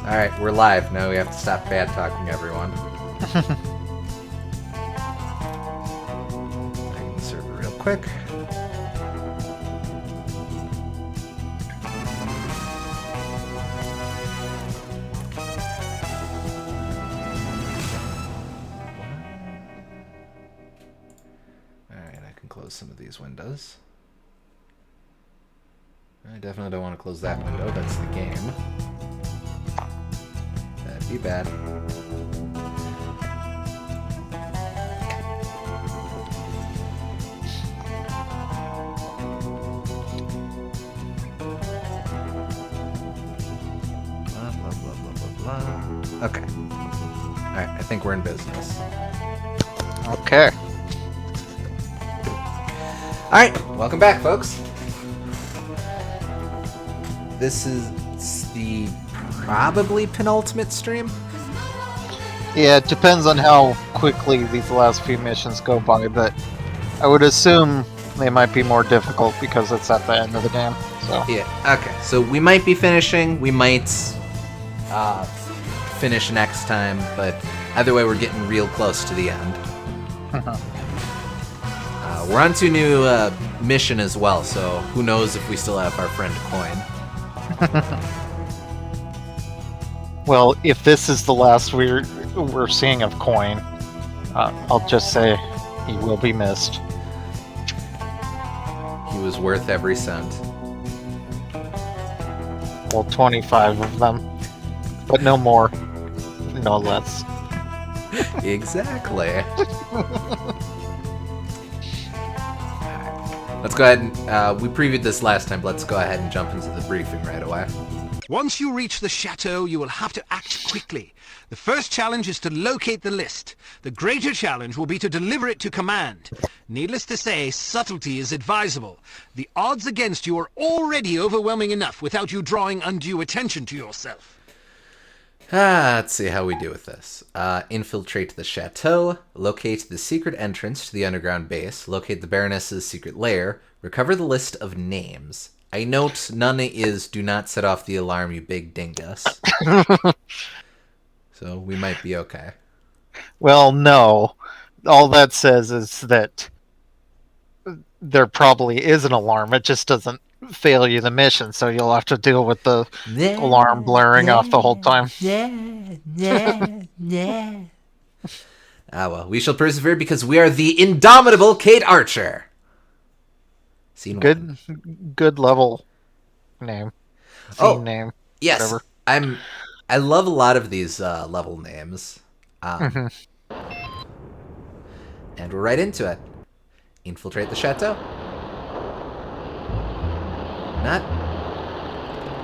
Alright, we're live. Now we have to stop bad talking everyone. I can serve it real quick. Alright, I can close some of these windows. I definitely don't want to close that window. That's the game. That'd be bad. Blah, blah, blah, blah, blah, blah. Okay. Alright, I think we're in business. Okay. Alright, welcome back, folks. This is the probably penultimate stream. Yeah, it depends on how quickly these last few missions go by, but I would assume they might be more difficult because it's at the end of the game. So Yeah, okay. So we might be finishing, we might finish next time, but either way we're getting real close to the end. We're on to a new mission as well, so who knows if we still have our friend Coin. well, if this is the last we're seeing of Coin, I'll just say he will be missed. He was worth every cent. Well, 25 of them, but no more, no less. Exactly. Let's go ahead and, we previewed this last time, but let's go ahead and jump into the briefing right away. Once you reach the chateau, you will have to act quickly. The first challenge is to locate the list. The greater challenge will be to deliver it to command. Needless to say, subtlety is advisable. The odds against you are already overwhelming enough without you drawing undue attention to yourself. Let's see how we do with this. Infiltrate the chateau, locate the secret entrance to the underground base, locate the Baroness's secret lair, recover the list of names. I note none is do not set off the alarm, you big dingus. So we might be okay. Well, no. All that says is that there probably is an alarm. It just doesn't fail you the mission, so you'll have to deal with the alarm blaring off the whole time. Ah, well, we shall persevere because we are the Indomitable Cate Archer. Scene one. Good level name. Theme name. Yes, whatever. I love a lot of these level names. And we're right into it. Infiltrate the chateau. Not.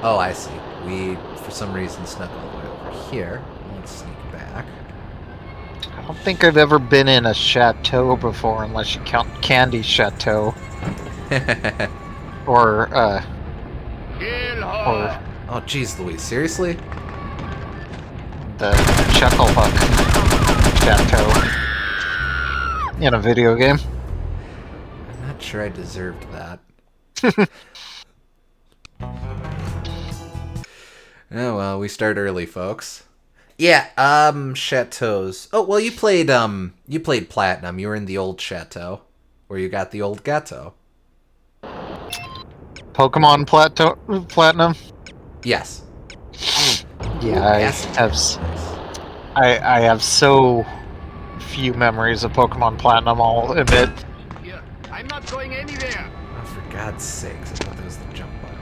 Oh, I see. We, for some reason, snuck all the way over here. Let's sneak back. I don't think I've ever been in a chateau before, unless you count Candy Chateau. or Oh, jeez, Louise, seriously? the Chucklehuck Chateau in a video game. I'm not sure I deserved that. Oh, well, we start early, folks. Yeah, chateaus. Oh, well, you played Platinum. You were in the old chateau, where you got the old ghetto. Pokemon Platinum? Yes. Yeah, I have so few memories of Pokemon Platinum, I'll admit. I'm not going anywhere. Oh, for God's sakes, I thought that was the jump button.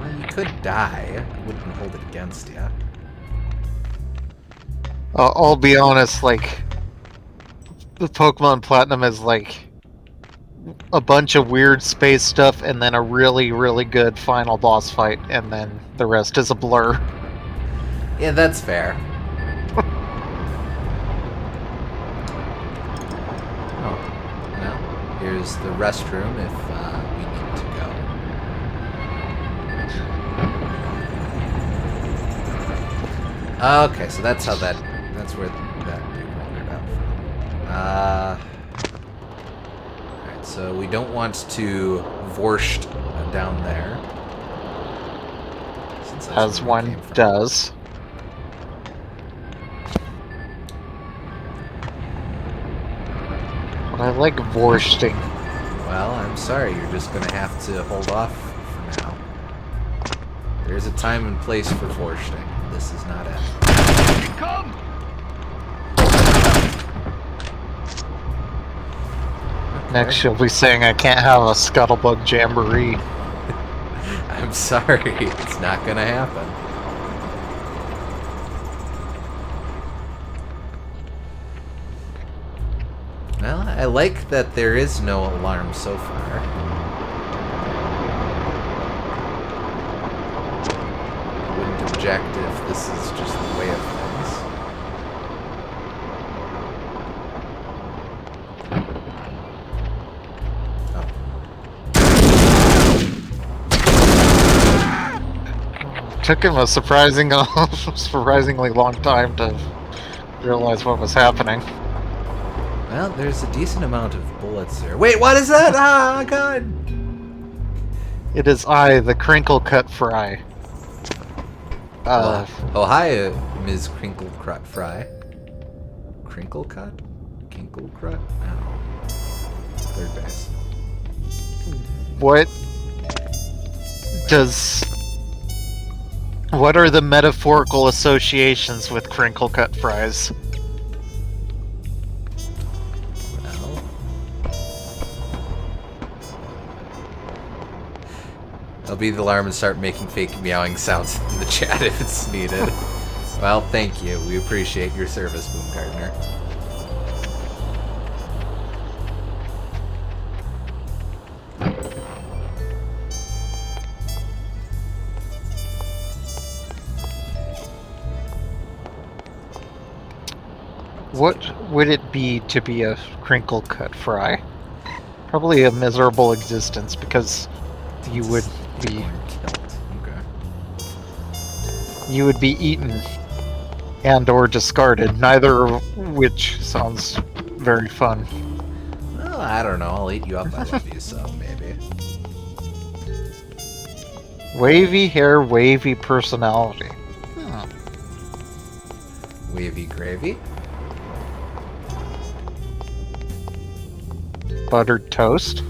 Well, you could die. I wouldn't hold it against you. I'll be honest, like, the Pokemon Platinum is like a bunch of weird space stuff and then a really, really good final boss fight, and then the rest is a blur. Yeah, that's fair. Oh, well, here's the restroom if we need to go. Okay, so that's how that's where that dude wandered out from. Alright, So we don't want to Vorscht down there. Since that's As where we one came from. does. But I like Vorsting. Well, I'm sorry, you're just gonna have to hold off for now. There's a time and place for Vorsting. This is not it. Come! Next you'll be saying I can't have a Scuttlebug Jamboree. I'm sorry, it's not gonna happen. Well, I like that there is no alarm so far. I wouldn't object if this is just the way of things. Took him a surprisingly long time to realize what was happening. Well, there's a decent amount of bullets there. Wait, what is that? Ah, God! It is I, the Crinkle Cut Fry. Oh, hi, Ms. Crinkle Crut Fry. Crinkle Cut? Kinkle Crut? No. Third base. What are the metaphorical associations with Crinkle Cut Fries? Well. I'll be the alarm and start making fake meowing sounds in the chat if it's needed. Well, thank you. We appreciate your service, Boom Gardner. What would it be to be a Crinkle Cut Fry? Probably a miserable existence because you would be Killed. Okay. you would be eaten and or discarded, neither of which sounds very fun. Well, I don't know. I'll eat you up. I love you, so maybe. Wavy hair, wavy personality. Hmm. Wavy gravy. Buttered toast.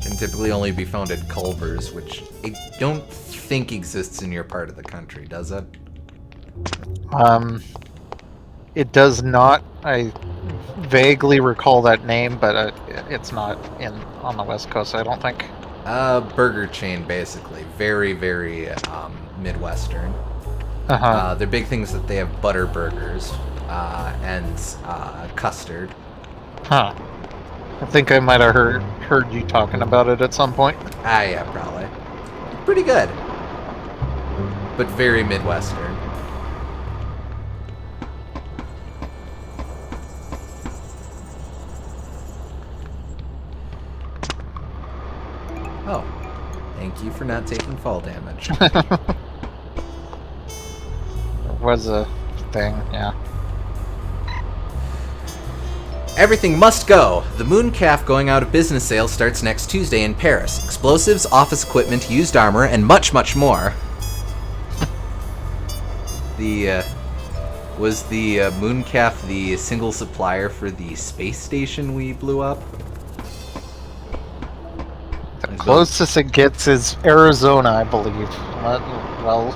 Can typically only be found at Culver's, which I don't think exists in your part of the country, does it? It does not. I vaguely recall that name, but it's not on the West Coast, I don't think. Burger chain, basically. Very, very Midwestern. Their big things that they have butter burgers and custard. Huh. I think I might have heard you talking about it at some point. Ah, yeah, probably. Pretty good. But very Midwestern. Oh. Thank you for not taking fall damage. Was a thing, yeah. Everything must go. The Mooncalf going out of business sale starts next Tuesday in Paris. Explosives, office equipment, used armor, and much, much more. Was the Mooncalf the single supplier for the space station we blew up? The closest it gets is Arizona, I believe. Well,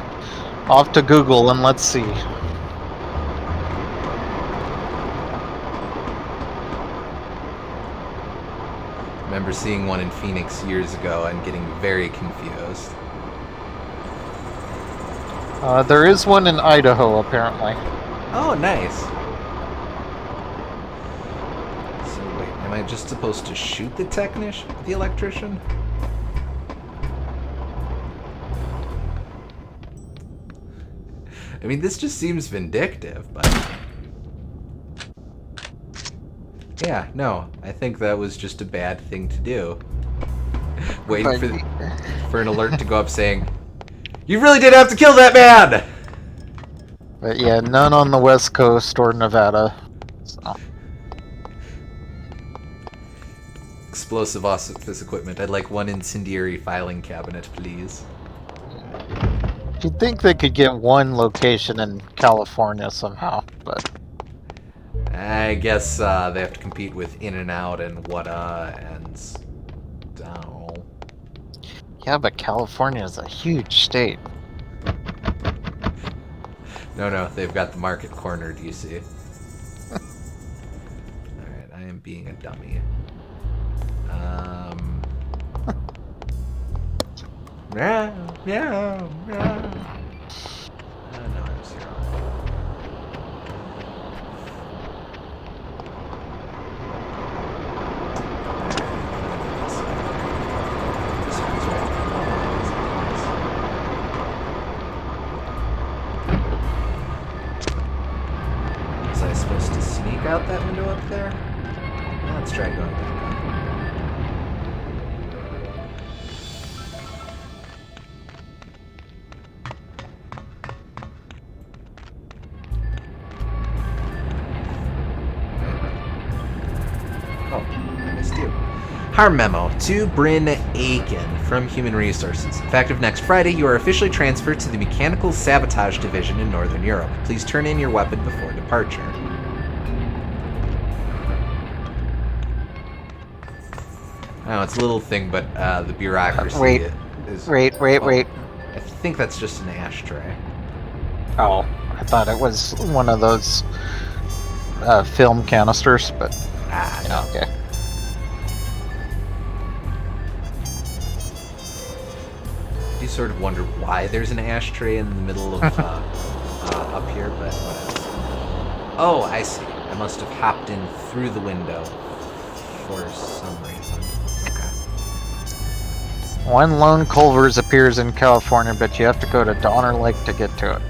off to Google and let's see. Remember seeing one in Phoenix years ago and getting very confused. There is one in Idaho, apparently. Oh, nice. So wait, am I just supposed to shoot the technician, the electrician? I mean, this just seems vindictive, but... Yeah, no, I think that was just a bad thing to do. Waiting for an alert to go up saying, "You really did have to kill that man!" But yeah, none on the West Coast or Nevada. So. Explosive office equipment. I'd like one incendiary filing cabinet, please. You'd think they could get one location in California somehow, but... I guess they have to compete with In-N-Out and Whata and... I don't know. Yeah, but California is a huge state. No, they've got the market cornered, you see. Alright, I am being a dummy. Yeah. No, I'm zero. This one's right. Was I supposed to sneak out that window up there? Let's try going back up. Harm memo to Bryn Aiken from Human Resources. Effective next Friday, you are officially transferred to the Mechanical Sabotage Division in Northern Europe. Please turn in your weapon before departure. Oh, it's a little thing, but the bureaucracy is... Wait. I think that's just an ashtray. Oh, I thought it was one of those film canisters, but... No. Okay. You sort of wonder why there's an ashtray in the middle of up here, but whatever. Oh, I see. I must have hopped in through the window for some reason. Okay. One lone Culver's appears in California, but you have to go to Donner Lake to get to it.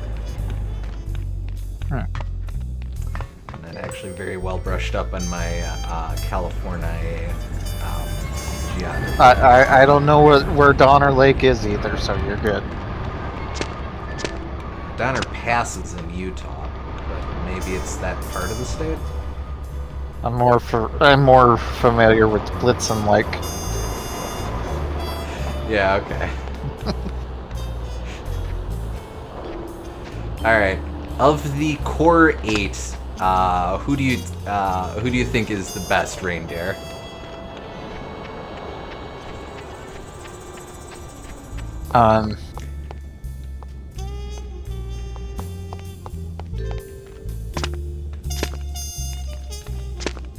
And that actually very well brushed up on my California geography. I don't know where Donner Lake is either, so you're good. Donner passes in Utah, but maybe it's that part of the state? I'm more familiar with Blitzen Lake. Yeah, okay. Alright. Of the core 8, who do you think is the best reindeer?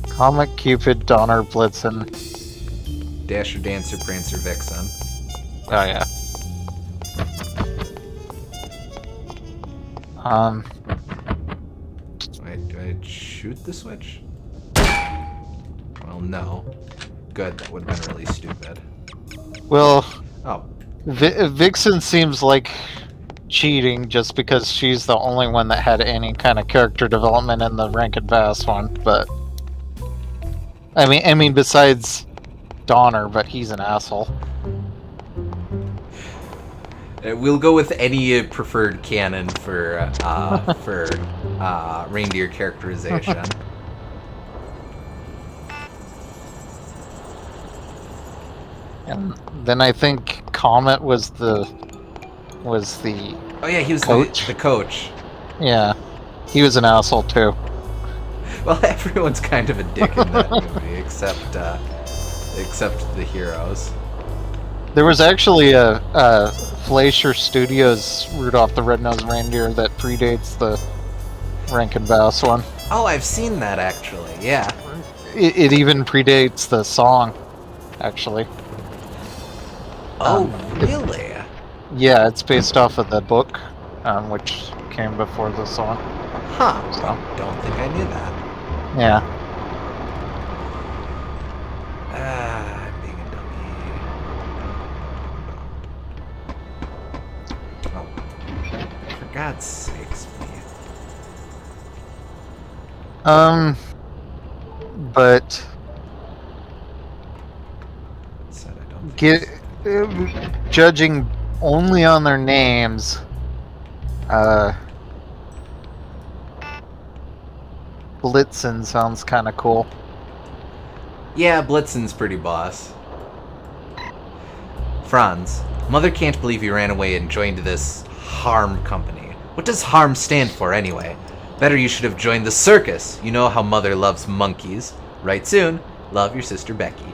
Comet, Cupid, Donner, Blitzen. Dasher, Dancer, Prancer, Vixen. Oh yeah. Wait, do I shoot the switch? Well, no. Good, that would have been really stupid. Well, Oh. Vixen seems like cheating just because she's the only one that had any kind of character development in the Rankin Bass one, but I mean besides Donner, but he's an asshole. We'll go with any preferred canon for reindeer characterization. And then I think Comet was the Oh yeah, he was coach. The coach. Yeah, he was an asshole too. Well, everyone's kind of a dick in that movie, except the heroes. There was actually a Fleischer Studios Rudolph the Red-Nosed Reindeer that predates the Rankin Bass one. Oh, I've seen that actually. Yeah. It even predates the song, actually. Oh, really? Yeah, it's based off of the book, which came before the song. Huh. So. I don't think I knew that. Yeah. I'm being a dummy. Oh. For God's sakes, man. But Said I don't think judging only on their names, Blitzen sounds kind of cool. Yeah, Blitzen's pretty boss. Franz, Mother can't believe you ran away and joined this harm company. What does harm stand for, anyway? Better you should have joined the circus. You know how Mother loves monkeys. Right soon. Love, your sister Becky.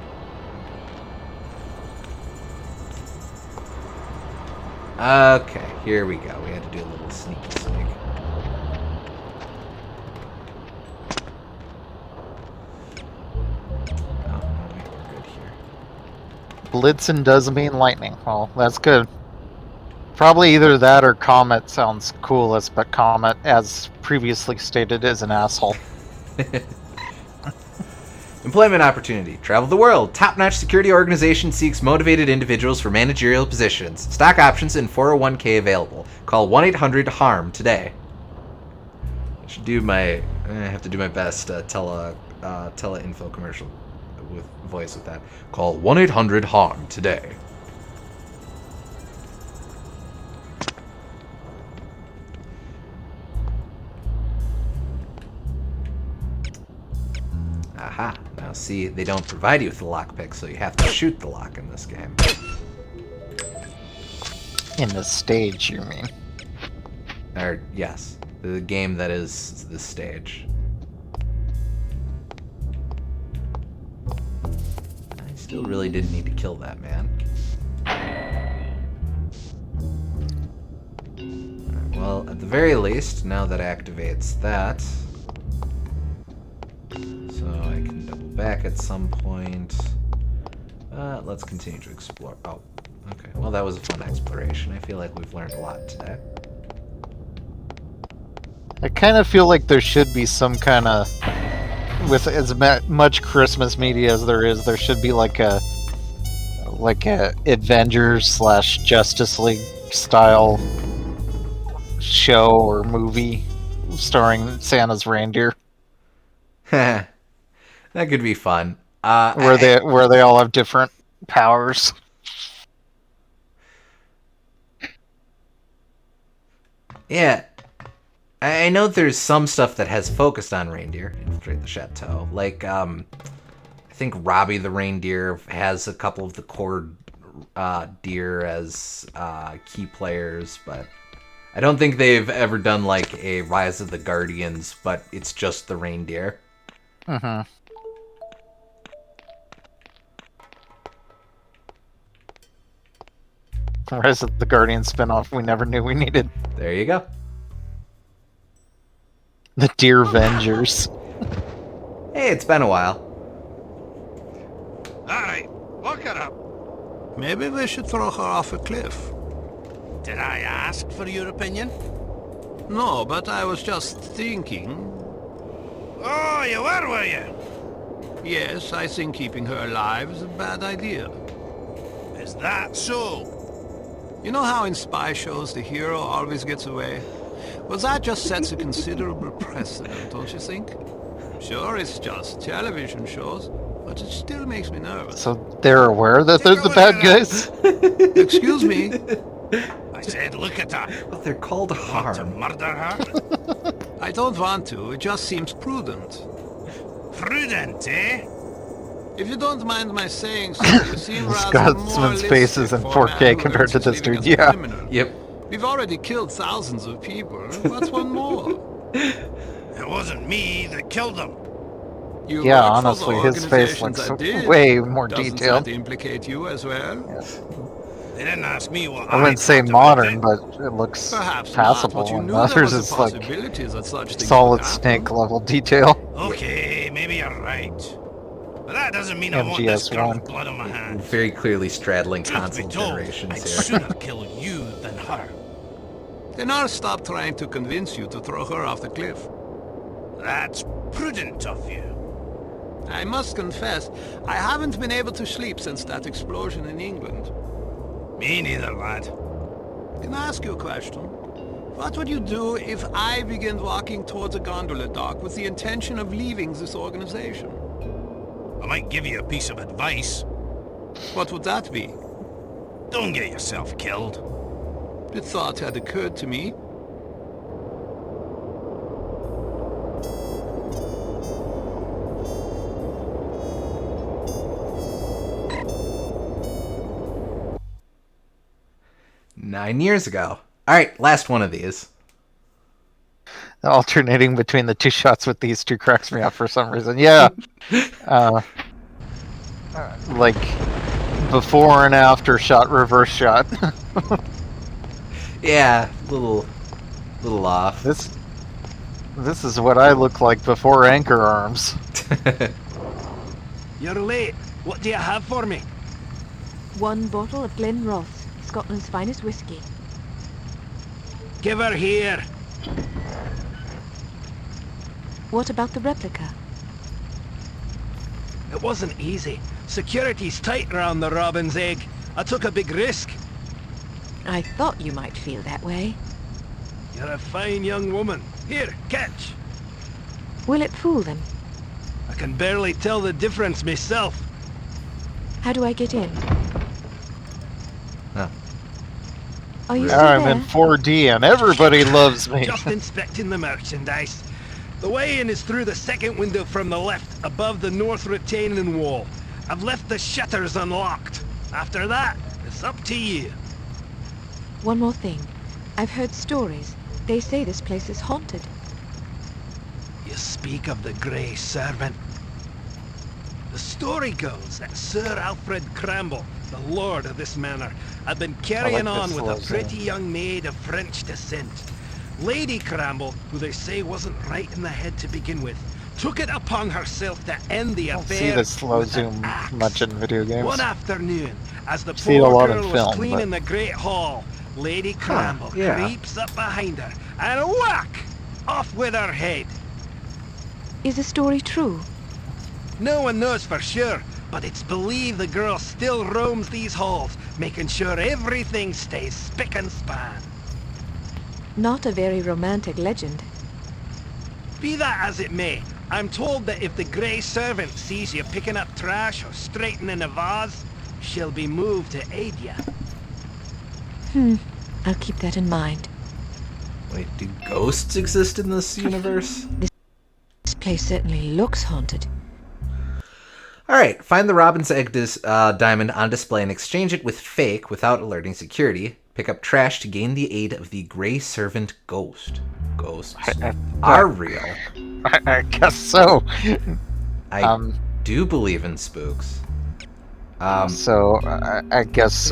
Okay, here we go. We had to do a little sneaky sneak. Oh, no, we're good here. Blitzen does mean lightning. Well, that's good. Probably either that or Comet sounds coolest, but Comet, as previously stated, is an asshole. Employment opportunity. Travel the world. Top-notch security organization seeks motivated individuals for managerial positions. Stock options and 401k available. Call 1-800-HARM today. I should do my... I have to do my best tele-info commercial with voice with that. Call 1-800-HARM today. Aha. Now see, they don't provide you with the lockpick, so you have to shoot the lock in this game. In the stage, you mean? Or, yes. The game that is this stage. I still really didn't need to kill that man. Alright, well, at the very least, now that activates that... So I can double back at some point. Let's continue to explore. Oh, okay. Well, that was a fun exploration. I feel like we've learned a lot today. I kind of feel like there should be some kind of, with as much Christmas media as there is, there should be like a Avengers / Justice League style show or movie starring Santa's reindeer. That could be fun. Where they all have different powers. Yeah. I know there's some stuff that has focused on reindeer. Infiltrate the chateau. Like, I think Robbie the reindeer has a couple of the core deer as key players, but I don't think they've ever done like a Rise of the Guardians, but it's just the reindeer. Mm-hmm. Rise of the Guardian spinoff we never knew we needed. There you go. The Deer Vengers. Hey, it's been a while. Alright, look it up. Maybe we should throw her off a cliff. Did I ask for your opinion? No, but I was just thinking. Oh, you were you? Yes, I think keeping her alive is a bad idea. Is that so? You know how in spy shows the hero always gets away? Well, that just sets a considerable precedent, don't you think? Sure, it's just television shows, but it still makes me nervous. So they're aware that they're the bad guys? Excuse me? I said look at her. Well, they're called Want to harm. murder her? I don't want to, it just seems prudent. Prudent, eh? If you don't mind my saying so, you seem rather Scotsman's moralistic face is in for a 4K man who compared earns to his this living dude, as a yeah. criminal. Yep. We've already killed thousands of people. What's one more? It wasn't me that killed them. You Yeah, work for the honestly, his face organizations looks that did. way more Doesn't detailed. that implicate you as well? They didn't ask me what I wouldn't say thought modern, about but it looks Perhaps not, passable. but you And knew there others was is a like possibility that such things solid could happen. snake level detail. it. Okay, maybe you're right. But that doesn't mean I want this MGS1. girl's blood on my hands. Very clearly straddling Truth be console told, I'd generations here. sooner kill you than her. Then I'll stop trying to convince you to throw her off the cliff. That's prudent of you. I must confess, I haven't been able to sleep since that explosion in England. Me neither, lad. Can I ask you a question? What would you do if I began walking towards a gondola dock with the intention of leaving this organization? I might give you a piece of advice. What would that be? Don't get yourself killed. The thought had occurred to me. 9 years ago. All right, last one of these. Alternating between the two shots with these two cracks me up for some reason. Yeah. Like before and after shot, reverse shot. Yeah, little off. This is what I look like before anchor arms. You're late. What do you have for me? 1 bottle of Glenrothes, Scotland's finest whiskey. Give her here. What about the replica? It wasn't easy. Security's tight around the robin's egg. I took a big risk. I thought you might feel that way. You're a fine young woman. Here, catch. Will it fool them? I can barely tell the difference myself. How do I get in? Oh. Are you still I'm there? in 4D and everybody loves me. Just inspecting the merchandise. The way in is through the second window from the left, above the north retaining wall. I've left the shutters unlocked. After that, it's up to you. One more thing. I've heard stories. They say this place is haunted. You speak of the Grey Servant. The story goes that Sir Alfred Cramble, the lord of this manor, had been carrying on with a pretty young maid of French descent. Lady Cramble, who they say wasn't right in the head to begin with, took it upon herself to end the I don't affair. see the slow with an zoom axe. much in video games. One afternoon, as the See it a poor lot in girl film, was cleaning but- the great hall, Lady Cramble yeah. creeps up behind her and whack! Off with her head. Is the story true? No one knows for sure, but it's believed the girl still roams these halls, making sure everything stays spick and span. Not a very romantic legend. Be that as it may, I'm told that if the Grey Servant sees you picking up trash or straightening a vase, she'll be moved to aid you. I'll keep that in mind. Wait, do ghosts exist in this universe? This place certainly looks haunted. Alright, find the Robin's Egg diamond on display and exchange it with Fake without alerting security. Pick up trash to gain the aid of the Grey Servant Ghost. Ghosts are real. I guess so. I do believe in spooks. So I guess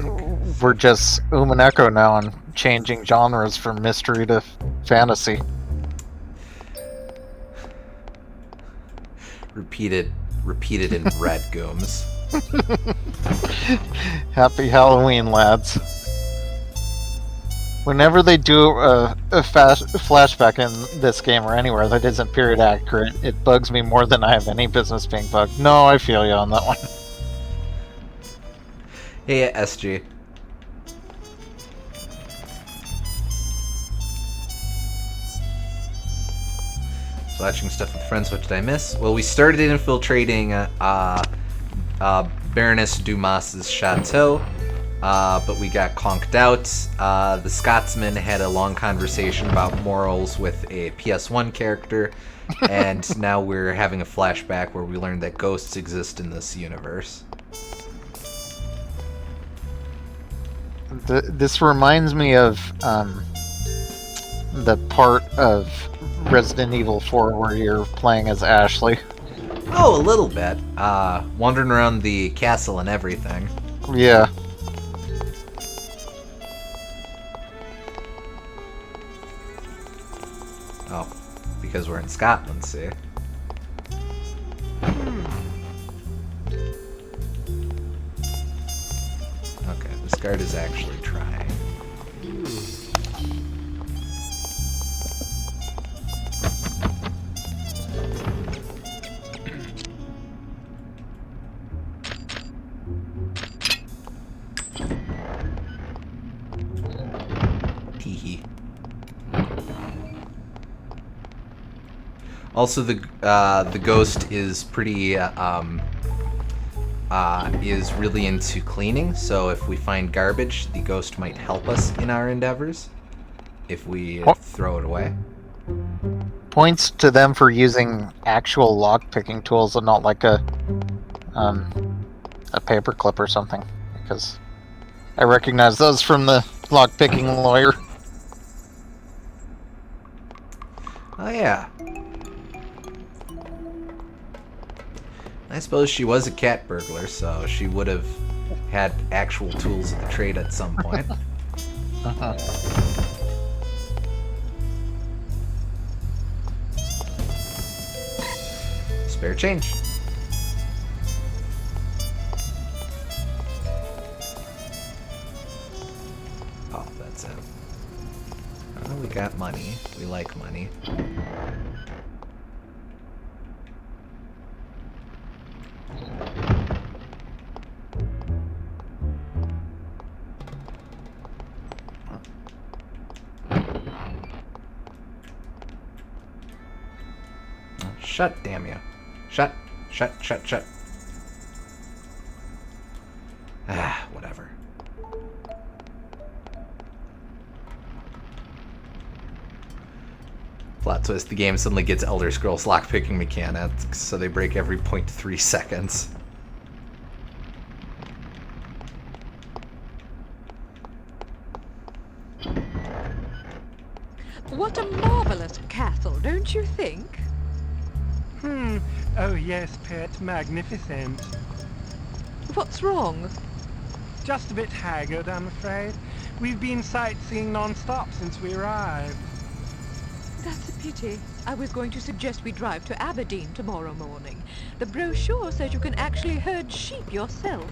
we're just Umaneko now and changing genres from mystery to fantasy. Repeated in red gooms. Happy Halloween, lads. Whenever they do a flashback in this game or anywhere that isn't period accurate, it bugs me more than I have any business being bugged. No, I feel you on that one. Hey, SG. Slashing stuff with friends, what did I miss? Well, we started infiltrating Baroness Dumas's chateau, but we got conked out. The Scotsman had a long conversation about morals with a PS1 character, and now we're having a flashback where we learned that ghosts exist in this universe. This reminds me of the part of Resident Evil 4 where you're playing as Ashley. Oh, a little bit. Wandering around the castle and everything. Yeah. Oh, because we're in Scotland, see? Okay, this guard is actually trying. Teehee. Also, the ghost is pretty is really into cleaning. So if we find garbage, the ghost might help us in our endeavors. If we throw it away. Points to them for using actual lock-picking tools and not like a paperclip or something, because I recognize those from the lockpicking lawyer. Oh yeah. I suppose she was a cat burglar, so she would have had actual tools of the trade at some point. Spare change. Oh, that's it. Oh, we got money. We like money. Shut, damn you. Shut. Ah, whatever. Plot twist, the game suddenly gets Elder Scrolls lockpicking mechanics, so they break every 0.3 seconds. What a marvelous castle, don't you think? Oh yes, pet. Magnificent. What's wrong? Just a bit haggard, I'm afraid. We've been sightseeing non-stop since we arrived. That's a pity. I was going to suggest we drive to Aberdeen tomorrow morning. The brochure says you can actually herd sheep yourself.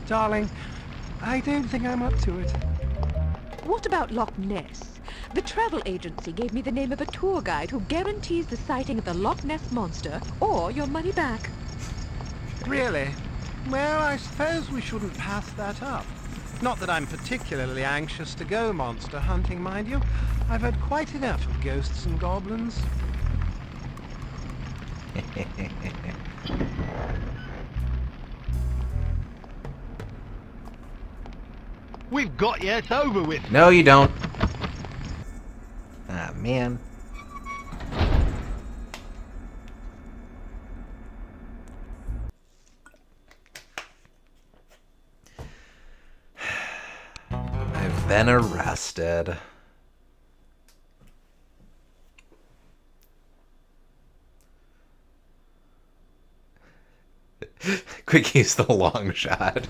Darling, I don't think I'm up to it. What about Loch Ness? The travel agency gave me the name of a tour guide who guarantees the sighting of the Loch Ness monster or your money back. Really? Well, I suppose we shouldn't pass that up. Not that I'm particularly anxious to go monster hunting, mind you. I've had quite enough of ghosts and goblins. We've got you, it's over with. No, you don't. Ah, man. I've been arrested. Quick use the long shot.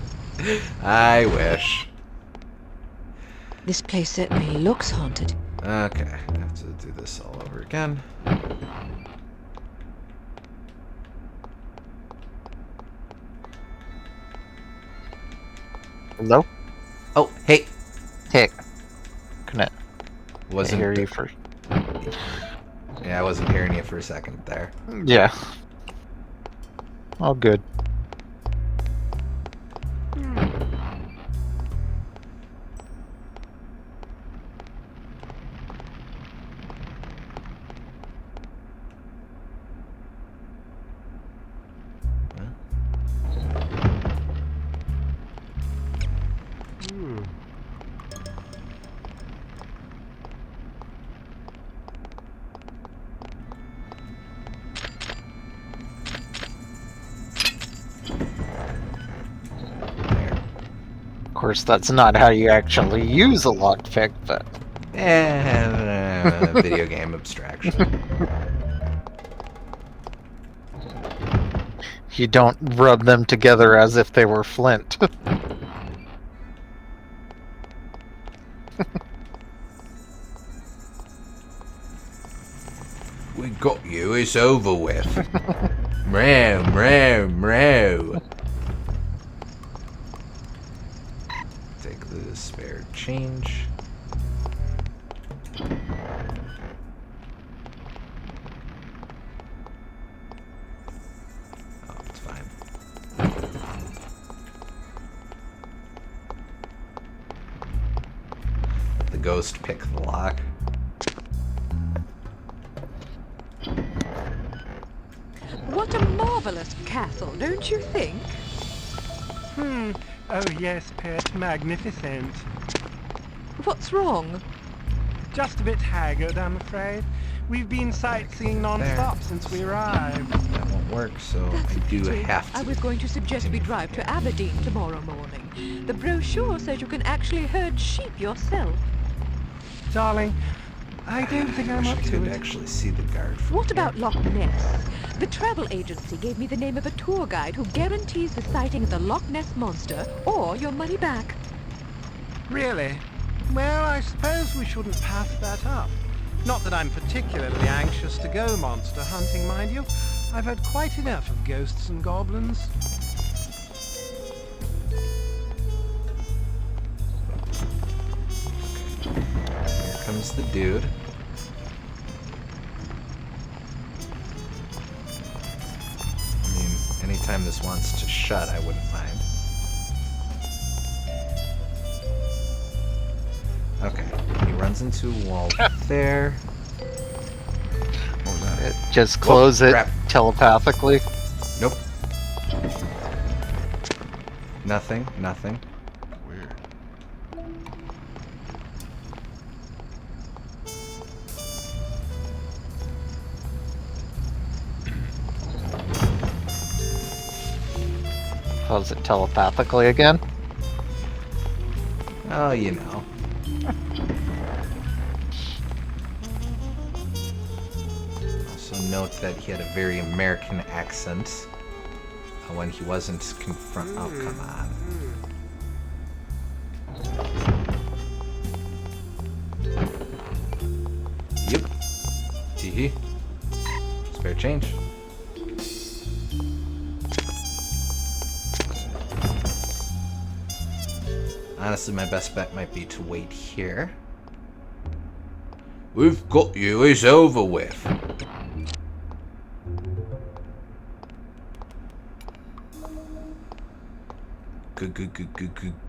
I wish. This place certainly looks haunted. Okay, I have to do this all over again. Hello? Oh, hey. Hey. Connect. Wasn't hear you for... Yeah, I wasn't hearing you for a second there. Yeah. All good. Of course, that's not how you actually use a lockpick, but... Video game abstraction. You don't rub them together as if they were flint. We got you, it's over with. Meow, meow, meow. Take the spare change. Oh, it's fine. Let the ghost pick the lock. What a marvelous castle, don't you think? Oh yes, pet. Magnificent. What's wrong? Just a bit haggard, I'm afraid. We've been sightseeing non-stop since we arrived. That won't work, so That's I a do pity. have to. I was going to suggest we drive to Aberdeen tomorrow morning. The brochure says you can actually herd sheep yourself. Darling, I don't think I'm I up wish I to could it. actually see the guard from What here. about Loch Ness? The travel agency gave me the name of a tour guide who guarantees the sighting of the Loch Ness Monster or your money back. Really? Well, I suppose we shouldn't pass that up. Not that I'm particularly anxious to go monster hunting, mind you. I've had quite enough of ghosts and goblins. Here comes the dude. I mean, anytime this wants to shut, I wouldn't mind. Okay, he runs into a wall there. What was that? Just close it crap. telepathically. Nope. Nothing, nothing. Weird. Close it telepathically again. Oh, you know. Also note that he had a very American accent when he wasn't Oh, come on. Yep. Tee-hee. Spare change. Honestly, my best bet might be to wait here. We've got you, it's over with.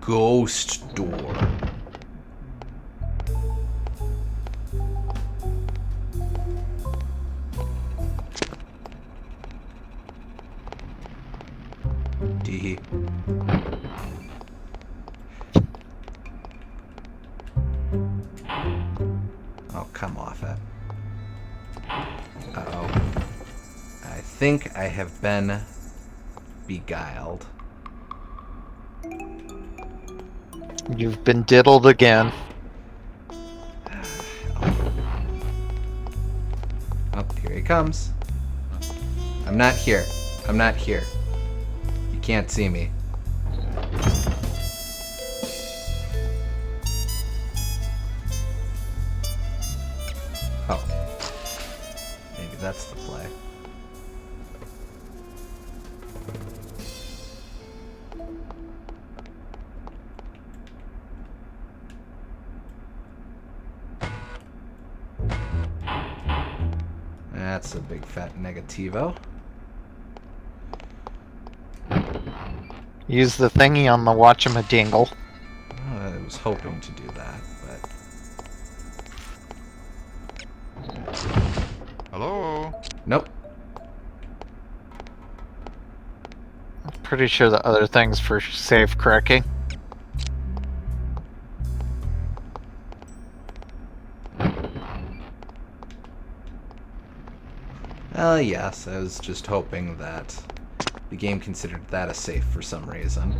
Ghost door. Tee-hee. Oh, come off it. Uh-oh. I think I have been beguiled. You've been diddled again. Oh, here he comes. I'm not here. I'm not here. You can't see me. Oh. Maybe that's the play. That's a big fat negativo. Use the thingy on the watch-em-a-dingle. I was hoping to do that, but Hello? nope. Pretty sure the other thing's for safe cracking. Yes, I was just hoping that the game considered that a safe for some reason.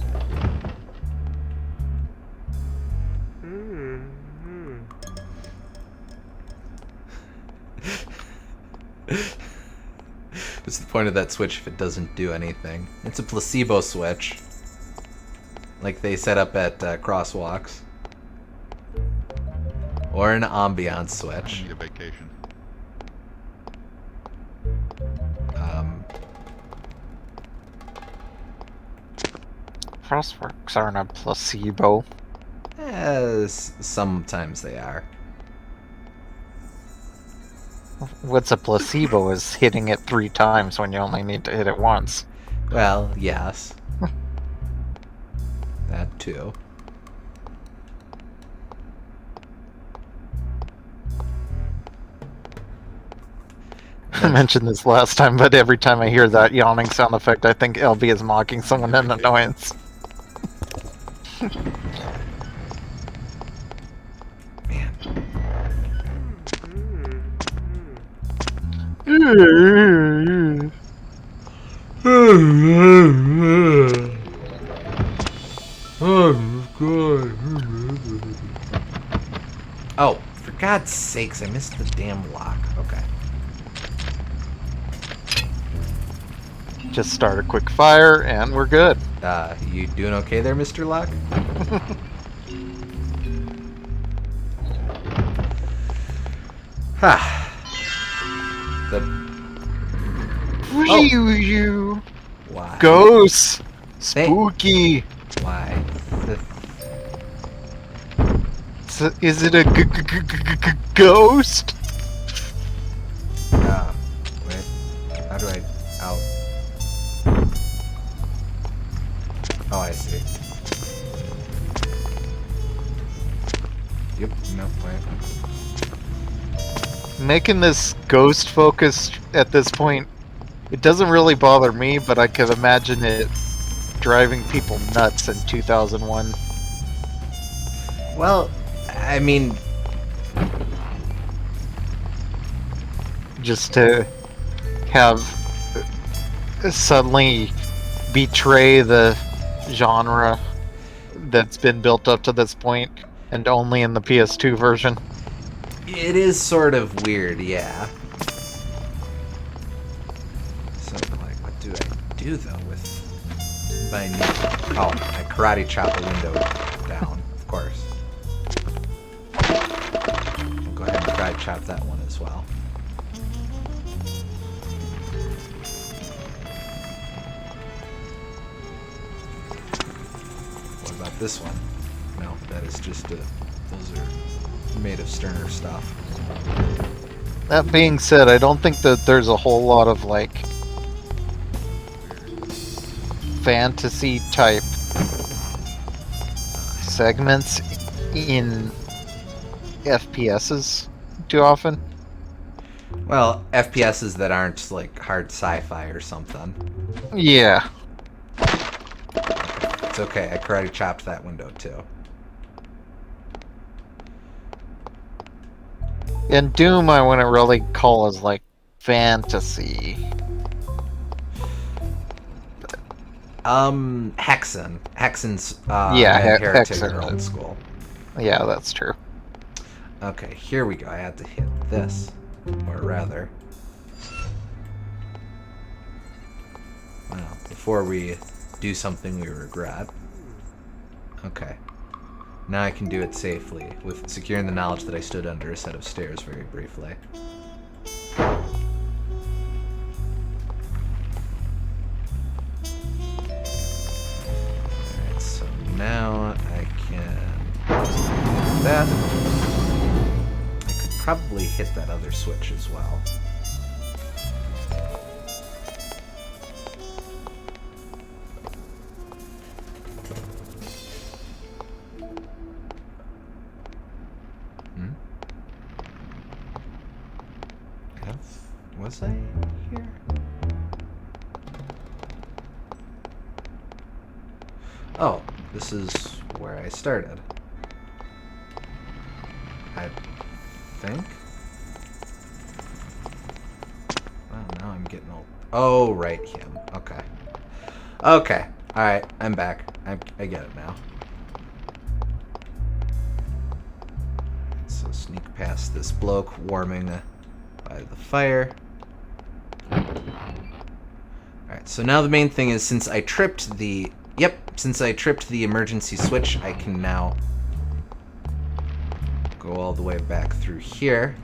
What's the point of that switch if it doesn't do anything? It's a placebo switch. Like they set up at crosswalks. Or an ambiance I switch. need a vacation. Crosswalks aren't a placebo. Sometimes they are. What's a placebo is hitting it 3 times when you only need to hit it once. Well, yes. That too. I mentioned this last time, but every time I hear that yawning sound effect, I think LB is mocking someone in annoyance. Man. Oh, for God's sakes, I missed the damn lock. Okay. Just start a quick fire and we're good. You doing okay there, Mr. Lock? Ha. The You why? ghosts, spooky. Why? Is it a ghost? Wait. How do I out? Oh, I see. Yep. No. Wait. Making this ghost focused at this point, it doesn't really bother me, but I could imagine it driving people nuts in 2001. Well, I mean, Just to have suddenly betray the genre that's been built up to this point, and only in the PS2 version. it is sort of weird, yeah. So, like, what do I do though with my new? Oh, I karate chop the window down, of course. I'll go ahead and karate chop that one as well. What about this one? No, that is just a. Those are made of sterner stuff. That being said, I don't think that there's a whole lot of like fantasy type segments in FPSs too often. Well, FPSs that aren't like hard sci-fi or something. Yeah. It's okay, I karate chopped that window too. And Doom I wouldn't really call as like fantasy. Hexen. Hexen's Yeah, heretic Hexen. or old school. Yeah, that's true. Okay, here we go. I had to hit this. Or rather. Well, before we do something we regret. Okay. Now I can do it safely, with securing the knowledge that I stood under a set of stairs very briefly. Alright, so now I can do that. I could probably hit that other switch as well. Was I here? Oh, this is where I started. I think? Well, now I'm getting old. Oh, right, him. Okay. Okay. Alright, I'm back. I get it now. So sneak past this bloke warming by the fire. Alright, so now the main thing is since I tripped the emergency switch, I can now go all the way back through here.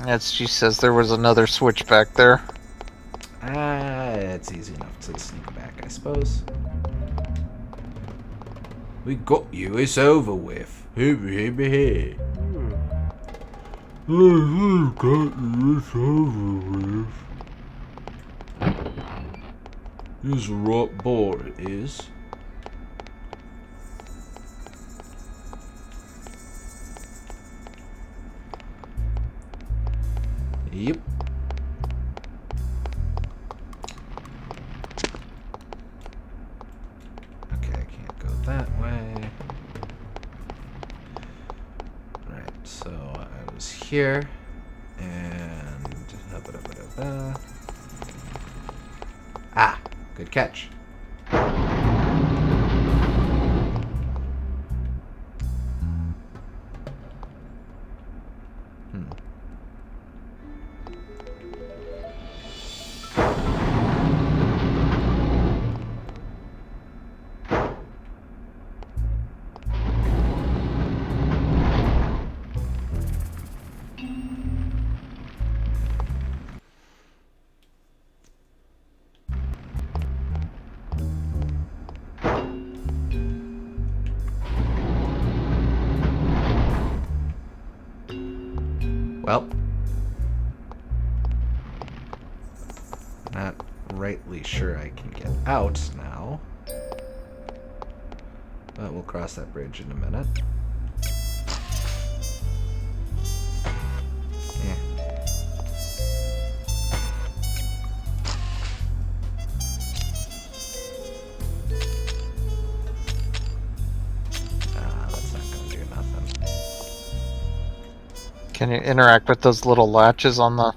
As she says, there was another switch back there. It's easy enough to sneak back, I suppose. We got you, it's over with. Hey. Got you, it's over with. It's a right bore, it is. Yep. Okay, I can't go that way. here. And... Ah, good catch. Well, not rightly sure I can get out now, but we'll cross that bridge in a minute. Yeah. That's not gonna do nothing. Can you interact with those little latches on the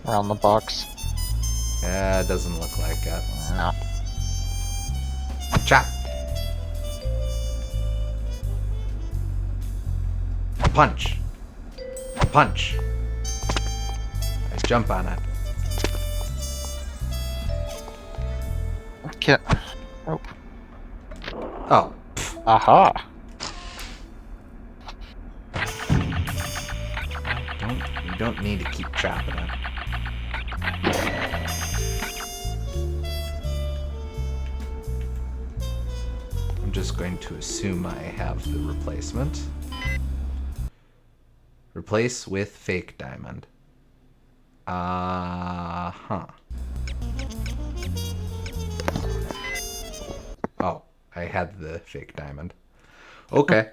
around the box? Yeah, it doesn't look like it. No. Chop! Punch! Punch! I jump on it. Can't. Oh. Oh. Aha. You don't need to keep chopping it. I'm just going to assume I have the replacement. Replace with fake diamond. Huh. Oh, I had the fake diamond. Okay.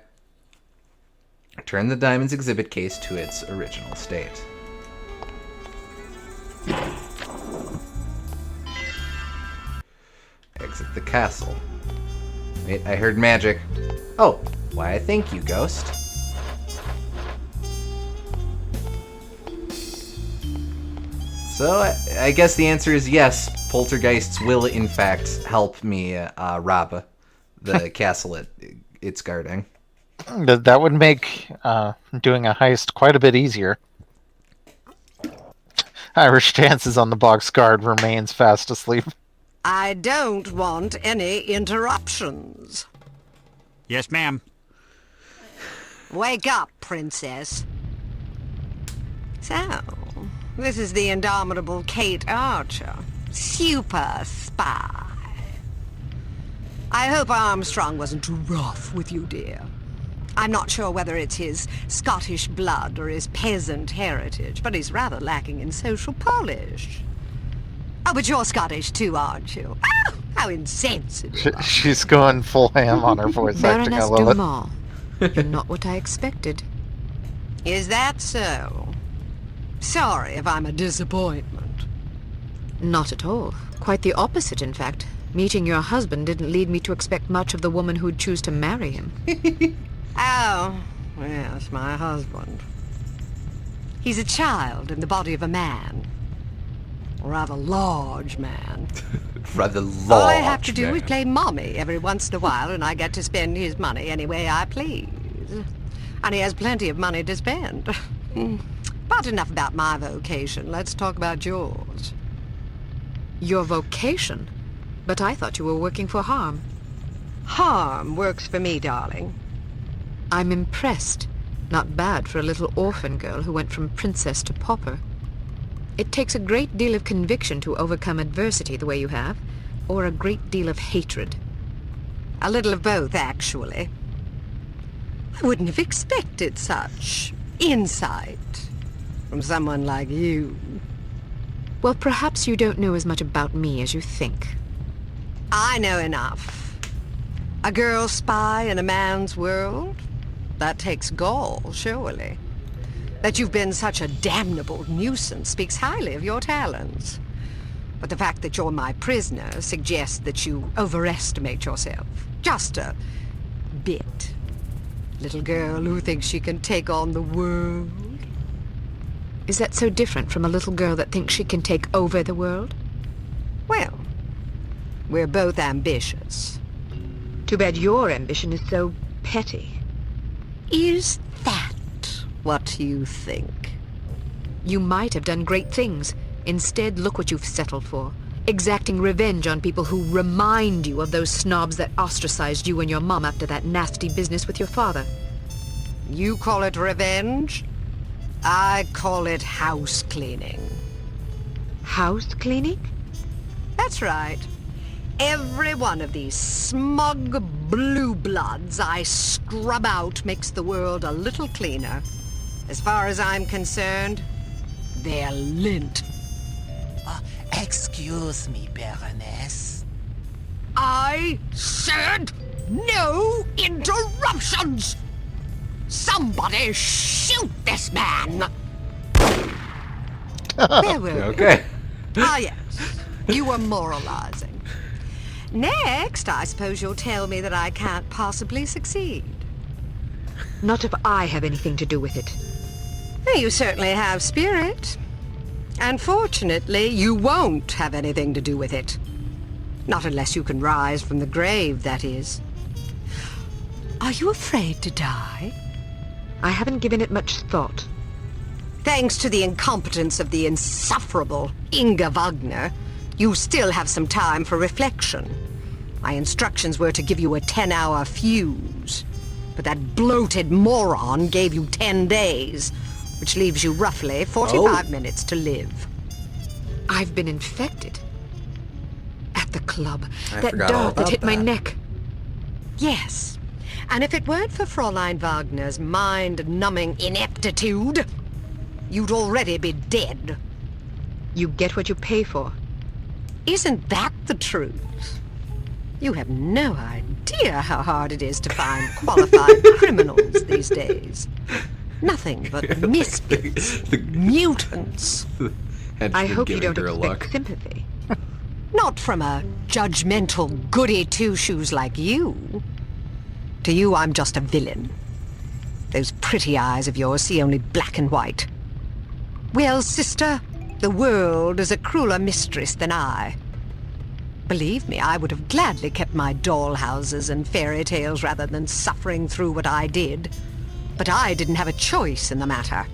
Turn the diamond's exhibit case to its original state. Exit the castle. Wait, I heard magic. Oh, why thank you, ghost. So, I guess the answer is yes, poltergeists will in fact help me rob the castle it's guarding. That would make doing a heist quite a bit easier. Irish chances on the box guard remains fast asleep. I don't want any interruptions. Yes, ma'am. Wake up, princess. So, this is the Indomitable Cate Archer, super spy. I hope Armstrong wasn't too rough with you, dear. I'm not sure whether it's his Scottish blood or his peasant heritage, but he's rather lacking in social polish. Oh, but you're Scottish too, aren't you? Oh, how insensitive. She's going full ham on her voice acting. I Baroness love it. Dumas, you're not what I expected. Is that so? Sorry if I'm a disappointment. Not at all. Quite the opposite, in fact. Meeting your husband didn't lead me to expect much of the woman who'd choose to marry him. Oh, yes, my husband. He's a child in the body of a man. A rather large man. Rather large. All I have to do man. is play mommy every once in a while, and I get to spend his money any way I please. And he has plenty of money to spend. But enough about my vocation. Let's talk about yours. Your vocation? But I thought you were working for harm. Harm works for me, darling. I'm impressed. Not bad for a little orphan girl who went from princess to pauper. It takes a great deal of conviction to overcome adversity the way you have, or a great deal of hatred. A little of both, actually. I wouldn't have expected such insight from someone like you. Well, perhaps you don't know as much about me as you think. I know enough. A girl spy in a man's world? That takes gall, surely. That you've been such a damnable nuisance speaks highly of your talents. But the fact that you're my prisoner suggests that you overestimate yourself. Just a bit. Little girl who thinks she can take on the world. Is that so different from a little girl that thinks she can take over the world? Well, we're both ambitious. Too bad your ambition is so petty. Is that what you think? You might have done great things. Instead, look what you've settled for. Exacting revenge on people who remind you of those snobs that ostracized you and your mom after that nasty business with your father. You call it revenge? I call it house cleaning. House cleaning? That's right. Every one of these smug blue bloods I scrub out makes the world a little cleaner. As far as I'm concerned, they're lint. Excuse me, Baroness. I said no interruptions! Somebody shoot this man! Where were we? Okay. Ah, yes. You were moralizing. Next, I suppose you'll tell me that I can't possibly succeed. Not if I have anything to do with it. You certainly have spirit. Unfortunately, you won't have anything to do with it. Not unless you can rise from the grave, that is. Are you afraid to die? I haven't given it much thought. Thanks to the incompetence of the insufferable Inga Wagner, you still have some time for reflection. My instructions were to give you a 10-hour fuse, but that bloated moron gave you 10 days, which leaves you roughly 45 minutes to live. I've been infected. At the club. I That forgot all dart that about hit my that. neck. Yes, and if it weren't for Fräulein Wagner's mind-numbing ineptitude, you'd already be dead. You get what you pay for. Isn't that the truth? You have no idea how hard it is to find qualified criminals these days. Nothing but misfits, mutants. I hope you don't expect sympathy. Not from a judgmental goody two-shoes like you. To you, I'm just a villain. Those pretty eyes of yours see only black and white. Well, sister, the world is a crueler mistress than I. Believe me, I would have gladly kept my dollhouses and fairy tales rather than suffering through what I did. But I didn't have a choice in the matter.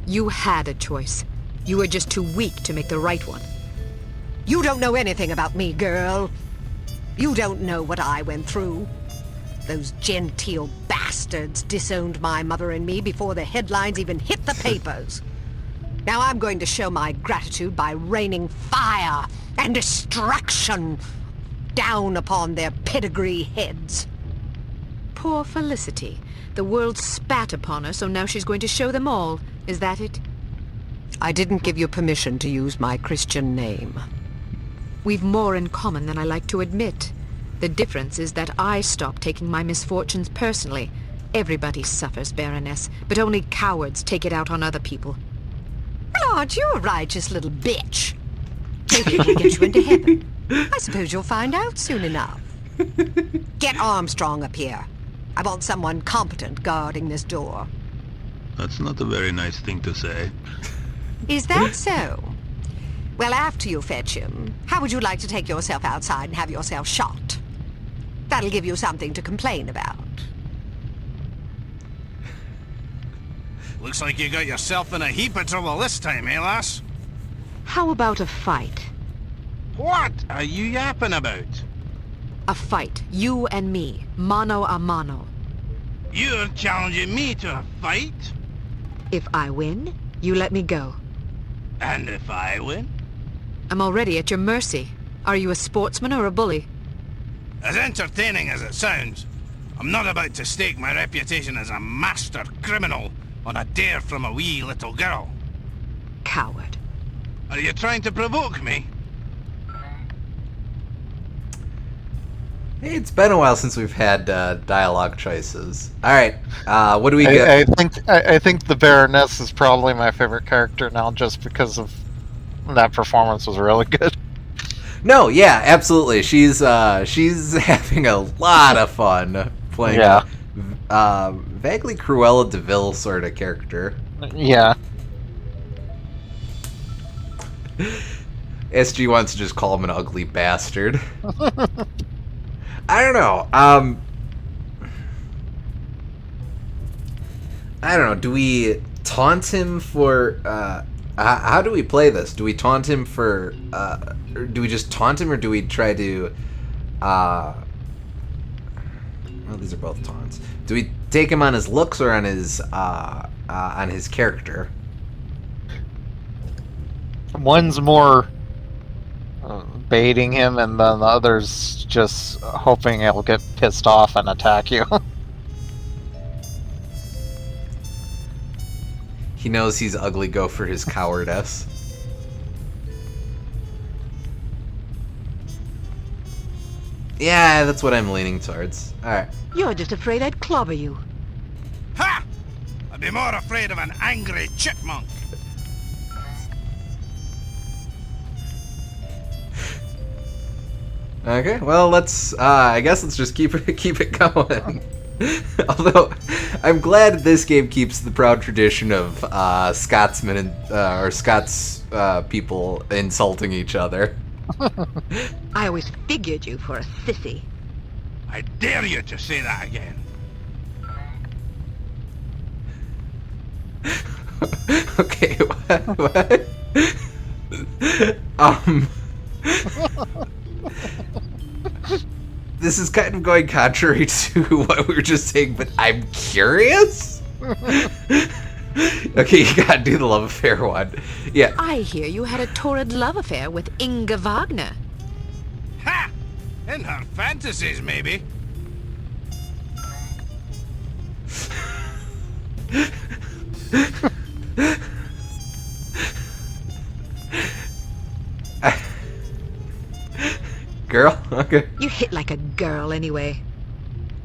You had a choice. You were just too weak to make the right one. You don't know anything about me, girl. You don't know what I went through. Those genteel bastards disowned my mother and me before the headlines even hit the papers. Now I'm going to show my gratitude by raining fire and destruction down upon their pedigree heads. Poor Felicity. The world spat upon her, so now she's going to show them all. Is that it? I didn't give you permission to use my Christian name. We've more in common than I like to admit. The difference is that I stopped taking my misfortunes personally. Everybody suffers, Baroness, but only cowards take it out on other people. Well, aren't you a righteous little bitch? Maybe it can get you into heaven. I suppose you'll find out soon enough. Get Armstrong up here. I want someone competent guarding this door. That's not a very nice thing to say. Is that so? Well, after you fetch him, how would you like to take yourself outside and have yourself shot? That'll give you something to complain about. Looks like you got yourself in a heap of trouble this time, eh, lass? How about a fight? What are you yapping about? A fight. You and me. Mano a mano. You're challenging me to a fight? If I win, you let me go. And if I win? I'm already at your mercy. Are you a sportsman or a bully? As entertaining as it sounds, I'm not about to stake my reputation as a master criminal on a dare from a wee little girl. Coward. Are you trying to provoke me? Hey, it's been a while since we've had dialogue choices. All right, what do we get? I think the Baroness is probably my favorite character now, just because of that performance was really good. No, yeah, absolutely. She's having a lot of fun playing a vaguely Cruella de Vil sort of character. Yeah. SG wants to just call him an ugly bastard. I don't know. I don't know. Do we taunt him for... how do we play this? Do we taunt him for... or do we just taunt him, or do we try to... well, these are both taunts. Do we take him on his looks or on his character? One's more baiting him, and then the other's just hoping he'll get pissed off and attack you. He knows he's ugly, go for his cowardice. Yeah, that's what I'm leaning towards. Alright. You're just afraid I'd clobber you. Ha! I'd be more afraid of an angry chipmunk. Okay, well, let's, I guess let's just keep it going. Although, I'm glad this game keeps the proud tradition of Scotsmen and, or Scots people insulting each other. I always figured you for a sissy. I dare you to say that again. Okay, what? This is kind of going contrary to what we were just saying, but I'm curious? Okay, you gotta do the love affair one. Yeah. I hear you had a torrid love affair with Inga Wagner. Ha! In her fantasies, maybe. Girl? Okay. You hit like a girl anyway.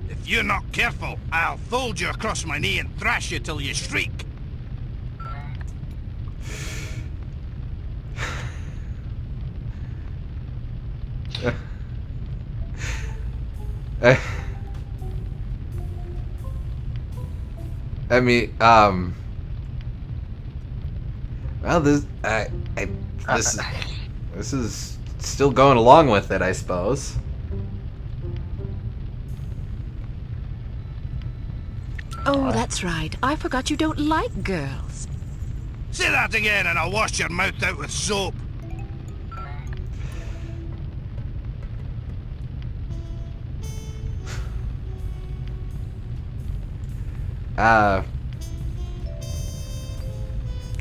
If you're not careful, I'll fold you across my knee and thrash you till you shriek. I mean, well, this is still going along with it, I suppose. Oh, that's right. I forgot you don't like girls. Say that again and I'll wash your mouth out with soap.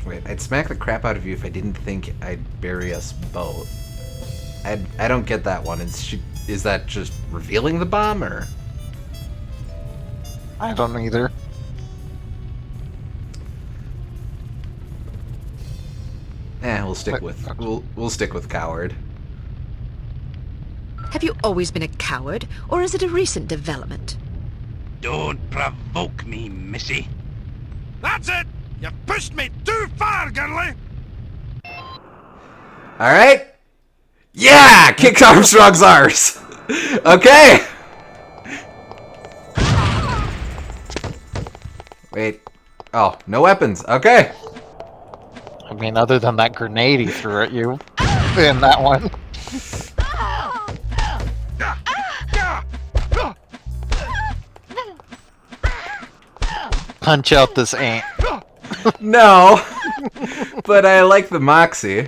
Wait, I'd smack the crap out of you if I didn't think I'd bury us both. I don't get that one. Is that just revealing the bomb, or? I don't either. We'll stick with we'll stick with coward. Have you always been a coward, or is it a recent development? Don't provoke me, missy. That's it! You've pushed me too far, girlie! Alright? Yeah! Kick Armstrong's arse! Okay! Wait. Oh, no weapons. Okay. I mean, other than that grenade he threw at you in that one. Punch out this ant. No, but I like the moxie.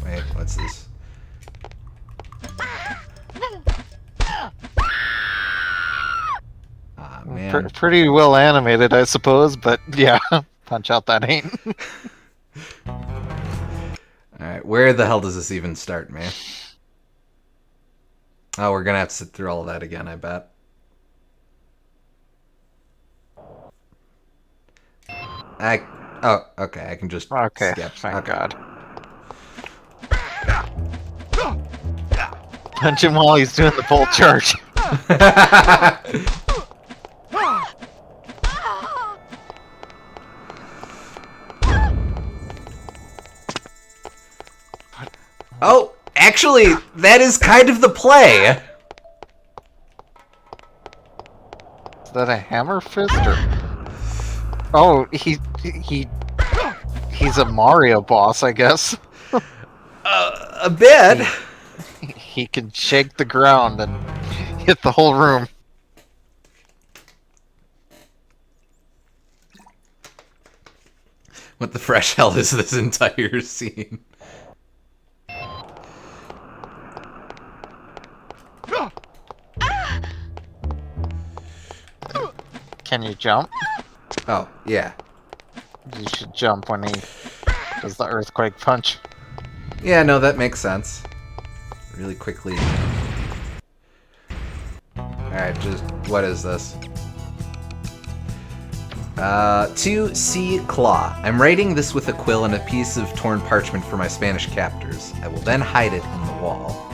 Wait, what's this? Ah, man. Pretty well animated, I suppose, but yeah, punch out that ant. Alright, where the hell does this even start, man? Oh, we're gonna have to sit through all of that again, I bet. Oh, okay, I can just Okay, skip. thank God. Punch him while he's doing the full charge. Oh, actually, that is kind of the play. Is that a hammer fist or? Oh, he's a Mario boss, I guess. A bit. He can shake the ground and hit the whole room. What the fresh hell is this entire scene? Can you jump? Oh, yeah. You should jump when he does the earthquake punch. Yeah, no, that makes sense. Really quickly. Alright, just... what is this? To C. Claw. I'm writing this with a quill and a piece of torn parchment for my Spanish captors. I will then hide it in the wall.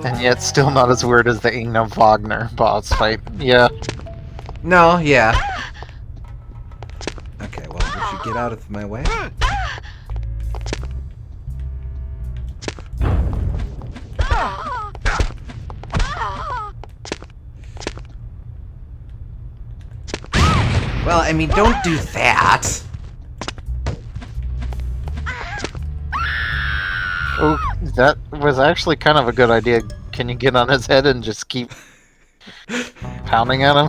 And yet still not as weird as the Ingna Wagner boss fight. Yeah. No, yeah. Okay, well, would you get out of my way? Well, I mean, don't do that. Oh, that was actually kind of a good idea. Can you get on his head and just keep pounding at him?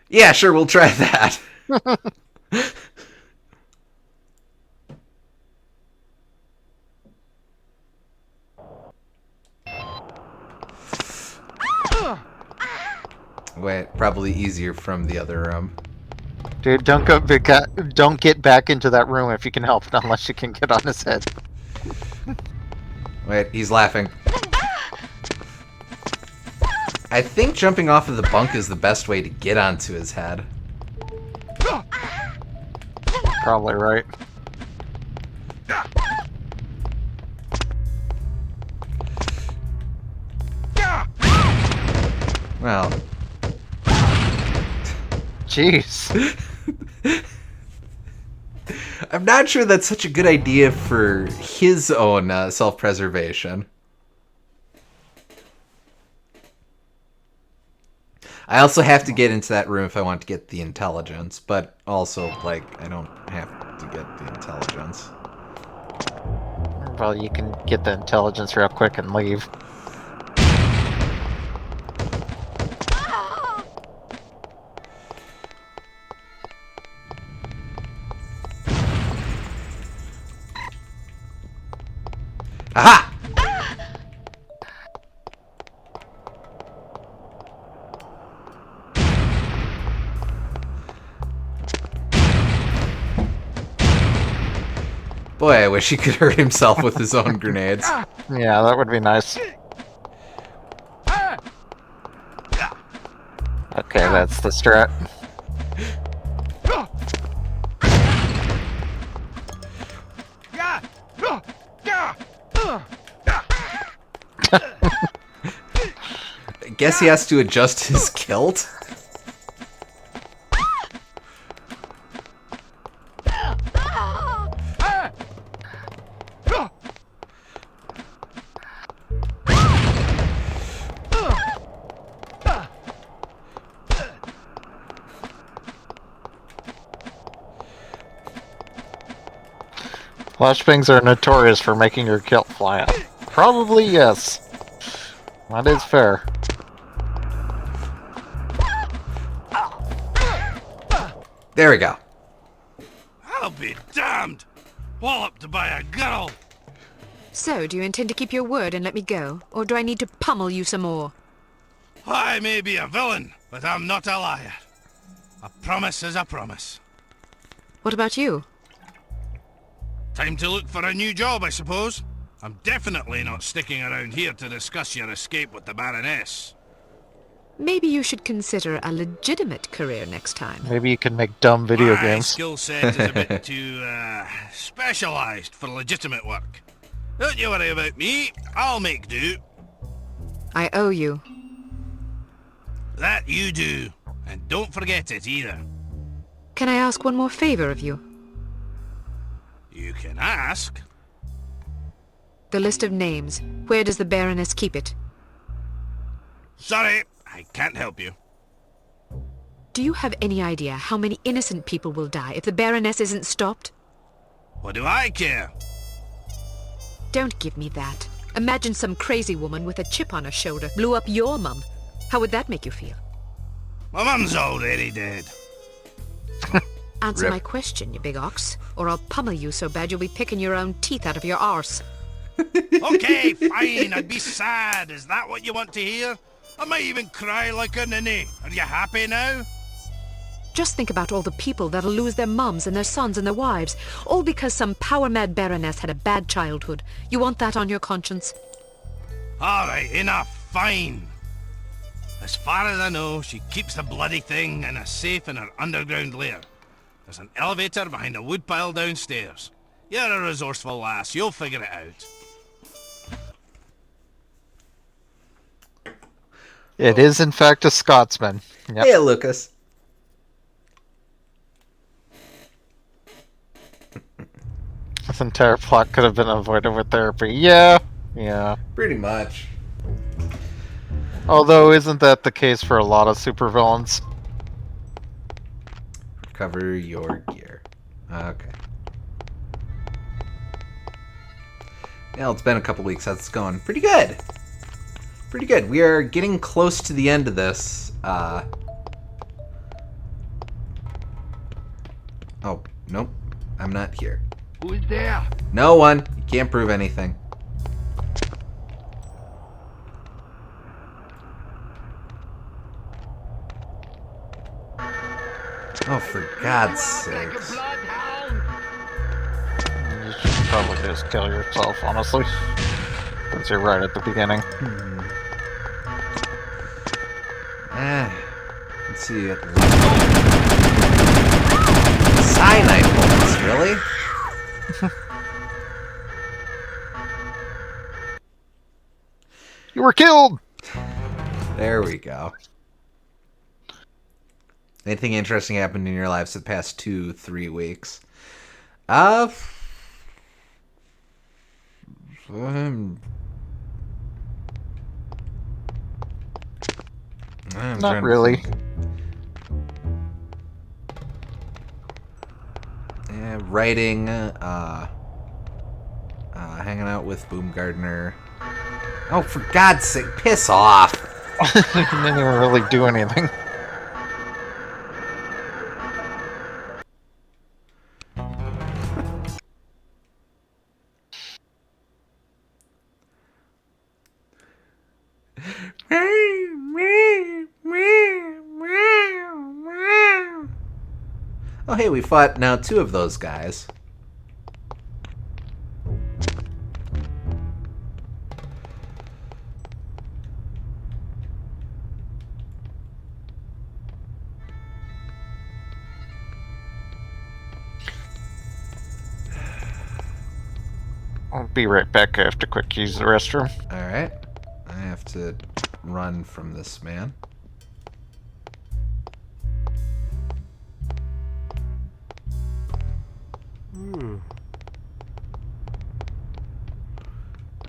Yeah, sure, we'll try that. Wait, probably easier from the other room. Dude, don't get back into that room if you can help it, unless you can get on his head. Wait, he's laughing. I think jumping off of the bunk is the best way to get onto his head. Probably right. Well. Jeez. I'm not sure that's such a good idea for his own self-preservation. I also have to get into that room if I want to get the intelligence, but also, like, I don't have to get the intelligence. Well, you can get the intelligence real quick and leave. Aha! Boy, I wish he could hurt himself with his own grenades. Yeah, that would be nice. Okay, that's the strat. I guess he has to adjust his kilt. Flashbangs are notorious for making your kilt fly out. Probably yes. That is fair. There we go. I'll be damned! Walloped by a girl! So, do you intend to keep your word and let me go? Or do I need to pummel you some more? I may be a villain, but I'm not a liar. A promise is a promise. What about you? Time to look for a new job, I suppose. I'm definitely not sticking around here to discuss your escape with the Baroness. Maybe you should consider a legitimate career next time. Maybe you can make dumb video My games. skill set is a bit too, specialised for legitimate work. Don't you worry about me, I'll make do. I owe you. That you do, and don't forget it either. Can I ask one more favor of you? You can ask. The list of names. Where does the Baroness keep it? Sorry, I can't help you. Do you have any idea how many innocent people will die if the Baroness isn't stopped? What do I care? Don't give me that. Imagine some crazy woman with a chip on her shoulder blew up your mum. How would that make you feel? My mum's already dead. Answer Rip. my question, you big ox, or I'll pummel you so bad you'll be picking your own teeth out of your arse. Okay, fine, I'd be sad. Is that what you want to hear? I might even cry like a ninny. Are you happy now? Just think about all the people that'll lose their mums and their sons and their wives, all because some power-mad Baroness had a bad childhood. You want that on your conscience? Alright, enough, fine. As far as I know, she keeps the bloody thing in a safe in her underground lair. There's an elevator behind a woodpile downstairs. You're a resourceful lass, you'll figure it out. It is, in fact, a Scotsman. Yep. Hey, Lucas. This entire plot could have been avoided with therapy. Yeah. Pretty much. Although, isn't that the case for a lot of supervillains? Recover your gear. Okay. Yeah, it's been a couple weeks. That's going pretty good. Pretty good. We are getting close to the end of this. Oh, nope. I'm not here. Who is there? No one. You can't prove anything. Oh, for God's sakes. You should probably just kill yourself, honestly. Since you're right at the beginning. Let's see. Cyanide bullets, really? You were killed! There we go. Anything interesting happened in your lives the past 2-3 weeks? I'm Not really. Yeah, writing, hanging out with Boomgardner. Oh, for God's sake, piss off! You didn't even really do anything. Oh, hey, we fought now 2 of those guys. I'll be right back. I have to quick use the restroom. Alright. I have to run from this man.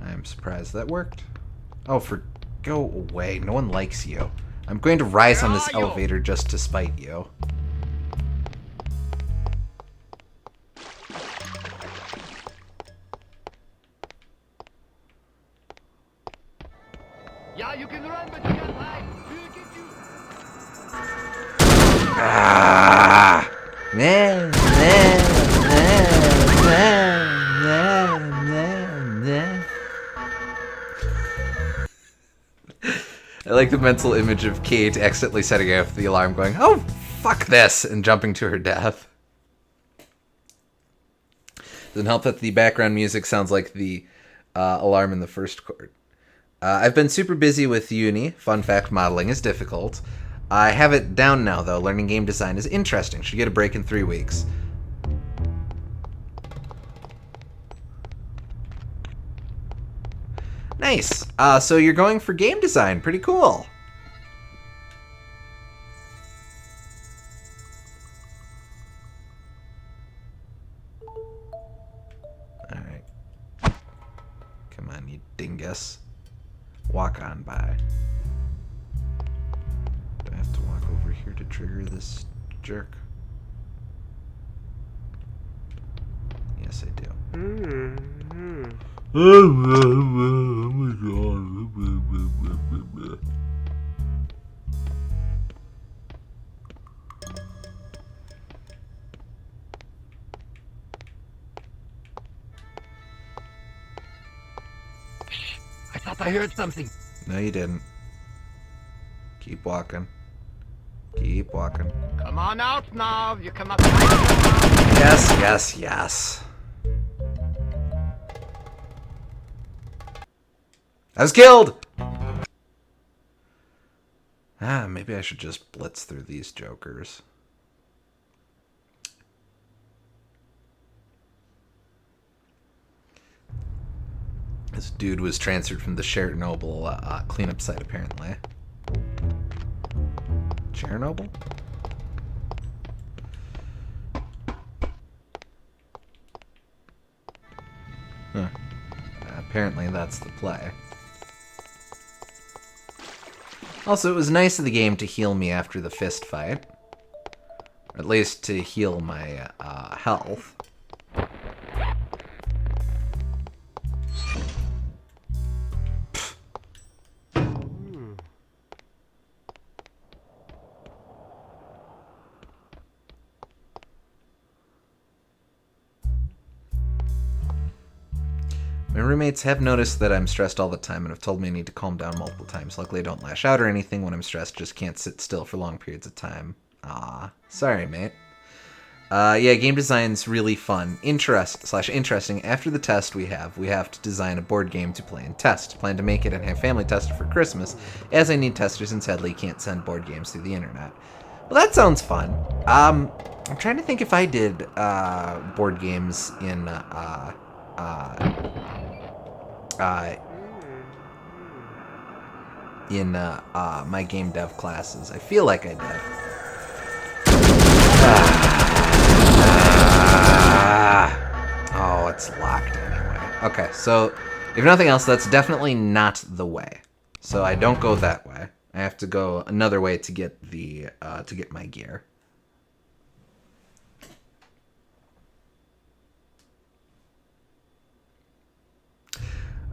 I'm surprised that worked. Oh, go away. No one likes you. I'm going to rise on this elevator just to spite you. Yeah, you can run, but you can't hide. We'll get you. Ah! Nah, nah, nah, nah, nah, nah. I like the mental image of Kate accidentally setting off the alarm going, oh, fuck this, and jumping to her death. Doesn't help that the background music sounds like the alarm in the first chord. I've been super busy with uni. Fun fact, modeling is difficult. I have it down now, though. Learning game design is interesting. Should get a break in 3 weeks. Nice. So you're going for game design. Pretty cool. Alright. Come on, you dingus. Walk on by. Do I have to walk over here to trigger this jerk? Yes, I do. Oh my god. I thought I heard something. No, you didn't. Keep walking. Keep walking. Come on out now. You cannot. Yes, yes, yes. I was killed! Maybe I should just blitz through these jokers. This dude was transferred from the Chernobyl cleanup site, apparently. Chernobyl? Huh. Apparently that's the play. Also, it was nice of the game to heal me after the fist fight. Or at least to heal my health. My roommates have noticed that I'm stressed all the time and have told me I need to calm down multiple times. Luckily, I don't lash out or anything when I'm stressed, just can't sit still for long periods of time. Sorry, mate. Yeah, game design's really fun. Interesting. After the test we have to design a board game to play and test. Plan to make it and have family test it for Christmas, as I need testers and sadly can't send board games through the internet. Well, that sounds fun. I'm trying to think if I did board games in my game dev classes. I feel like I did. Oh, it's locked anyway. Okay, so if nothing else, that's definitely not the way. So I don't go that way. I have to go another way to get the to get my gear.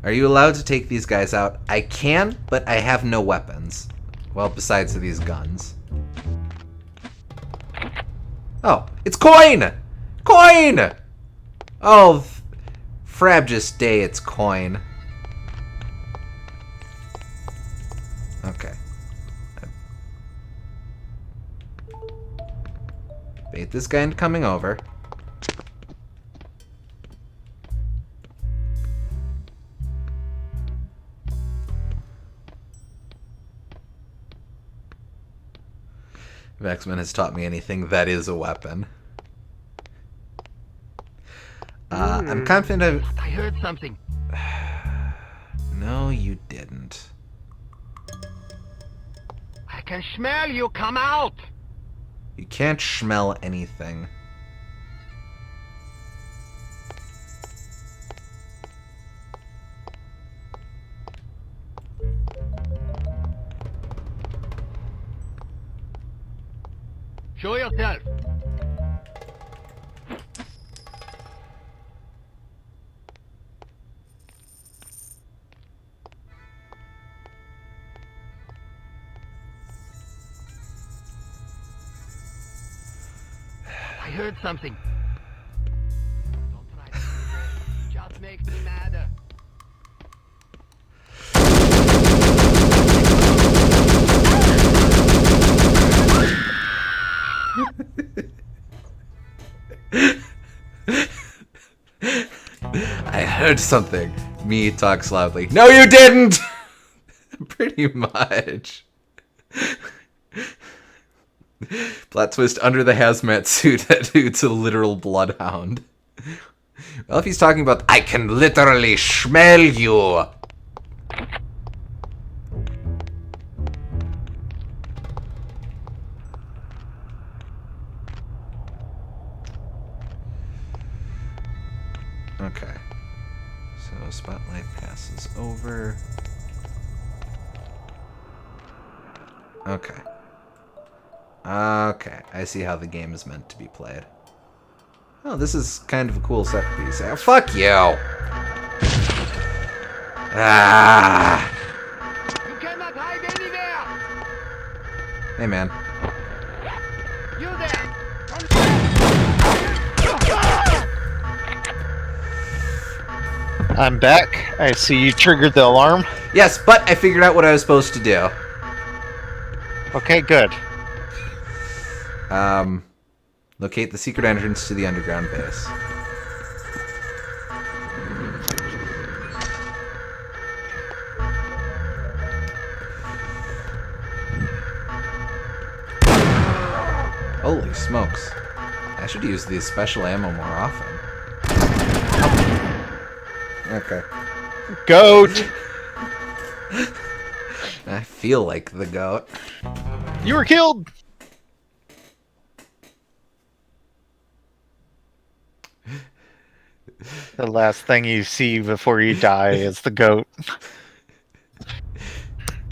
Are you allowed to take these guys out? I can, but I have no weapons. Well, besides these guns. Oh, it's coin! Coin! Oh, Frabjous Day, it's coin. Okay. Bait this guy into coming over. If X-Men has taught me anything, that is a weapon. I'm confident I heard something. No, you didn't. I can smell you. Come out. You can't smell anything. Show yourself. I heard something. Don't try to it just makes me madder. I heard something. Me talks loudly. No, you didn't! Pretty much. Plot twist under the hazmat suit. That dude's a literal bloodhound. Well, if he's talking about, I can literally smell you. Okay. So spotlight passes over. Okay. Okay, I see how the game is meant to be played. Oh, this is kind of a cool set piece. Oh, fuck you! Ah! You cannot hide anywhere! Hey, man. You there! I'm back. I see you triggered the alarm. Yes, but I figured out what I was supposed to do. Okay, good. Locate the secret entrance to the underground base. Holy smokes. I should use these special ammo more often. Okay. Goat! I feel like the goat. You were killed! The last thing you see before you die is the goat.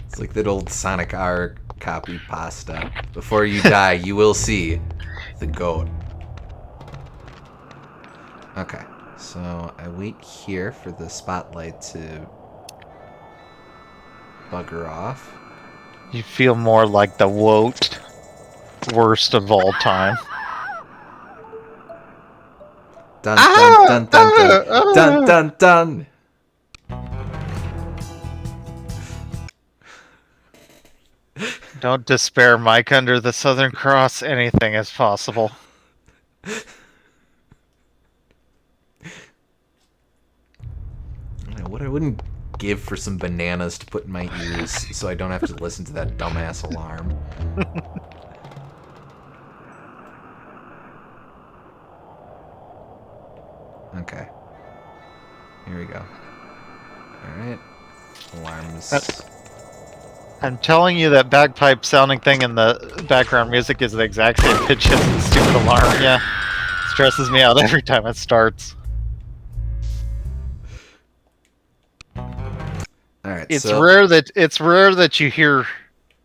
It's like that old Sonic R copy pasta. Before you die, you will see the goat. Okay, so I wait here for the spotlight to bugger off. You feel more like the woat, worst of all time. Dun dun dun dun dun dun dun dun. Don't despair, Mike. Under the Southern Cross, anything is possible. What I wouldn't give for some bananas to put in my ears so I don't have to listen to that dumbass alarm. Okay. Here we go. Alright. Alarms. I'm telling you that bagpipe sounding thing in the background music is the exact same pitch as the stupid alarm. Yeah. Stresses me out every time it starts. Alright, It's so rare that you hear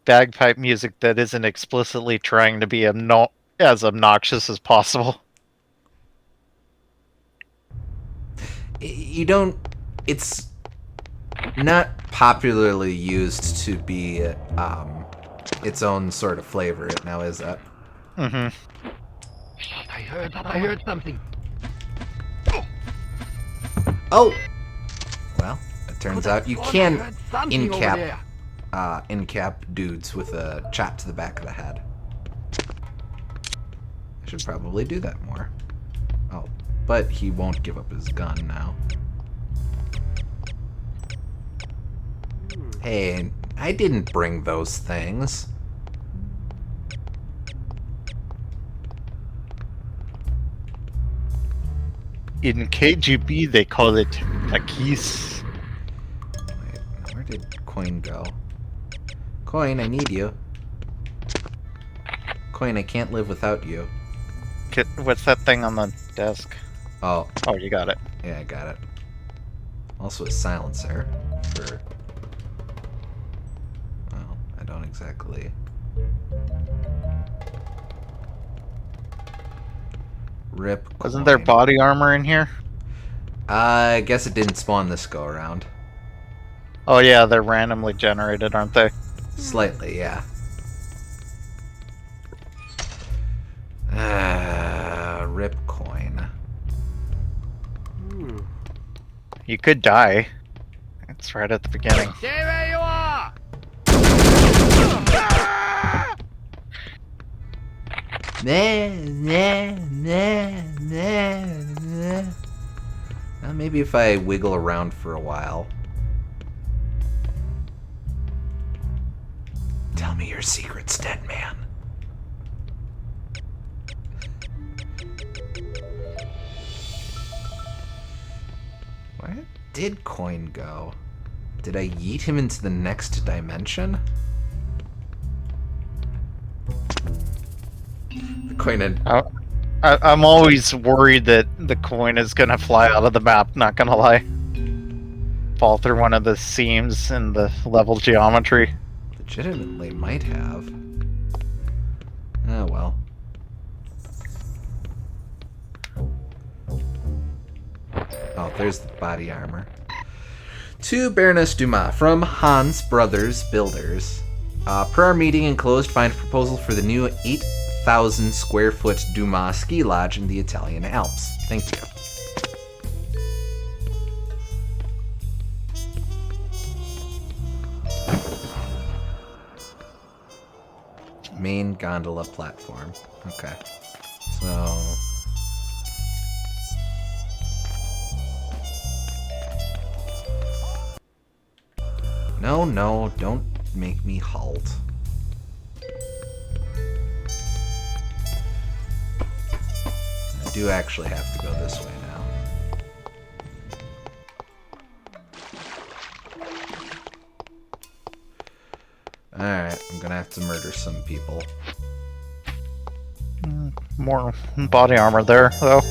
bagpipe music that isn't explicitly trying to be as obnoxious as possible. you don't... It's not popularly used to be its own sort of flavor now, is that? Mm-hmm. I heard something. Oh! Well, it turns out you can in-cap dudes with a chop to the back of the head. I should probably do that more. Oh, but he won't give up his gun now. Hey, I didn't bring those things. In KGB, they call it a kiss. Wait, where did Coin go? Coin, I need you. Coin, I can't live without you. What's that thing on the desk? Oh, Oh, you got it. yeah, I got it. Also a silencer for... Well, I don't exactly... Rip Wasn't there Coin. body armor in here? I guess it didn't spawn this go around. Oh yeah, they're randomly generated, aren't they? Slightly, yeah. Rip Coin. You could die. It's right at the beginning. Stay where you are! Well, maybe if I wiggle around for a while. Tell me your secrets, dead man. Where did Coin go? Did I yeet him into the next dimension? The Coin had... I'm always worried that the coin is gonna fly out of the map, not gonna lie. Fall through one of the seams in the level geometry. legitimately might have. Oh well. Oh, there's the body armor. To Baroness Dumas from Hans Brothers Builders. Per our meeting enclosed, find a proposal for the new 8,000 square foot Dumas ski lodge in the Italian Alps. Thank you. Main gondola platform. Okay. So... No, no, don't make me halt. I do actually have to go this way now. Alright, I'm gonna have to murder some people. More body armor there, though.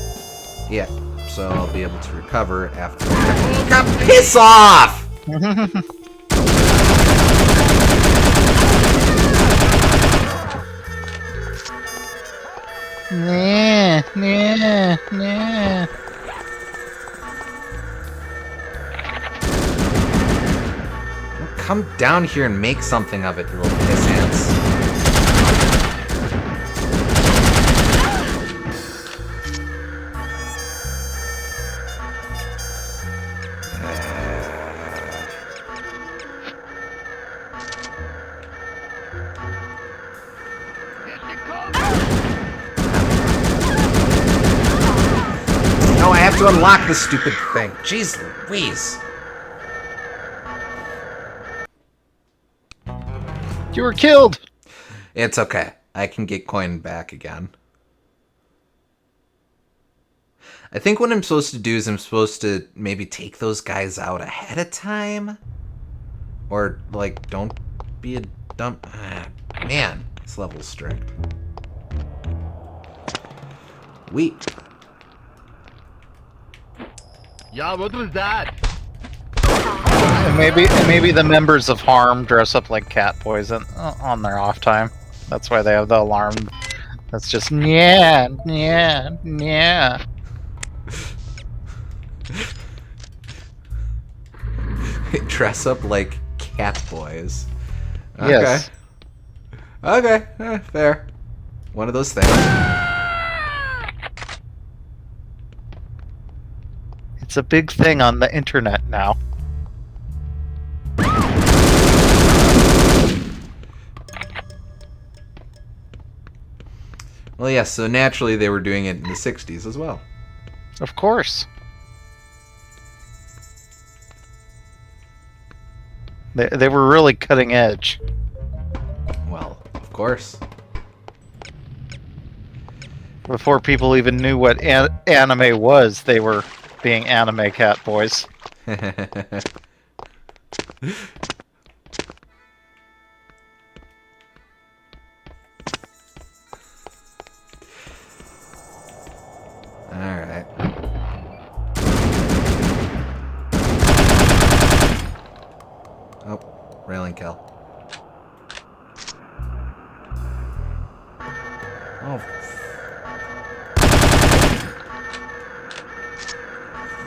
Yeah, so I'll be able to recover after... Piss off! Nah, nah, nah. Come down here and make something of it, you little piss ants. No, I have to unlock this stupid thing. Jeez Louise. You were killed! It's okay. I can get coin back again. I think what I'm supposed to do is I'm supposed to maybe take those guys out ahead of time? Or, like, don't be a dumb... Man, this level's strict. Weep. Yeah, what was that? And maybe the members of Harm dress up like cat poison on their off time. That's why they have the alarm. That's just yeah, yeah, yeah. Dress up like cat boys. Okay. Yes. Okay, fair. One of those things. It's a big thing on the internet now. Well, yes, so naturally they were doing it in the 60s as well. Of course. They were really cutting edge. Well, of course. Before people even knew what anime was, they were being anime cat boys. Alright. Oh, railing kill. Oh.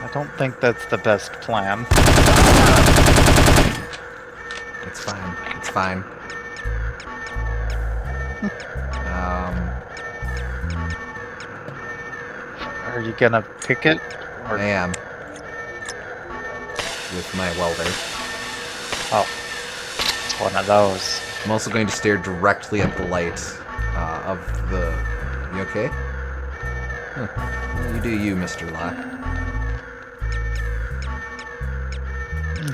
I don't think that's the best plan. It's fine. It's fine. Are you gonna pick it? Or... I am. With my welder. Oh. It's one of those. I'm also going to stare directly at the light of the... You okay? Huh. Well, you do you, Mr. Locke.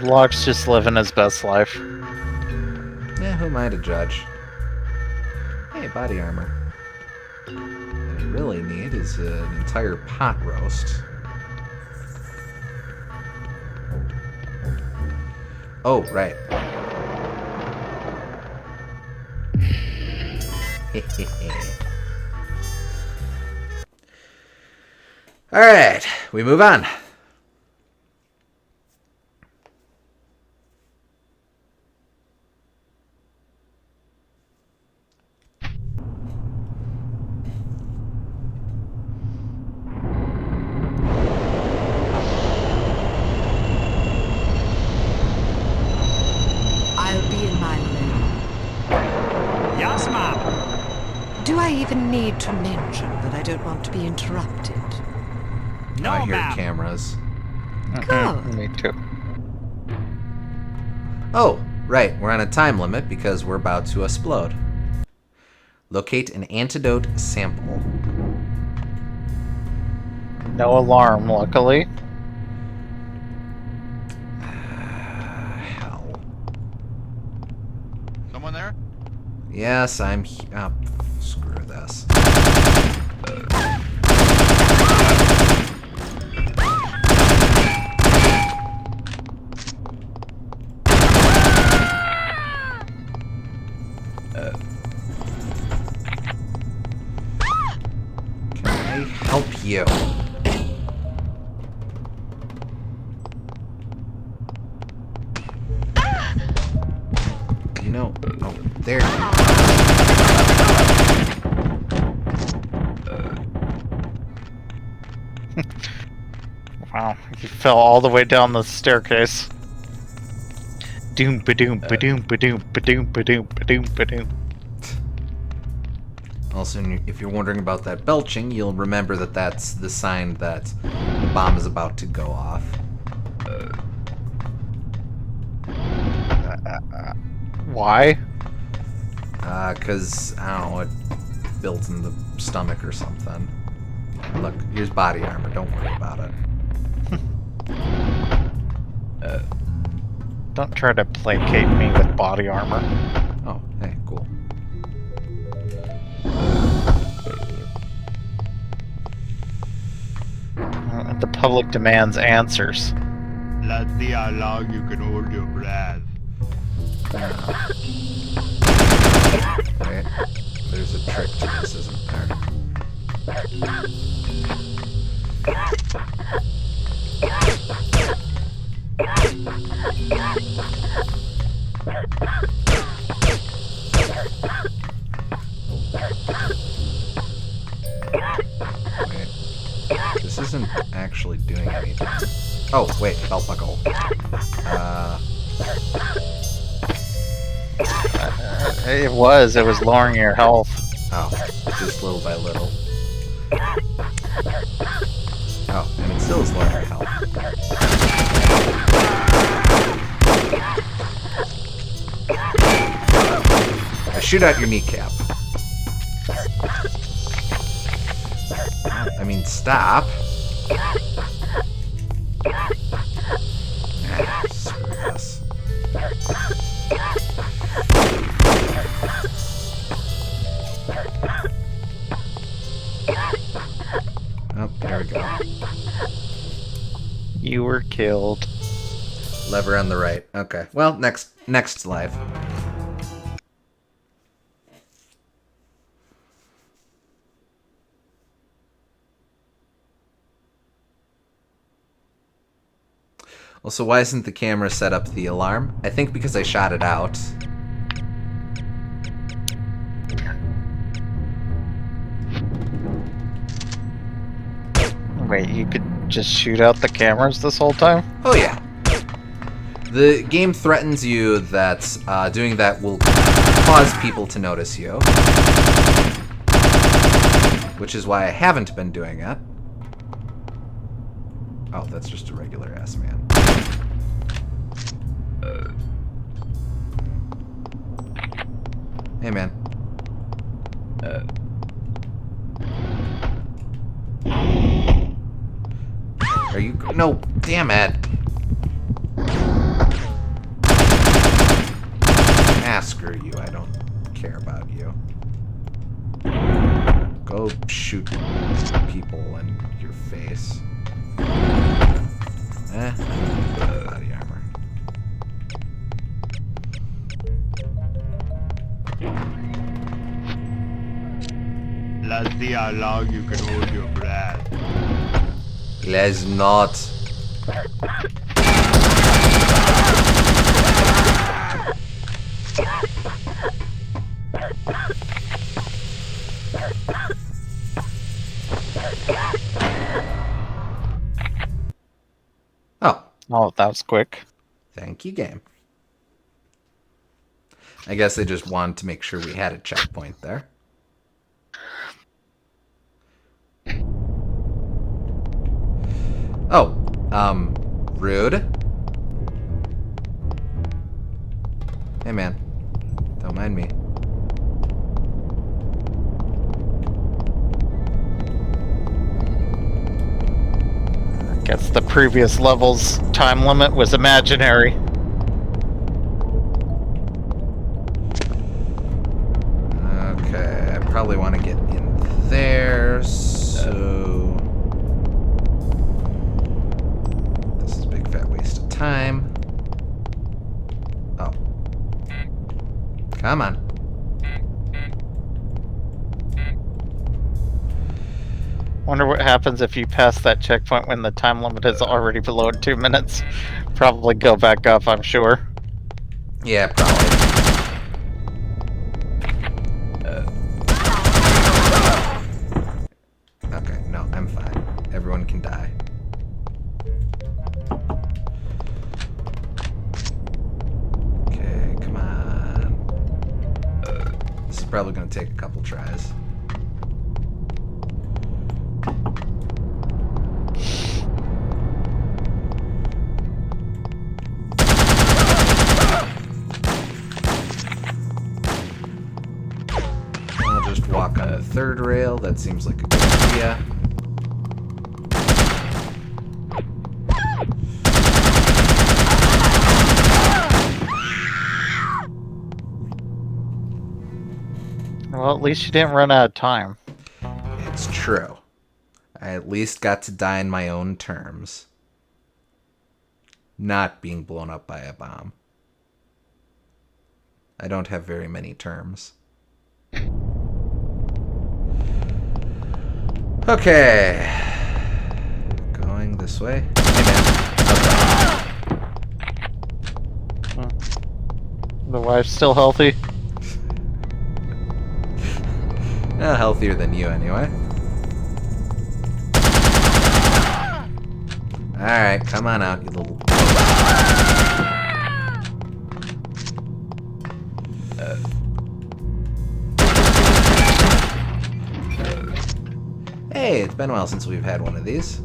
Locke's just living his best life. Yeah, who am I to judge? Hey, body armor. What I really need is an entire pot roast. Oh, right. Alright, we move on. I even need to mention that I don't want to be interrupted? No, I hear ma'am. cameras. Good. Me too. Oh, right. We're on a time limit because we're about to explode. Locate an antidote sample. No alarm, luckily. Hell. Someone there? Yes, I'm. Oh, screw this. Can I help you? You know. Oh, there. Wow, he fell all the way down the staircase. Doom ba doom ba doom ba doom ba doom ba doom ba doom ba doom. Also, if you're wondering about that belching, you'll remember that that's the sign that the bomb is about to go off. Why? Because, I don't know, it builds in the stomach or something. Look, here's body armor. Don't worry about it. Don't try to placate me with body armor. Oh, hey, cool. The public demands answers. Let's see how long you can hold your breath. Wait, there's a trick to this, isn't there? Wait, this isn't actually doing anything. Oh, wait, belt buckle. It was lowering your health. Oh, just little by little. Oh, and it still is lowering your health. I shoot out your kneecap. I mean, stop. Ah, screw this. Oh, there we go. You were killed. Lever on the right. Okay. Well, next life. Also, why isn't the camera set up the alarm? I think because I shot it out. Wait, you could just shoot out the cameras this whole time? Oh yeah. The game threatens you that doing that will cause people to notice you. Which is why I haven't been doing it. Oh, that's just a regular ass man. Hey man. Are you... No, damn it. Ah, screw you. I don't care about you. Go shoot people in your face. Body armor. Let's see how long you can hold your breath. Let's not. Oh, that was quick. Thank you, game. I guess they just wanted to make sure we had a checkpoint there. Oh, rude. Hey, man. Don't mind me. I guess the previous level's time limit was imaginary. Okay, I probably want to get in there, so... This is a big fat waste of time. Oh. Come on. Wonder what happens if you pass that checkpoint when the time limit is already below 2 minutes. Probably go back up, I'm sure. Yeah, probably. Okay, no, I'm fine. Everyone can die. Okay, come on. This is probably going to take a couple tries. I'll just walk on the third rail. That seems like a good idea. Well, at least you didn't run out of time. It's true. I at least got to die in my own terms. Not being blown up by a bomb. I don't have very many terms. Okay. Going this way. Hey, man. Okay. The wife's still healthy? Healthier than you, anyway. Alright, come on out, you little... Hey, it's been a while since we've had one of these.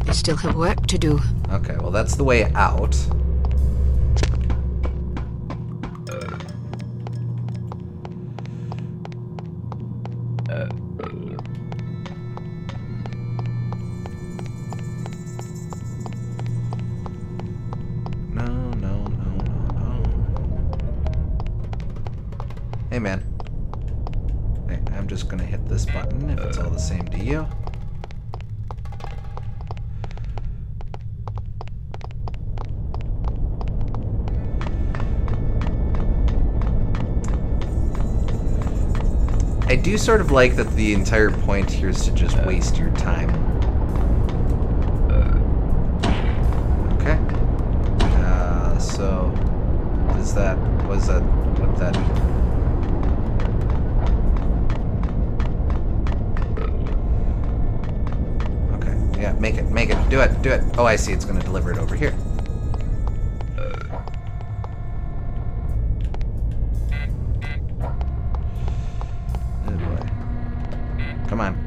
You still have work to do. Okay, well that's the way out. Hey, man. Hey, I'm just gonna hit this button if it's all the same to you. I do sort of like that the entire point here is to just waste your time. Okay. So... was that... what that... Yeah, make it, do it. Oh, I see, it's gonna deliver it over here. Oh boy. Come on.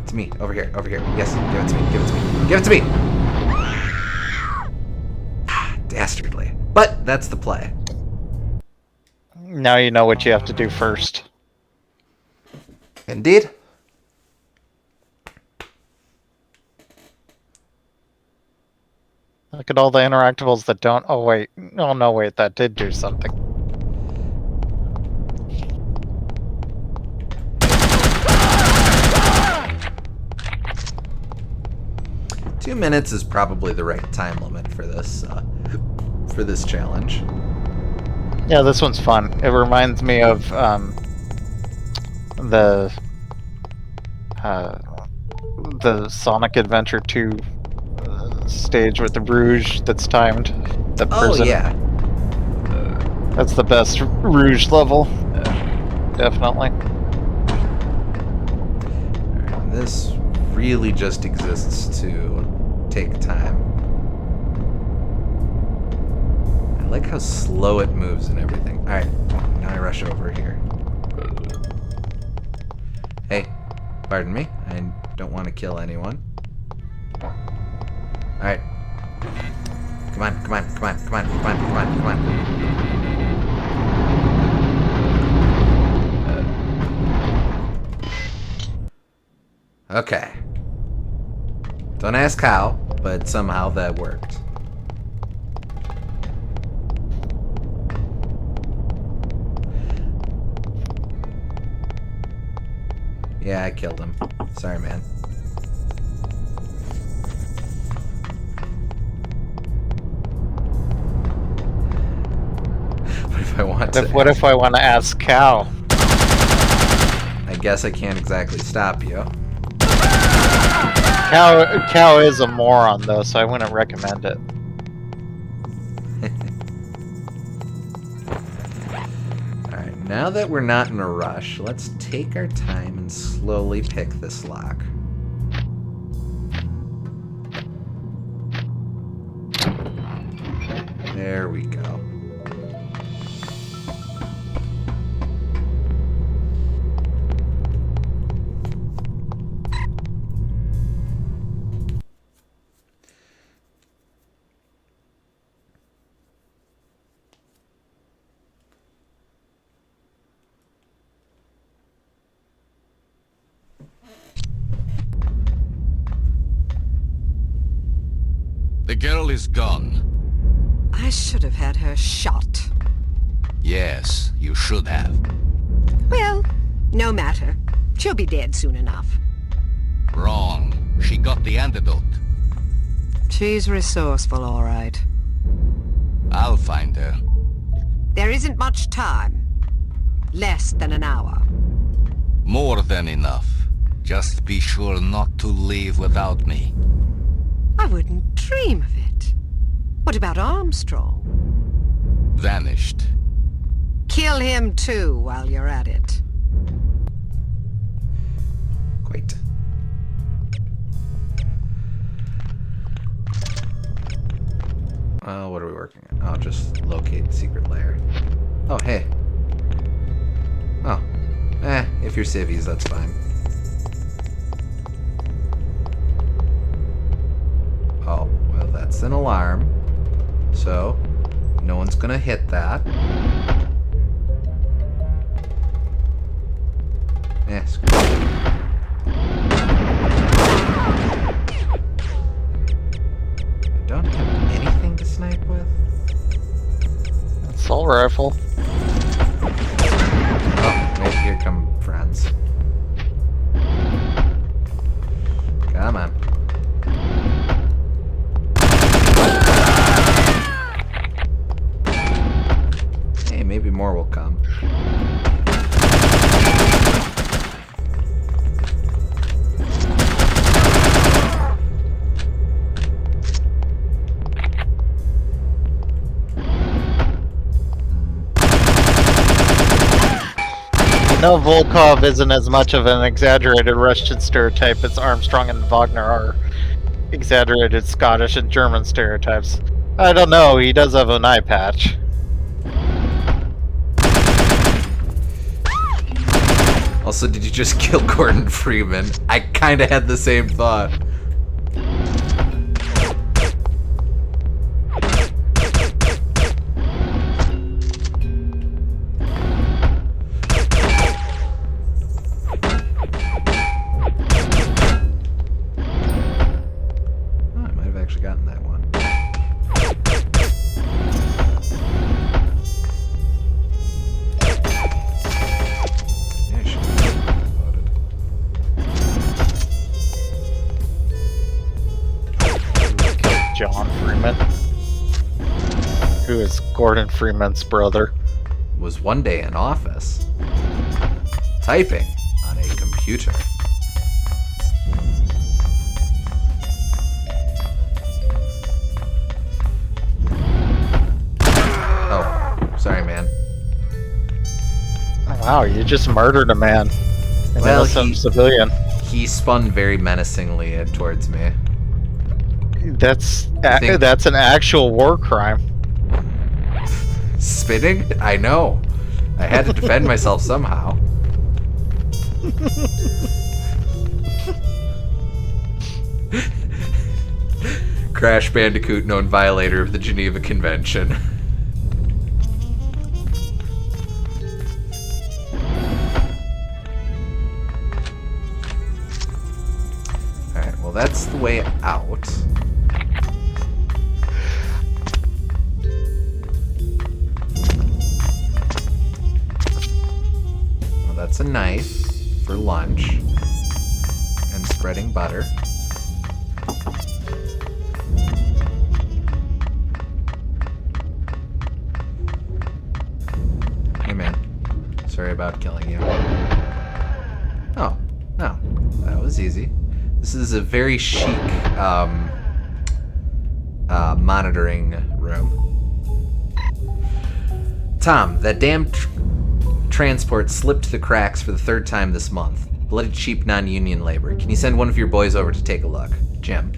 To me. Over here. Yes, give it to me. Dastardly. But that's the play. Now you know what you have to do first. Indeed. Look at all the interactables that don't... Oh, wait. Oh, no, wait. That did do something. Two minutes is probably the right time limit for this challenge. Yeah, this one's fun. It reminds me of the Sonic Adventure 2 stage with the Rouge that's timed. The prison. Oh, yeah. That's the best Rouge level. Definitely. And this really just exists to take time. I like how slow it moves and everything. Alright, now I rush over here. Hey, pardon me. I don't want to kill anyone. Alright. Come on, come on, come on, come on, come on, come on, come on. Okay. Don't ask how, but somehow that worked. Yeah, I killed him. Sorry, man. What if I want to? What if I want to ask Cal? I guess I can't exactly stop you. Cal is a moron, though, so I wouldn't recommend it. Alright, now that we're not in a rush, let's take our time and slowly pick this lock. There we go. The girl is gone. I should have had her shot. Yes, you should have. Well, no matter. She'll be dead soon enough. Wrong. She got the antidote. She's resourceful, all right. I'll find her. There isn't much time. Less than an hour. More than enough. Just be sure not to leave without me. I wouldn't dream of it. What about Armstrong? Vanished. Kill him too while you're at it. Great. What are we working on? I'll just locate the secret lair. Oh, hey. Oh. If you're civvies, that's fine. Oh, well, that's an alarm. So, no one's gonna hit that. Screw it. I don't have anything to snipe with. Assault rifle. Oh, wait, here come friends. Come on. Hey, maybe more will come. No, Volkov isn't as much of an exaggerated Russian stereotype as Armstrong and Wagner are exaggerated Scottish and German stereotypes. I don't know, he does have an eye patch. Also, did you just kill Gordon Freeman? I kinda had the same thought. Who is Gordon Freeman's brother? Was one day in office, typing on a computer. Oh, sorry, man. Oh, wow, you just murdered a man. An innocent civilian. He spun very menacingly towards me. That's an actual war crime. Spinning? I know. I had to defend myself somehow. Crash Bandicoot known violator of the Geneva Convention. Alright, well that's the way out. Well, that's a knife for lunch. And spreading butter. Hey man, sorry about killing you. Oh, no, that was easy. This is a very chic monitoring room. Tom, that damn transport slipped the cracks for the 3rd time this month. Bloody cheap non-union labor. Can you send one of your boys over to take a look? Jim.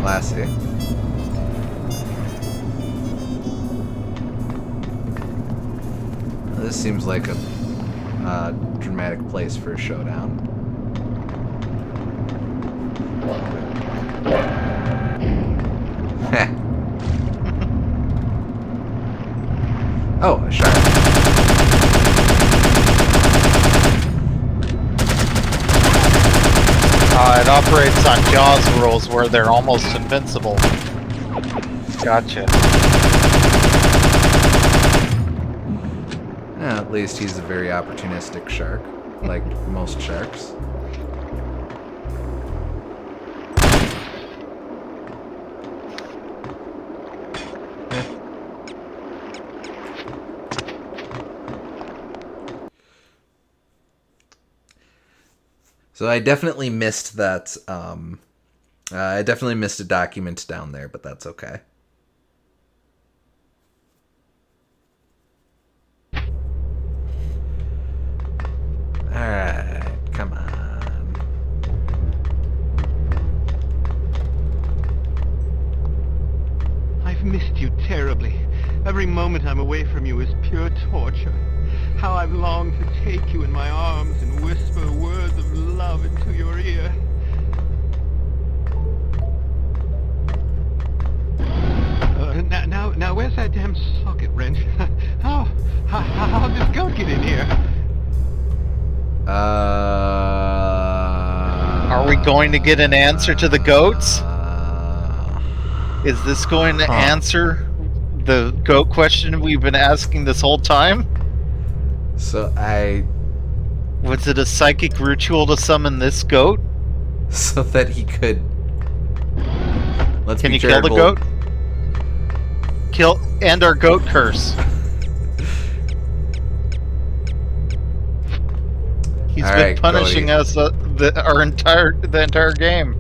Classy. This seems like a dramatic place for a showdown. Oh, a shark. It operates on Jaws rules where they're almost invincible. Gotcha. Yeah, at least he's a very opportunistic shark, like most sharks. So I definitely missed that. I definitely missed a document down there, but that's okay. Alright, come on. I've missed you terribly. Every moment I'm away from you is pure torture. How I've longed to take you in my arms and whisper words of love into your ear. Now, where's that damn socket wrench? How did this goat get in here? Are we going to get an answer to the goats? Is this going to answer the goat question we've been asking this whole time? So Was it a psychic ritual to summon this goat? So that he could... Can you kill the goat? End our goat curse. He's been punishing us the entire game.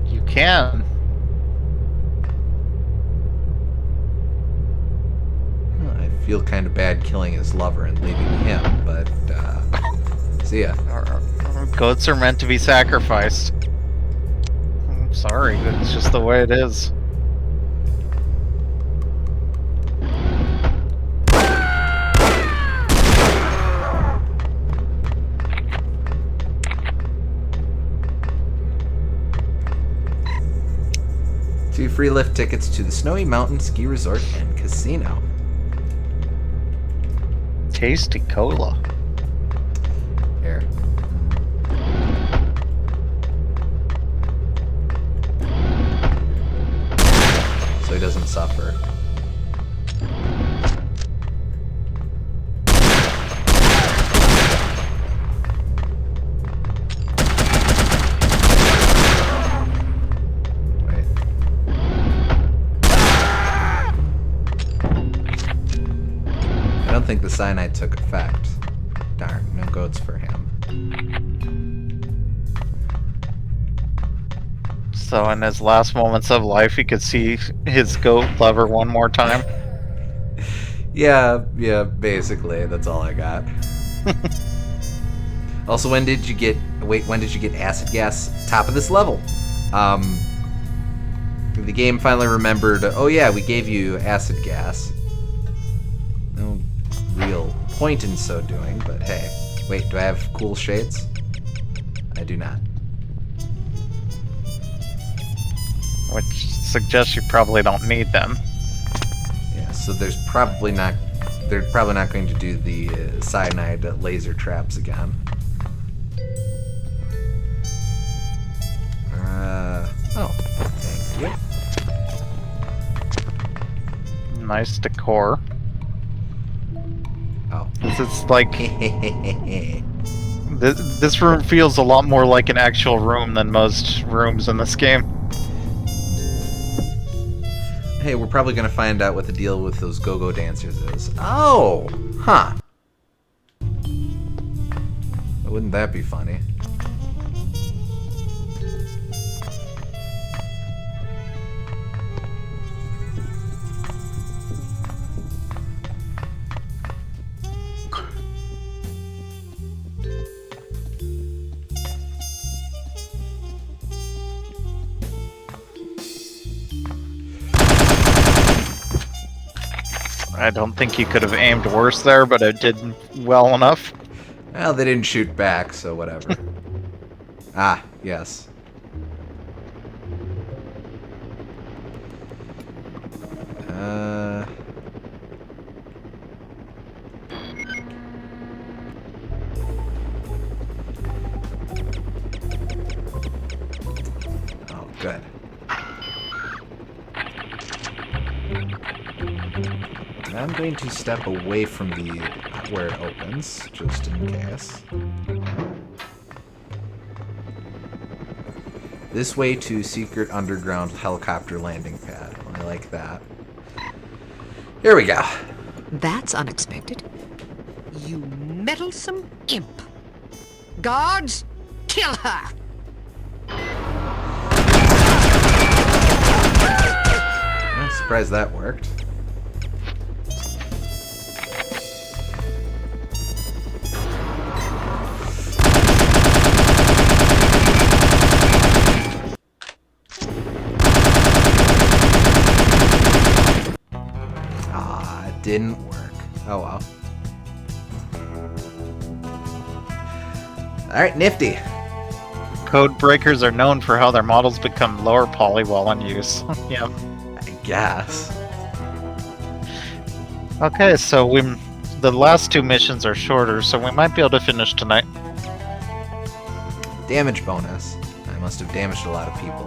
You can. I feel kind of bad killing his lover and leaving him, but see ya. Goats are meant to be sacrificed. I'm sorry, it's just the way it is. Two free lift tickets to the Snowy Mountain Ski Resort and Casino. Tasty cola. Here. So he doesn't suffer. don't think the cyanide took effect. Darn, no goats for him. So in his last moments of life, he could see his goat lover one more time. Yeah, basically, that's all I got. Also, when did you get acid gas? Top of this level. The game finally remembered, oh yeah, we gave you acid gas. No real point in so doing, but hey. Wait, do I have cool shades? I do not. Which suggests you probably don't need them. Yeah, so they're probably not going to do the cyanide laser traps again. Oh, thank you. Nice decor. Oh. This is like... this room feels a lot more like an actual room than most rooms in this game. Hey, we're probably going to find out what the deal with those go-go dancers is. Oh! Huh. Wouldn't that be funny? I don't think you could have aimed worse there, but it did well enough. Well, they didn't shoot back, so whatever. Ah, yes. Oh, good. And I'm going to step away from where it opens, just in case. This way to secret underground helicopter landing pad. I like that. Here we go. That's unexpected. You meddlesome imp. Guards, kill her! I'm surprised that worked. Didn't work. Oh well. Alright, nifty. Code breakers are known for how their models become lower poly while in use. Yep. I guess. Okay, so the last two missions are shorter, so we might be able to finish tonight. Damage bonus. I must have damaged a lot of people.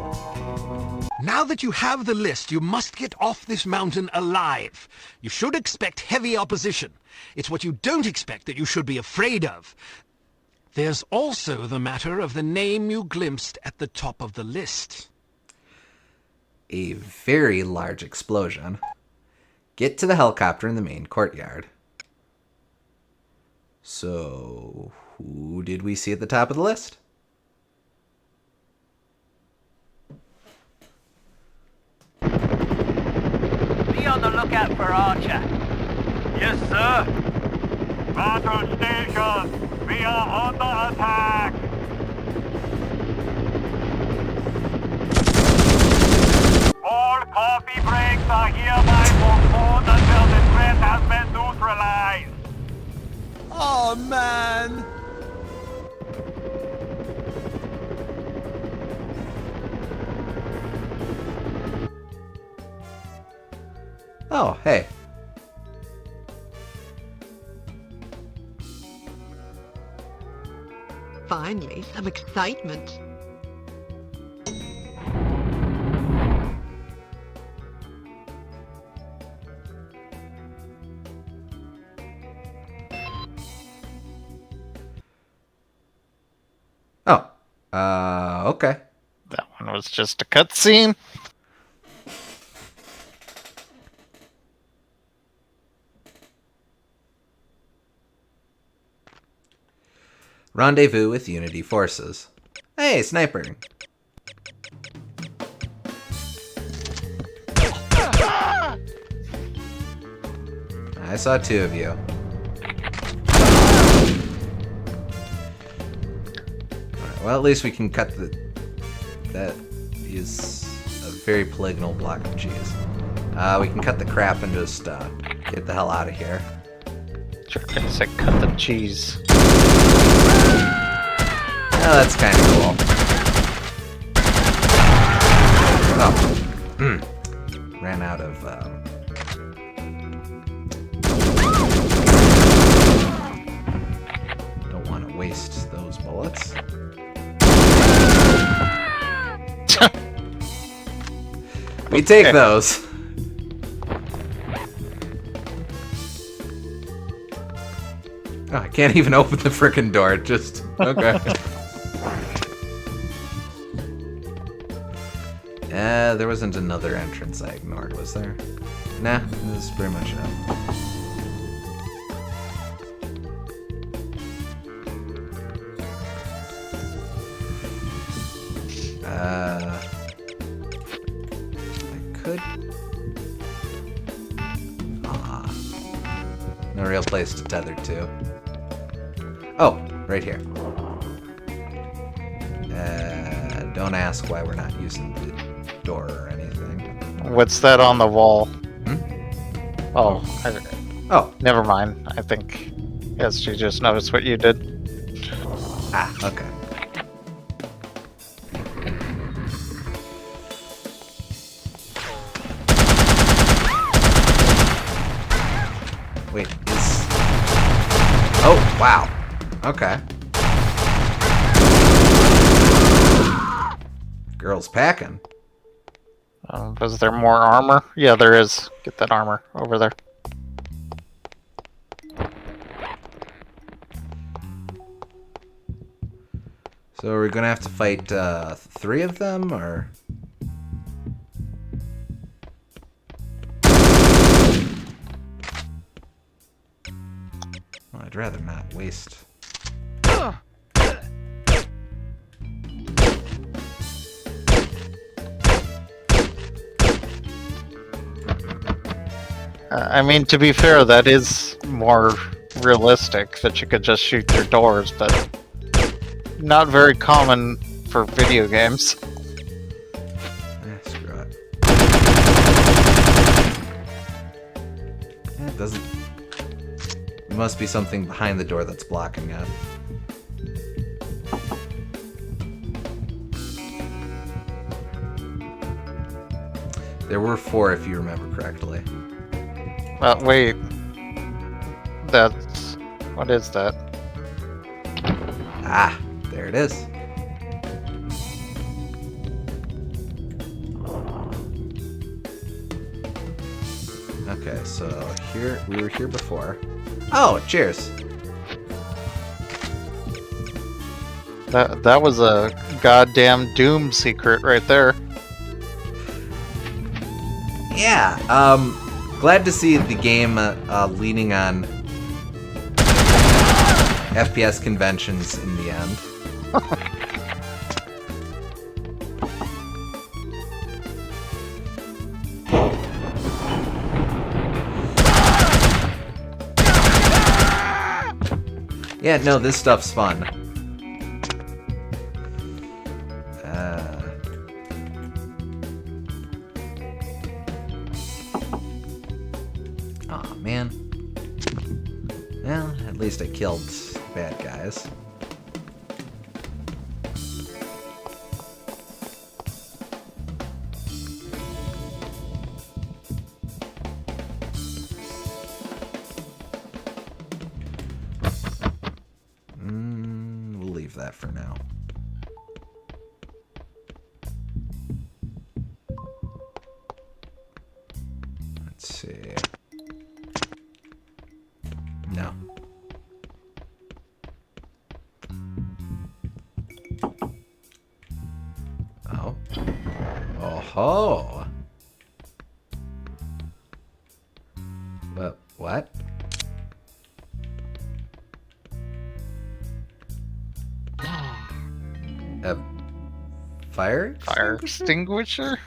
Now that you have the list, you must get off this mountain alive. You should expect heavy opposition. It's what you don't expect that you should be afraid of. There's also the matter of the name you glimpsed at the top of the list. A very large explosion. Get to the helicopter in the main courtyard. So, who did we see at the top of the list? Be on the lookout for Archer. Yes, sir. Battle station, we are under attack. All coffee breaks are hereby postponed until the threat has been neutralized. Oh, man! Oh, hey. Finally, some excitement. Oh. Okay. That one was just a cutscene. Rendezvous with Unity forces. Hey, sniper. I saw 2 of you. Alright, well, at least we can cut the... That is a very polygonal block of cheese. We can cut the crap and just get the hell out of here. Sure, I said cut the cheese. Oh, that's kind of cool. Oh. Ran out of... Don't want to waste those bullets. We take those. Oh, I can't even open the frickin' door. Just okay. There wasn't another entrance I ignored, was there? Nah, this is pretty much it. I could. No real place to tether to. Oh, right here. Don't ask why we're not using the door or anything. What's that on the wall? Oh, Oh, never mind. I think, yes, you just noticed what you did. ah, okay. Wait, is... Oh, wow. Okay. Girl's packing. Was there more armor? Yeah, there is. Get that armor over there. So are we gonna have to fight 3 of them, or? Well, I'd rather not waste. I mean, to be fair, that is more realistic that you could just shoot through doors, but not very common for video games. Screw it. It doesn't... There must be something behind the door that's blocking it. There were 4, if you remember correctly. Wait. That's... What is that? Ah, there it is. Okay, so here, we were here before. Oh, cheers. That was a goddamn Doom secret right there. Yeah, glad to see the game leaning on FPS conventions in the end. Yeah, no, this stuff's fun. Aw, man. Well, at least I killed bad guys. We'll leave that for now. Let's see. No. Oh. Oh-ho! What? A fire extinguisher?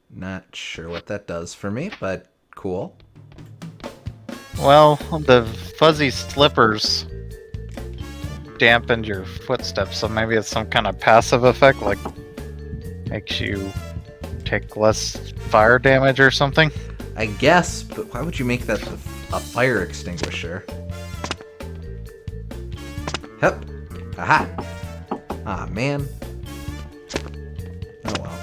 Not sure what that does for me, but cool. Well, the fuzzy slippers dampened your footsteps, so maybe it's some kind of passive effect, like makes you take less fire damage or something. I guess, but why would you make that a fire extinguisher? Yep. Aha. Ah, man. Oh well.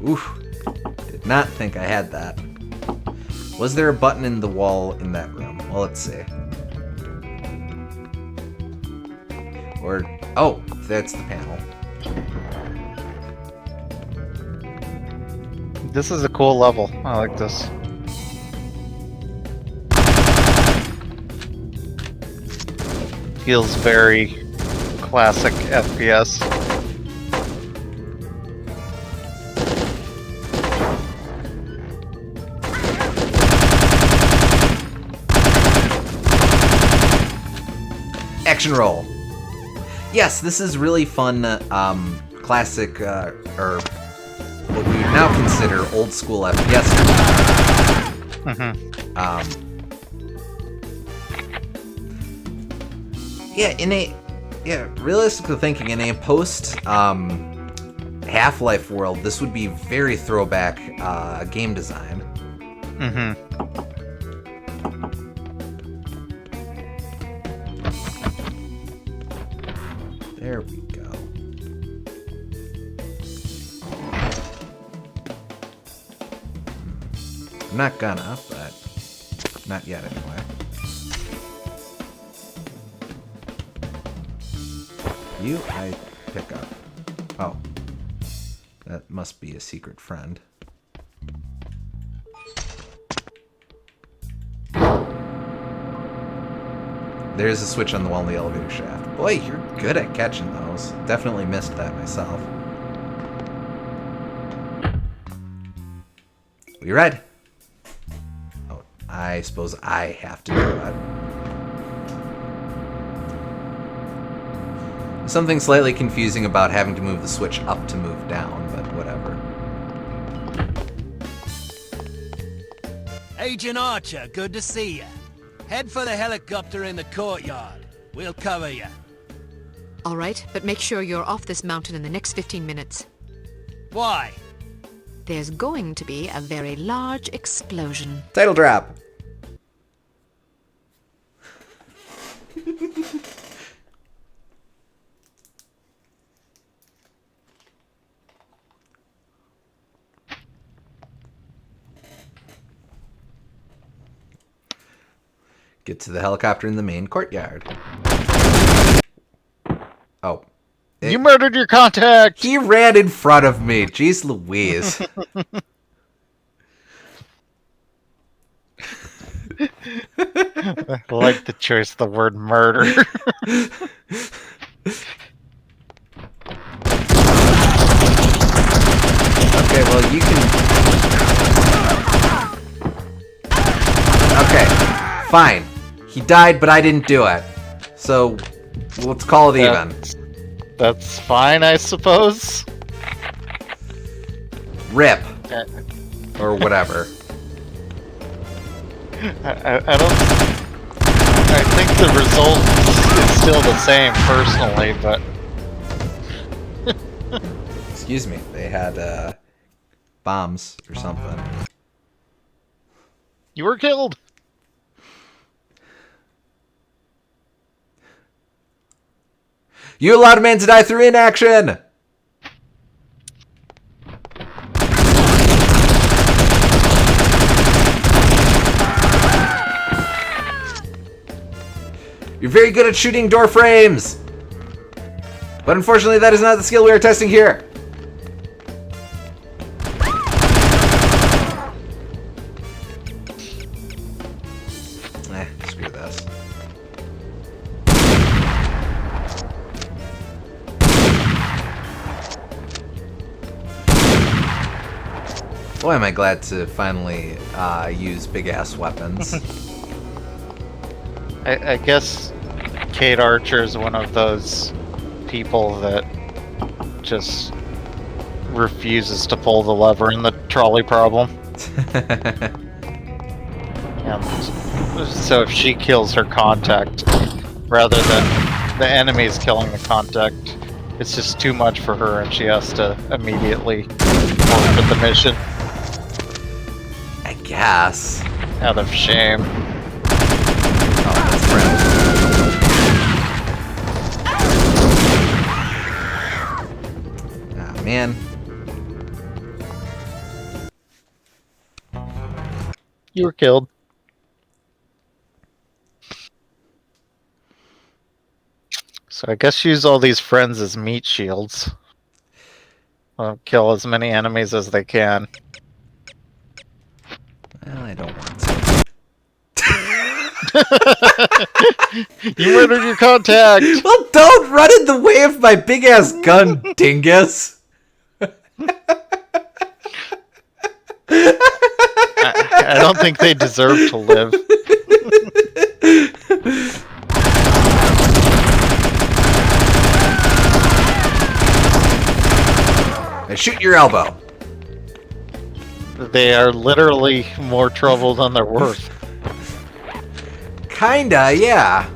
Oof. Did not think I had that. Was there a button in the wall in that room? Well, let's see. Or, oh, that's the panel. This is a cool level. I like this. Feels very classic FPS. Action roll. Yes, this is really fun, classic, or what we would now consider old school FPS. Realistically thinking, in a post Half-Life world, this would be very throwback game design. There we go. I'm not gonna, but not yet anyway. You, I pick up. Oh. That must be a secret friend. There's a switch on the wall in the elevator shaft. Boy, you're good at catching those. Definitely missed that myself. Will you ride? Oh, I suppose I have to do it. Something slightly confusing about having to move the switch up to move down, but whatever. Agent Archer, good to see you. Head for the helicopter in the courtyard. We'll cover you. All right, but make sure you're off this mountain in the next 15 minutes. Why? There's going to be a very large explosion. Title drop. Get to the helicopter in the main courtyard. Oh. You murdered your contact! He ran in front of me. Jeez Louise. I like the choice of the word murder. Okay, well, you can... Okay, fine. He died, but I didn't do it. So, let's call it even. That's fine, I suppose. Rip. Or whatever. I don't... I think the result is still the same, personally, but... Excuse me, they had, bombs or something. You were killed! You allowed a man to die through inaction! You're very good at shooting door frames! But unfortunately, that is not the skill we are testing here. Screw this. Boy, am I glad to finally use big-ass weapons. I guess Cate Archer is one of those people that just refuses to pull the lever in the trolley problem. And so if she kills her contact, rather than the enemies killing the contact, it's just too much for her and she has to immediately forfeit the mission. I guess. Out of shame. Oh, that's friend. Ah, man. You were killed. So I guess use all these friends as meat shields. Kill as many enemies as they can. Well, I don't want to. You murdered your contact! Well, don't run in the way of my big-ass gun, dingus! I don't think they deserve to live. I shoot your elbow. They are literally more trouble than they're worth. Kinda, yeah.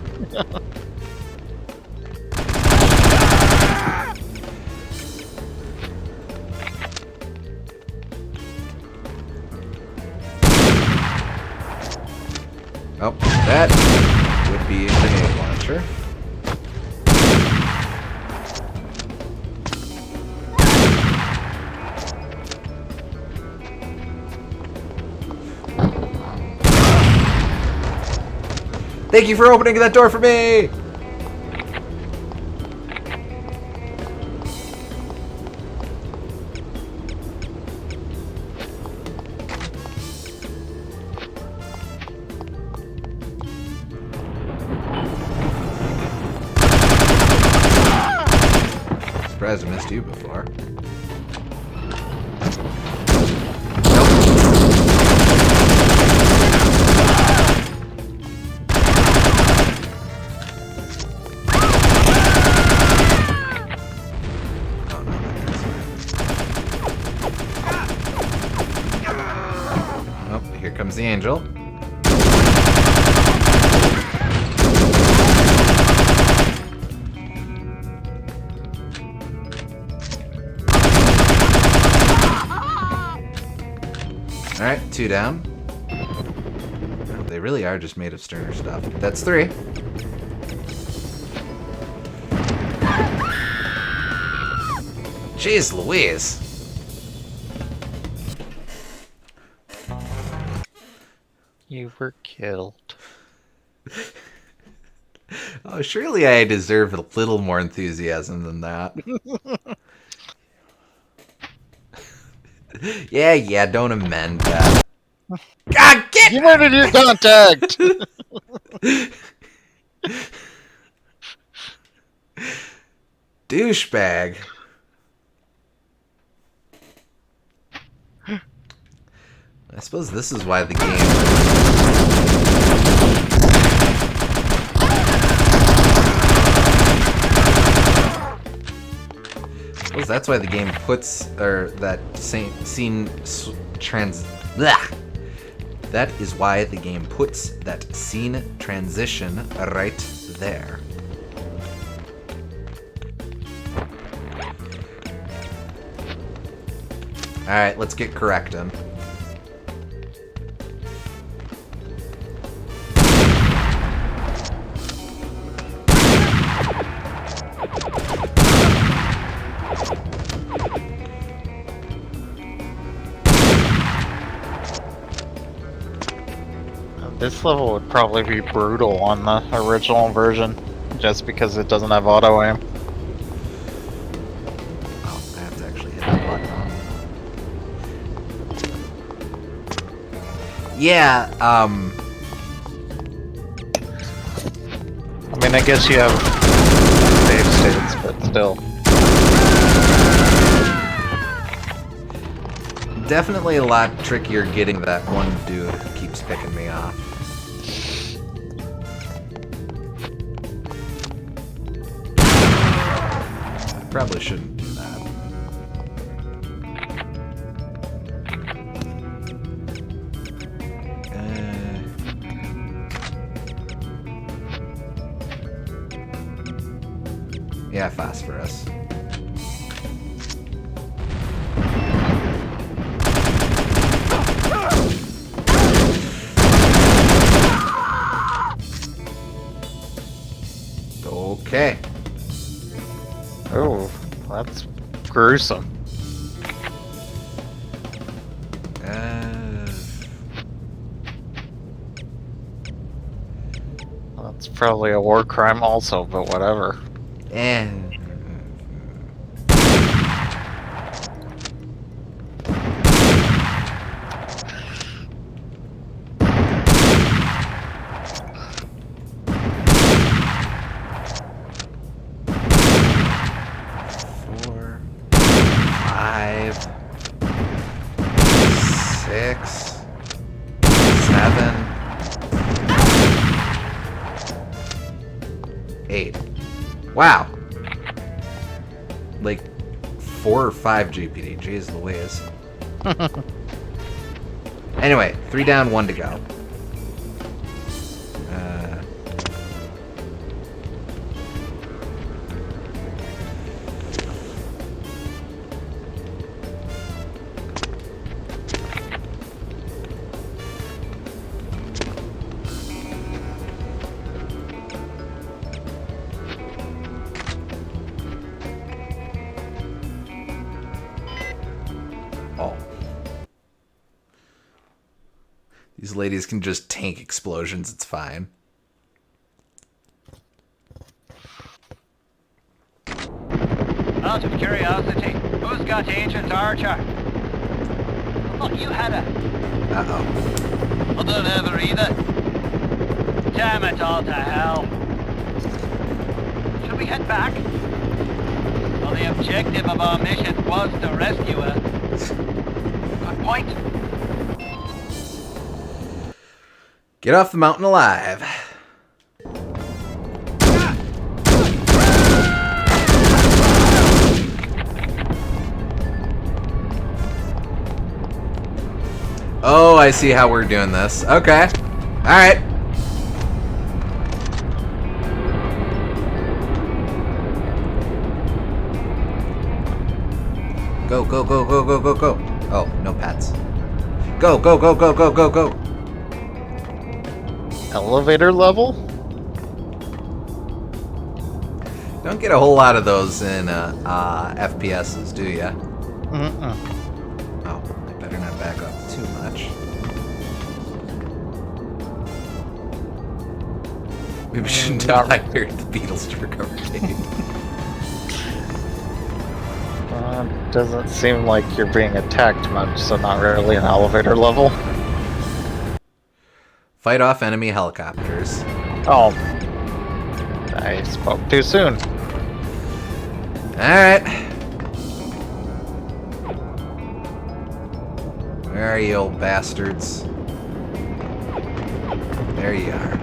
Oh, that would be a grenade launcher. Thank you for opening that door for me! Surprised I missed you before. Comes the angel. Alright, 2 down. Oh, they really are just made of sterner stuff. That's 3. Jeez Louise. You were killed. Oh, surely I deserve a little more enthusiasm than that. Yeah, don't amend that. God, get! You murdered your contact! Douchebag. I suppose this is why the game... I suppose that's why the game puts, that scene trans... Blah! That is why the game puts that scene transition right there. Alright, let's get correcting. This level would probably be brutal on the original version, just because it doesn't have auto aim. Oh, I have to actually hit that button. Yeah, I mean, I guess you have save states, but still. Definitely a lot trickier getting that one dude who keeps picking me off. Probably shouldn't do that. Yeah, phosphorus. Okay. Oh, that's gruesome. That's probably a war crime also, but whatever. And wow. Like 4 or 5 GPD. Jeez Louise. Anyway, 3 down, 1 to go. These ladies can just tank explosions, it's fine. Out of curiosity, who's got Agent Archer? Look, you had a... Uh-oh. I don't ever either. Damn it all to hell. Should we head back? Well, the objective of our mission was to rescue her. Good point. Get off the mountain alive. Oh, I see how we're doing this. Okay. Alright. Go, go, go, go, go, go, go. Oh, no pets. Go, go, go, go, go, go, go. Elevator level? Don't get a whole lot of those in FPSs, do ya? Mm-mm. Oh, I better not back up too much. Maybe we shouldn't have hired the Beatles to recover Kate. Doesn't seem like you're being attacked much, so not really an elevator level. Fight off enemy helicopters. Oh. I spoke too soon. Alright. Where are you, old bastards? There you are.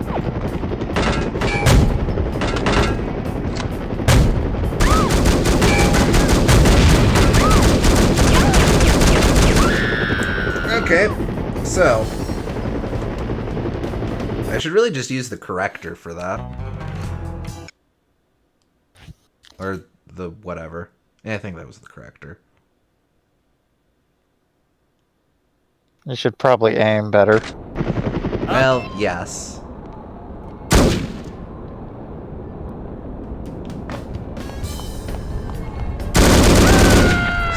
Okay, so I should really just use the corrector for that. Or the whatever. Yeah, I think that was the corrector. You should probably aim better. Well, yes.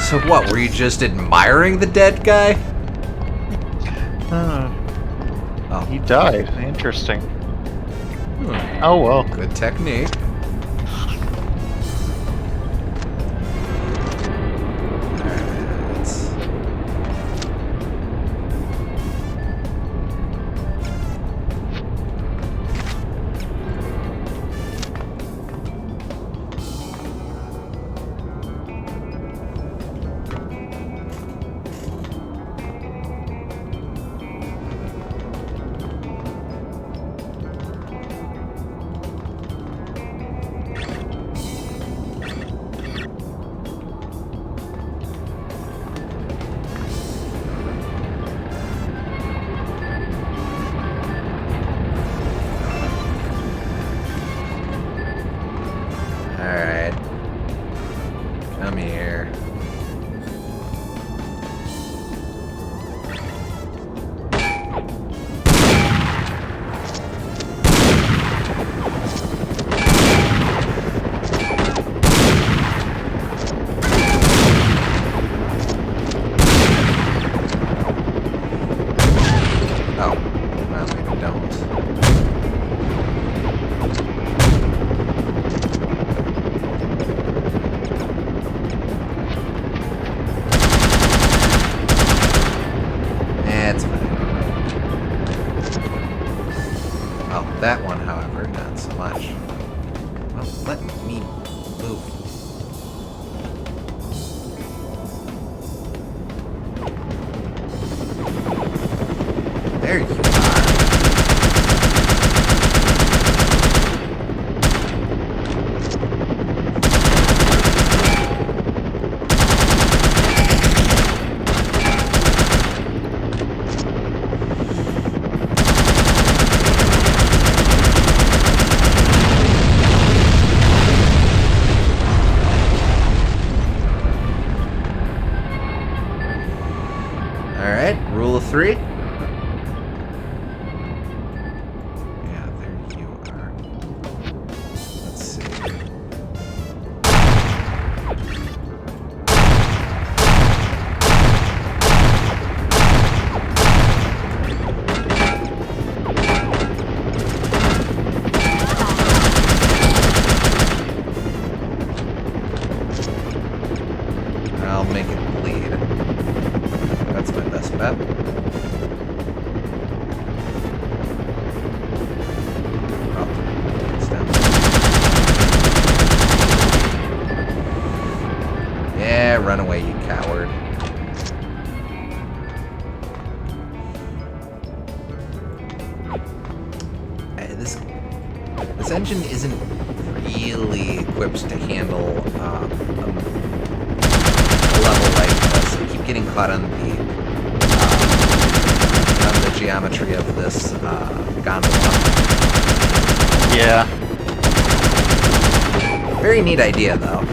So what, were you just admiring the dead guy? Oh, he died. Interesting. Oh well. Good technique. here. That one, however, not so much. Well, let me move. There you are. Rule of 3. Yeah, there you are. Let's see. I'll make it bleed. That's my best bet. Yeah, run away, you coward. This engine isn't really equipped to handle a level like this. I keep getting caught on the geometry of this gondola. Yeah. Very neat idea, though.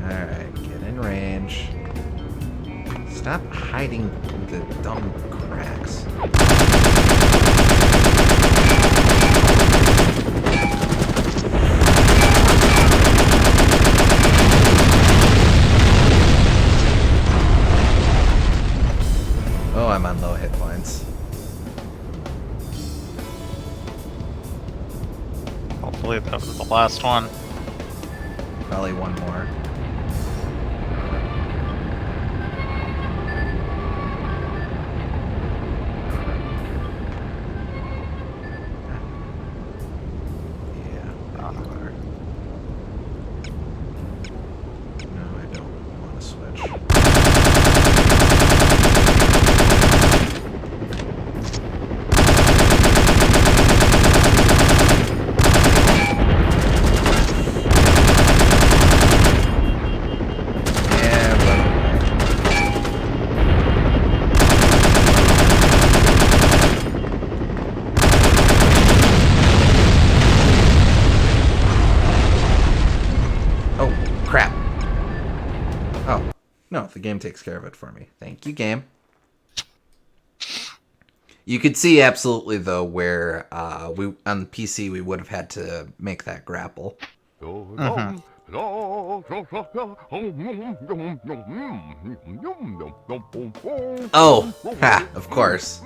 Alright, get in range. Stop hiding the dumb cracks. Oh, I'm on low hit points. Hopefully that was the last one. Probably one more. No, the game takes care of it for me. Thank you, game. You could see absolutely, though, where we on the PC we would have had to make that grapple. Mm-hmm. Oh, ha, of course.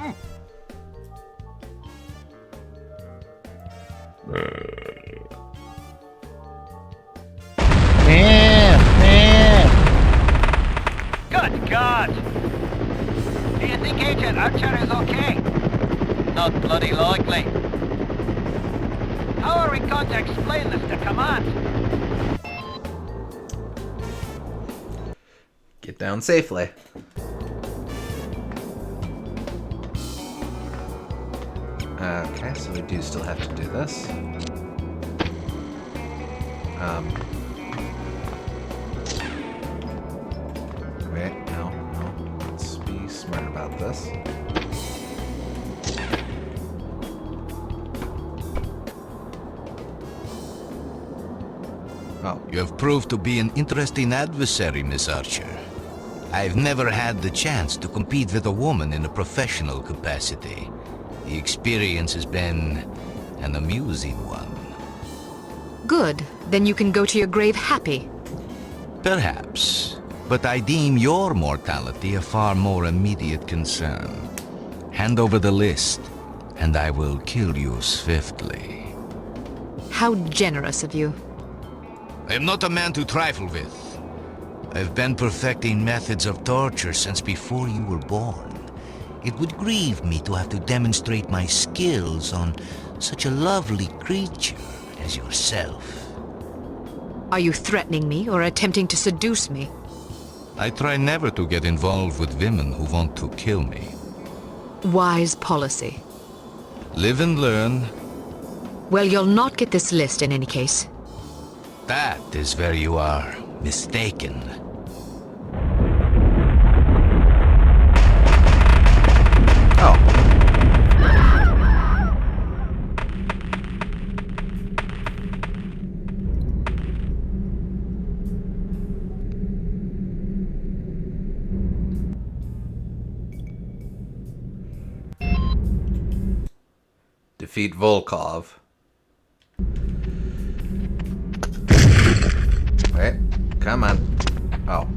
Good God! Do you think Agent Archer is okay? Not bloody likely. How are we going to explain this to command? Get down safely. Okay, so we do still have to do this. Wait, no. Let's be smart about this. Oh. You have proved to be an interesting adversary, Miss Archer. I've never had the chance to compete with a woman in a professional capacity. The experience has been an amusing one. Good. Then you can go to your grave happy. Perhaps, but I deem your mortality a far more immediate concern. Hand over the list, and I will kill you swiftly. How generous of you. I am not a man to trifle with. I've been perfecting methods of torture since before you were born. It would grieve me to have to demonstrate my skills on such a lovely creature as yourself. Are you threatening me or attempting to seduce me? I try never to get involved with women who want to kill me. Wise policy. Live and learn. Well, you'll not get this list in any case. That is where you are mistaken. Oh. Defeat Volkov. Wait, come on. Oh.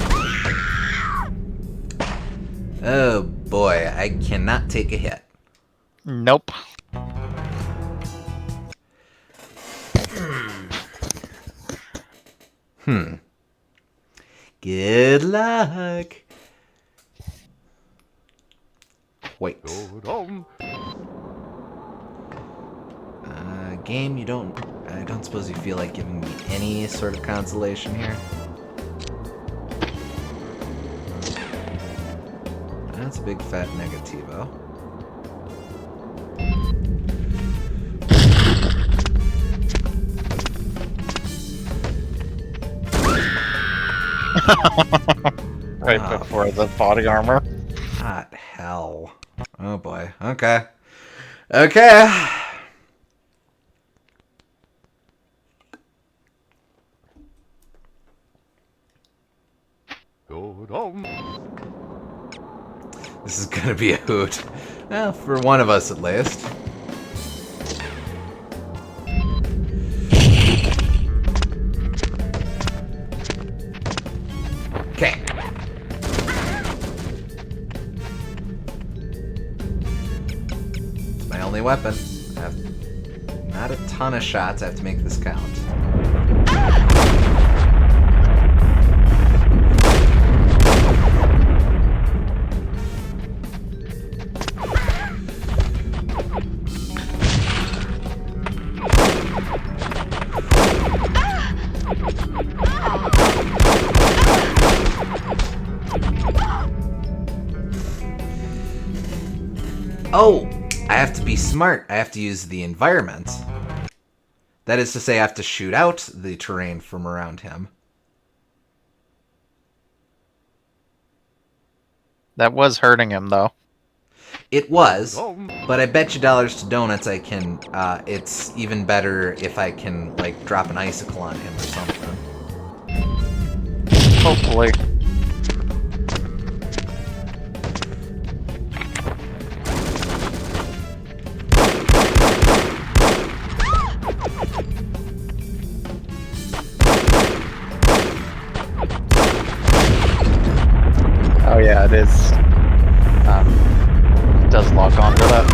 Oh boy, I cannot take a hit. Nope. Good luck. Wait. Game, I don't suppose you feel like giving me any sort of consolation here? That's a big fat negativo. Right before the body armor. Hot hell. Oh boy. Okay. Okay. This is gonna be a hoot. Well, for one of us at least. Okay. It's my only weapon. I have not a ton of shots. I have to make this count. Oh, I have to be smart. I have to use the environment. That is to say, I have to shoot out the terrain from around him. That was hurting him, though. It was, but I bet you dollars to donuts I can, it's even better if I can, like, drop an icicle on him or something. Hopefully. Oh yeah, it is. It does lock onto that.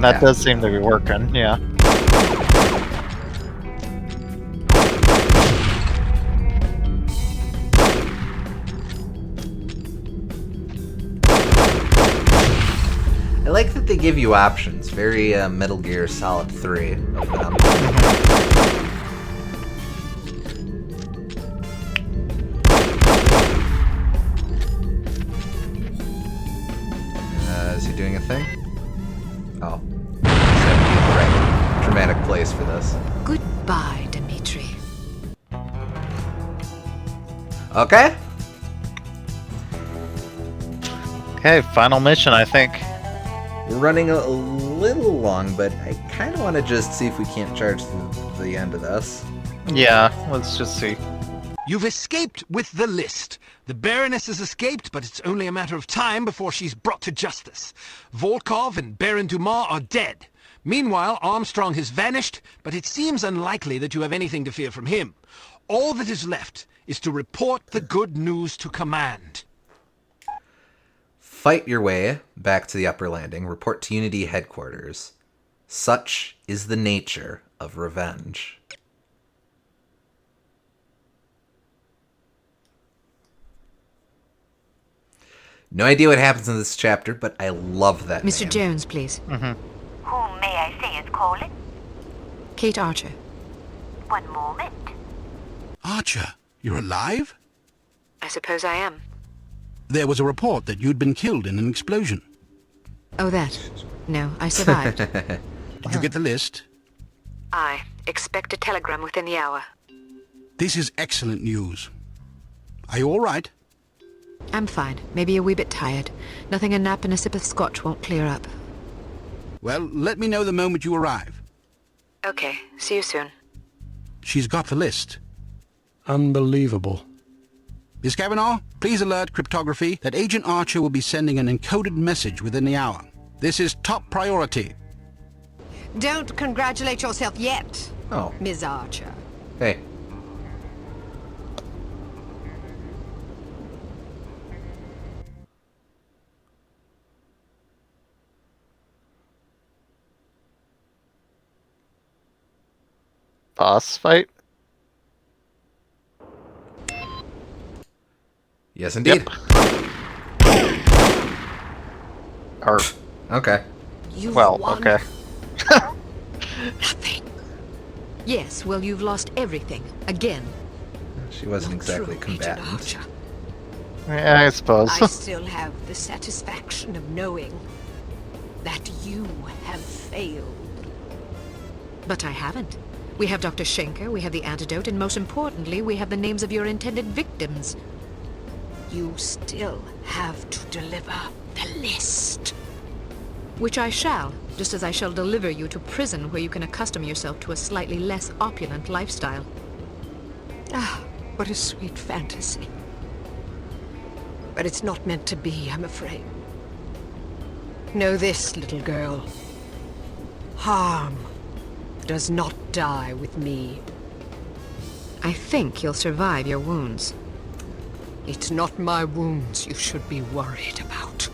That does seem to be working, yeah. I like that they give you options. Very Metal Gear Solid 3 of them. Is he doing a thing? Oh. He's gonna be in the right dramatic place for this. Goodbye, Dimitri. Okay. Okay, final mission, I think. We're running a little long, but I kind of want to just see if we can't charge the end of this. Yeah, let's just see. You've escaped with the list. The Baroness has escaped, but it's only a matter of time before she's brought to justice. Volkov and Baron Dumas are dead. Meanwhile, Armstrong has vanished, but it seems unlikely that you have anything to fear from him. All that is left is to report the good news to command. Fight your way back to the upper landing. Report to Unity headquarters. Such is the nature of revenge. No idea what happens in this chapter, but I love that Mr. name. Jones, please. Whom may I say is calling? Cate Archer. One moment. Archer, you're alive? I suppose I am. There was a report that you'd been killed in an explosion. Oh, that. No, I survived. Did you get the list? I expect a telegram within the hour. This is excellent news. Are you all right? I'm fine. Maybe a wee bit tired. Nothing a nap and a sip of scotch won't clear up. Well, let me know the moment you arrive. Okay, see you soon. She's got the list. Unbelievable. Miss Kavanaugh, please alert cryptography that Agent Archer will be sending an encoded message within the hour. This is top priority. Don't congratulate yourself yet, Oh. Ms. Archer. Hey. Boss fight? Yes, indeed. Or, Okay. You've well, won okay. nothing. Yes, well, you've lost everything. Again. She wasn't exactly True, Agent combatant. Archer. Yeah, I suppose. I still have the satisfaction of knowing that you have failed. But I haven't. We have Dr. Schenker, we have the antidote, and most importantly, we have the names of your intended victims. You still have to deliver the list. Which I shall, just as I shall deliver you to prison where you can accustom yourself to a slightly less opulent lifestyle. Ah, what a sweet fantasy. But it's not meant to be, I'm afraid. Know this, little girl. Harm does not die with me. I think you'll survive your wounds. It's not my wounds you should be worried about.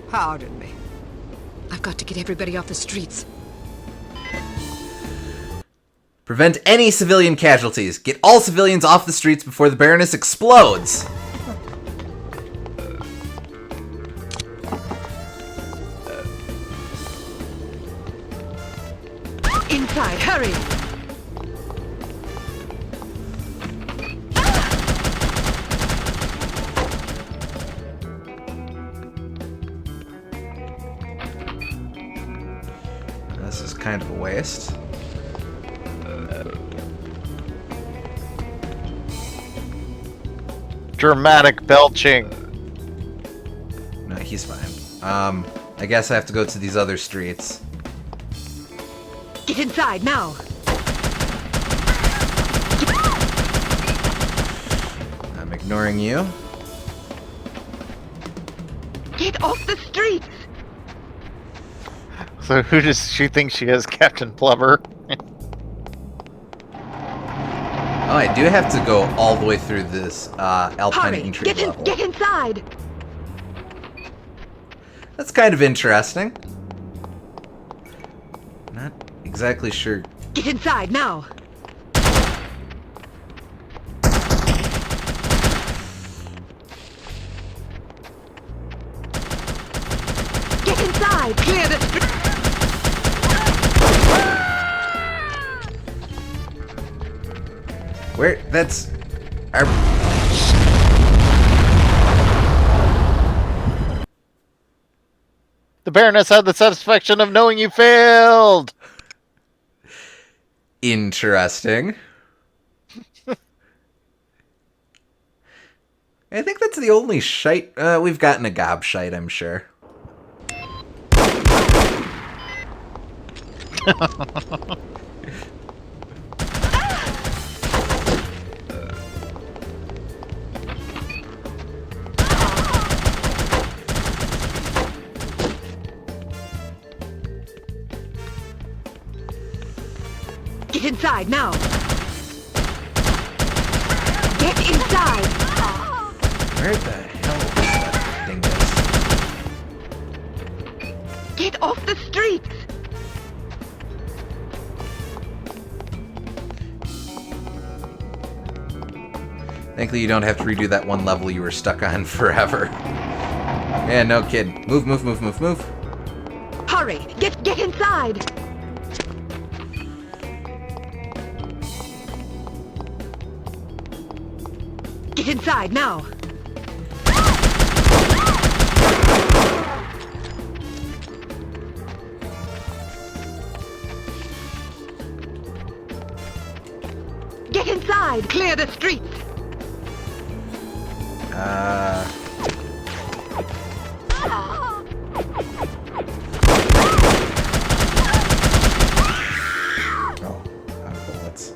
Pardon me. I've got to get everybody off the streets. Prevent any civilian casualties. Get all civilians off the streets before the Baroness explodes. Inside, hurry! This is kind of a waste. Dramatic belching. No, he's fine. I guess I have to go to these other streets. Get inside, now! I'm ignoring you. Get off the streets! So who does she think she is, Captain Blubber? Oh, I do have to go all the way through this Alpine Hurry! entry level. Get inside! That's kind of interesting. Not exactly sure. Get inside, now! inside! Clear the street! Where? That's... Our... The Baroness had the satisfaction of knowing you failed! Interesting. I think that's the only shite... we've gotten a gob shite, I'm sure. Get inside, now! Get inside! Where the hell is that dingus? Get off the streets! Thankfully, you don't have to redo that one level you were stuck on forever. Yeah, no kid. Move, move, move, move, move. Hurry! Get inside! Get inside, now! Get inside! Clear the streets! Oh, out of bullets.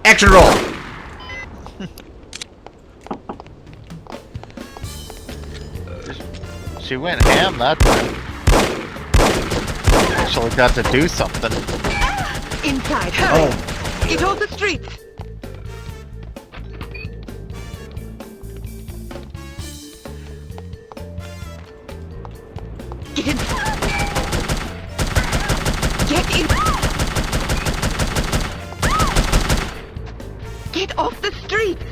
Action roll! She went ham that time. Actually got to do something. Inside, hurry! Get off the streets! Get in! Get in! Get off the streets!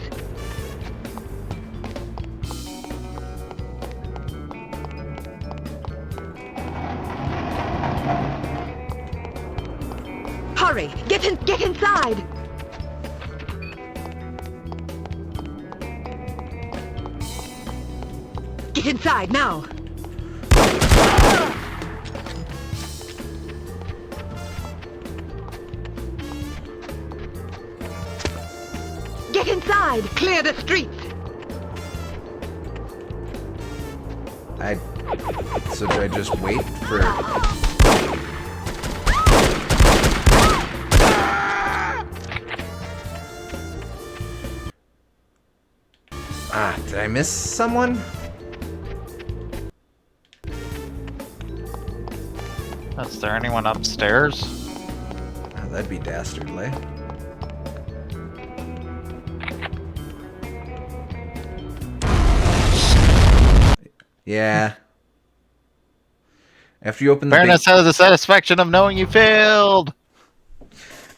Hurry! Get inside! Get inside, now! Get inside! Clear the streets! So do I just wait for... did I miss someone? Is there anyone upstairs? Oh, that'd be dastardly. Yeah. After you open the Baroness has the satisfaction of knowing you failed!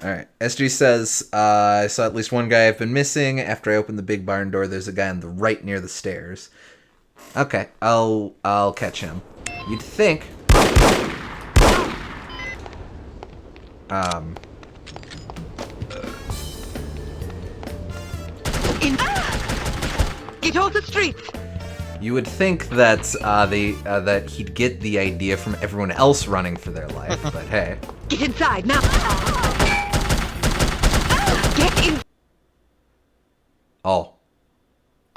Alright, SG says, I saw at least one guy I've been missing. After I opened the big barn door, there's a guy on the right near the stairs. Okay, I'll catch him. You'd think... Get off the streets! You would think that that he'd get the idea from everyone else running for their life, but hey. Get inside, now! Get in! Oh.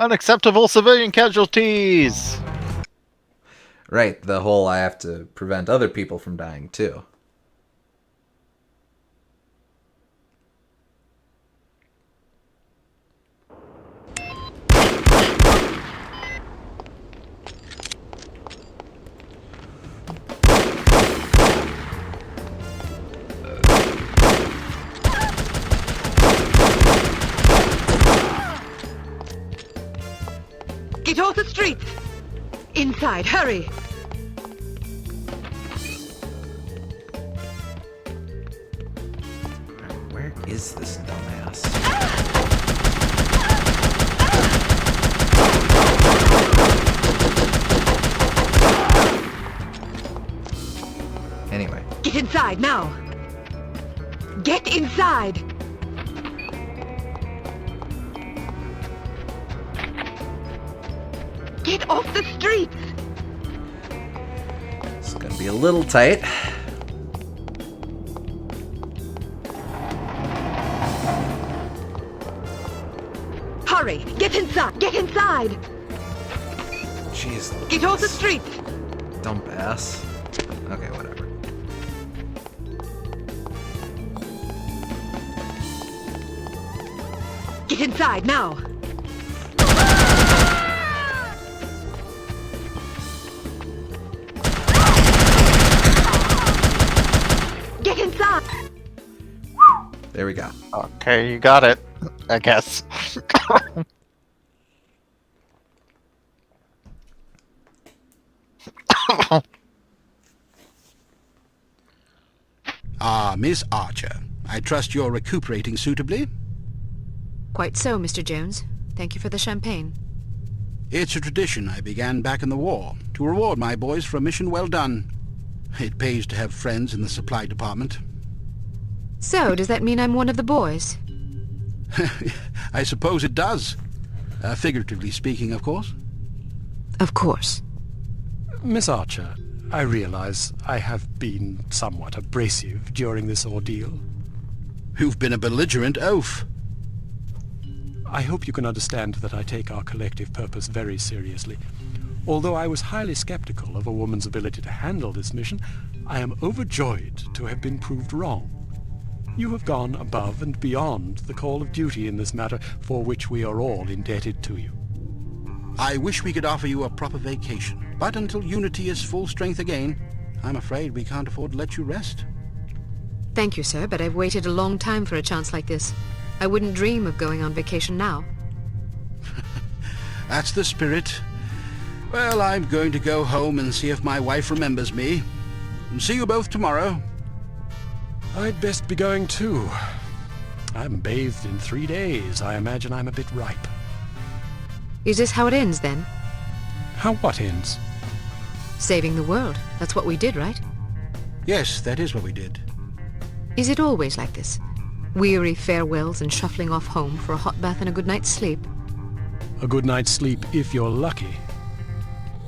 Unacceptable civilian casualties! Right, the whole I have to prevent other people from dying, too. Get off the streets! inside, hurry! Where is this dumbass? Anyway. Get inside, now! Get inside! Get off the streets! It's gonna be a little tight. Hurry! Get inside! Get inside! Jeez. Get off the streets! Dumbass. Okay, whatever. Get inside, now! Get inside! There we go. Okay, you got it, I guess. Ah, Miss Archer. I trust you're recuperating suitably? Quite so, Mr. Jones. Thank you for the champagne. It's a tradition I began back in the war, to reward my boys for a mission well done. It pays to have friends in the supply department. So, does that mean I'm one of the boys? I suppose it does. Figuratively speaking, of course. Of course. Miss Archer, I realize I have been somewhat abrasive during this ordeal. You've been a belligerent oaf. I hope you can understand that I take our collective purpose very seriously. Although I was highly skeptical of a woman's ability to handle this mission, I am overjoyed to have been proved wrong. You have gone above and beyond the call of duty in this matter, for which we are all indebted to you. I wish we could offer you a proper vacation, but until Unity is full strength again, I'm afraid we can't afford to let you rest. Thank you, sir, but I've waited a long time for a chance like this. I wouldn't dream of going on vacation now. That's the spirit. Well, I'm going to go home and see if my wife remembers me. And see you both tomorrow. I'd best be going too. I'm bathed in 3 days. I imagine I'm a bit ripe. Is this how it ends, then? How what ends? Saving the world. That's what we did, right? Yes, that is what we did. Is it always like this? Weary farewells and shuffling off home for a hot bath and a good night's sleep? A good night's sleep if you're lucky.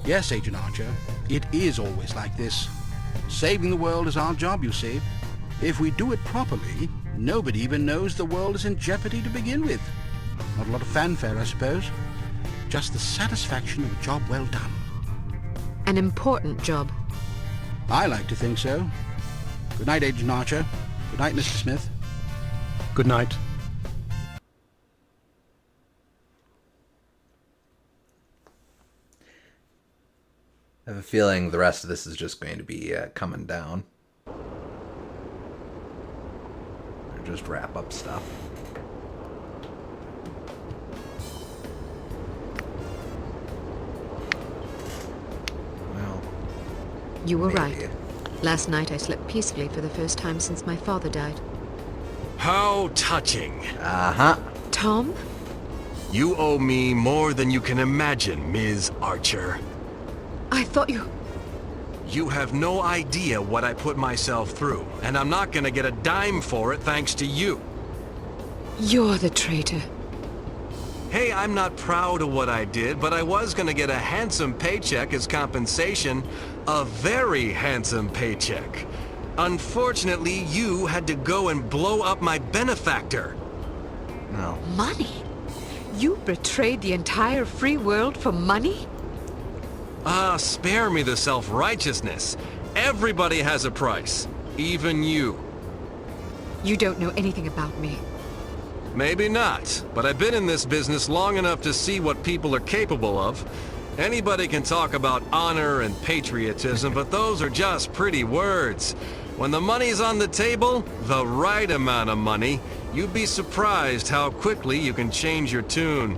Yes, Agent Archer. It is always like this. Saving the world is our job, you see. If we do it properly, nobody even knows the world is in jeopardy to begin with. Not a lot of fanfare, I suppose. Just the satisfaction of a job well done. An important job. I like to think so. Good night, Agent Archer. Good night, Mr. Smith. Good night. I have a feeling the rest of this is just going to be coming down. Or just wrap up stuff. Well, you were maybe. right. Last night I slept peacefully for the first time since my father died. How touching. Uh-huh. Tom? You owe me more than you can imagine, Ms. Archer. I thought you... You have no idea what I put myself through, and I'm not gonna get a dime for it thanks to you. You're the traitor. Hey, I'm not proud of what I did, but I was gonna get a handsome paycheck as compensation. A very handsome paycheck. Unfortunately, you had to go and blow up my benefactor. No. Money? You betrayed the entire free world for money? Ah, spare me the self-righteousness. Everybody has a price. Even you. You don't know anything about me. Maybe not, but I've been in this business long enough to see what people are capable of. Anybody can talk about honor and patriotism, but those are just pretty words. When the money's on the table, the right amount of money, you'd be surprised how quickly you can change your tune.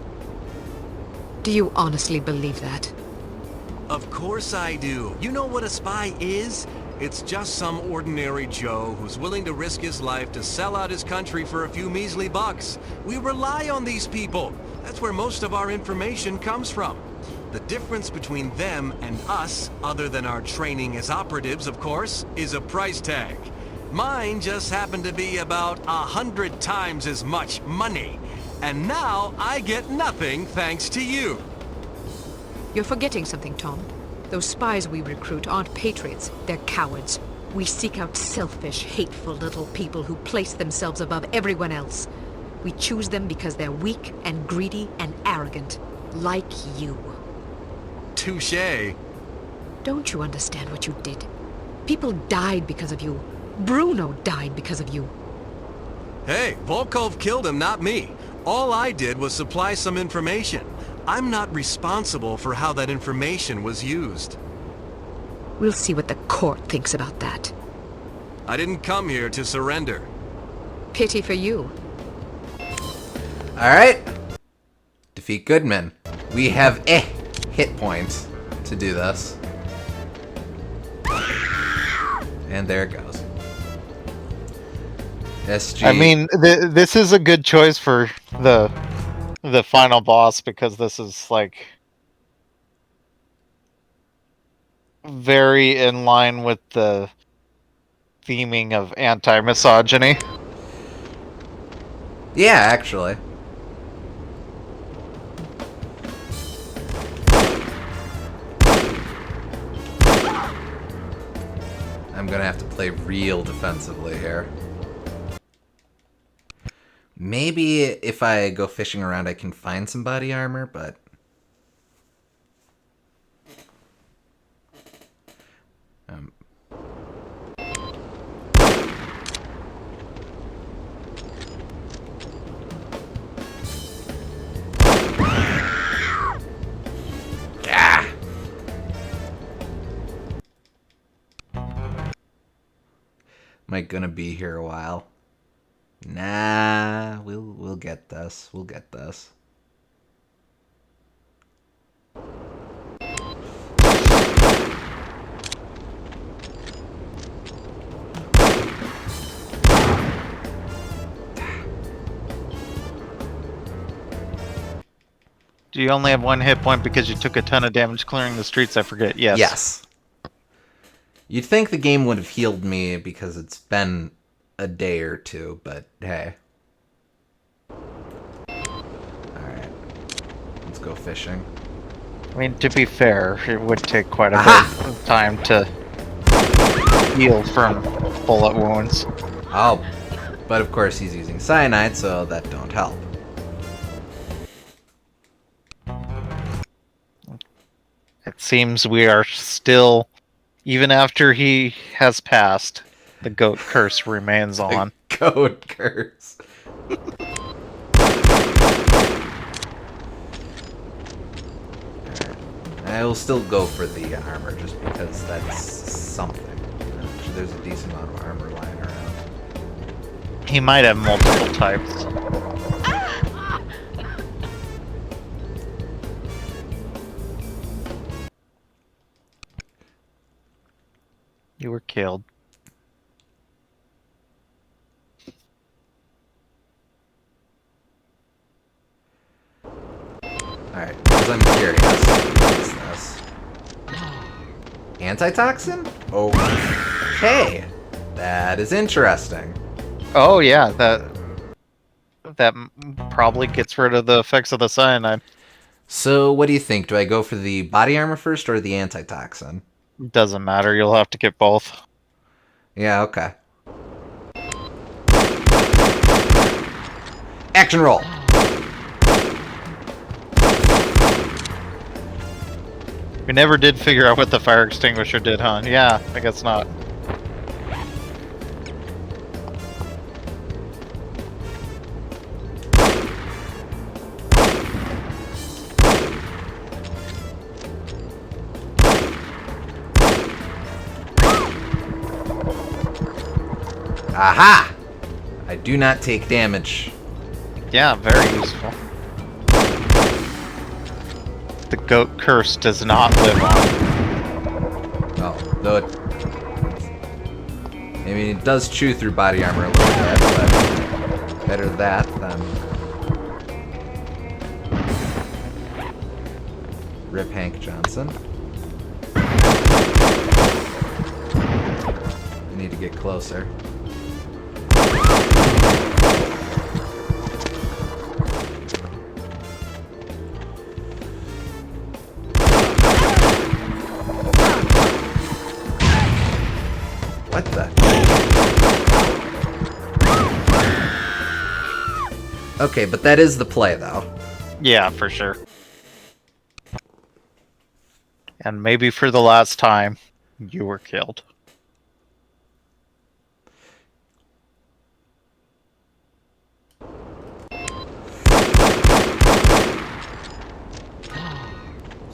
Do you honestly believe that? Of course I do. You know what a spy is? It's just some ordinary Joe who's willing to risk his life to sell out his country for a few measly bucks. We rely on these people. That's where most of our information comes from. The difference between them and us, other than our training as operatives, of course, is a price tag. Mine just happened to be about 100 times as much money. And now I get nothing thanks to you. You're forgetting something, Tom. Those spies we recruit aren't patriots. They're cowards. We seek out selfish, hateful little people who place themselves above everyone else. We choose them because they're weak and greedy and arrogant, like you. Touché. Don't you understand what you did? People died because of you. Bruno died because of you. Hey, Volkov killed him, not me. All I did was supply some information. I'm not responsible for how that information was used. We'll see what the court thinks about that. I didn't come here to surrender. Pity for you. Alright. Defeat Goodman. We have a hit point to do this. And there it goes. SG. I mean, this is a good choice for the final boss because this is like very in line with the theming of anti-misogyny. Yeah, actually. I'm gonna have to play real defensively here. Maybe if I go fishing around I can find some body armor, but... Yeah. Am I gonna be here a while? Nah, we'll get this. We'll get this. Do you only have one hit point because you took a ton of damage clearing the streets? I forget. Yes. Yes. You'd think the game would have healed me because it's been a day or two, but hey. Alright. Let's go fishing. I mean, to be fair, it would take quite a bit of time to heal from bullet wounds. Oh, but of course he's using cyanide, so that don't help. It seems we are still, even after he has passed, the goat curse remains on. Goat curse. I will still go for the armor just because that's something. Actually, there's a decent amount of armor lying around. He might have multiple types. You were killed. Alright, because I'm curious. What is this? Antitoxin? Okay. That is interesting. Oh yeah, that probably gets rid of the effects of the cyanide. So, what do you think? Do I go for the body armor first or the antitoxin? Doesn't matter, you'll have to get both. Yeah, okay. Action roll! We never did figure out what the fire extinguisher did, huh? Yeah, I guess not. Aha! I do not take damage. Yeah, very useful. The goat curse does not live on. Oh, though it... I mean, it does chew through body armor a little bit, but better that than... Rip Hank Johnson. I need to get closer. What the? Okay, but that is the play, though. Yeah, for sure. And maybe for the last time, you were killed.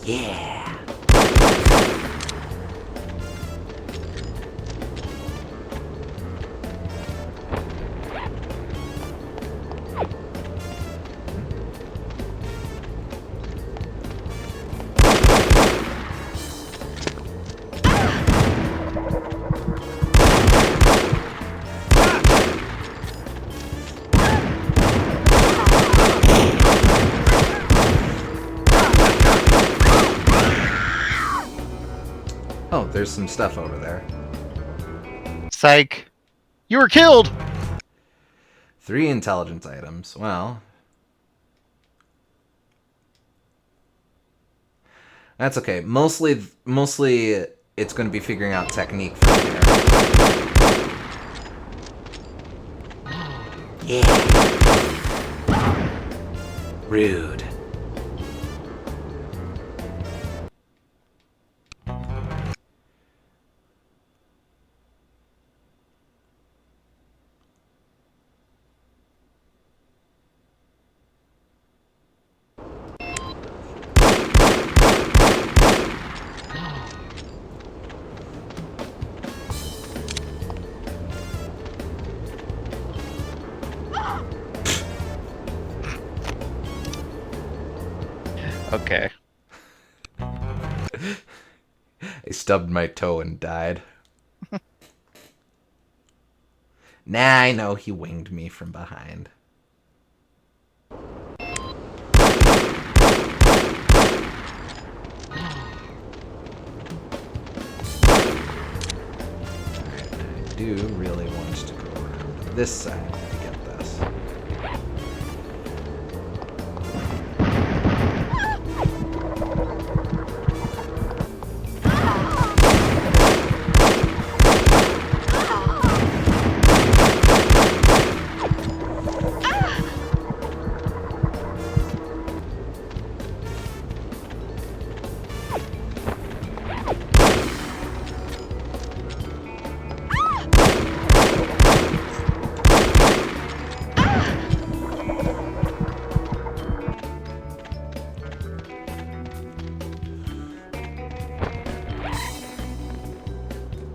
Yeah. Oh, there's some stuff over there. Psych. You were killed! 3 intelligence items. Well... That's okay. Mostly it's going to be figuring out technique from here. Yeah. Rude. Okay. I stubbed my toe and died. Nah, I know he winged me from behind. Alright, I do really want to go around this side to get this.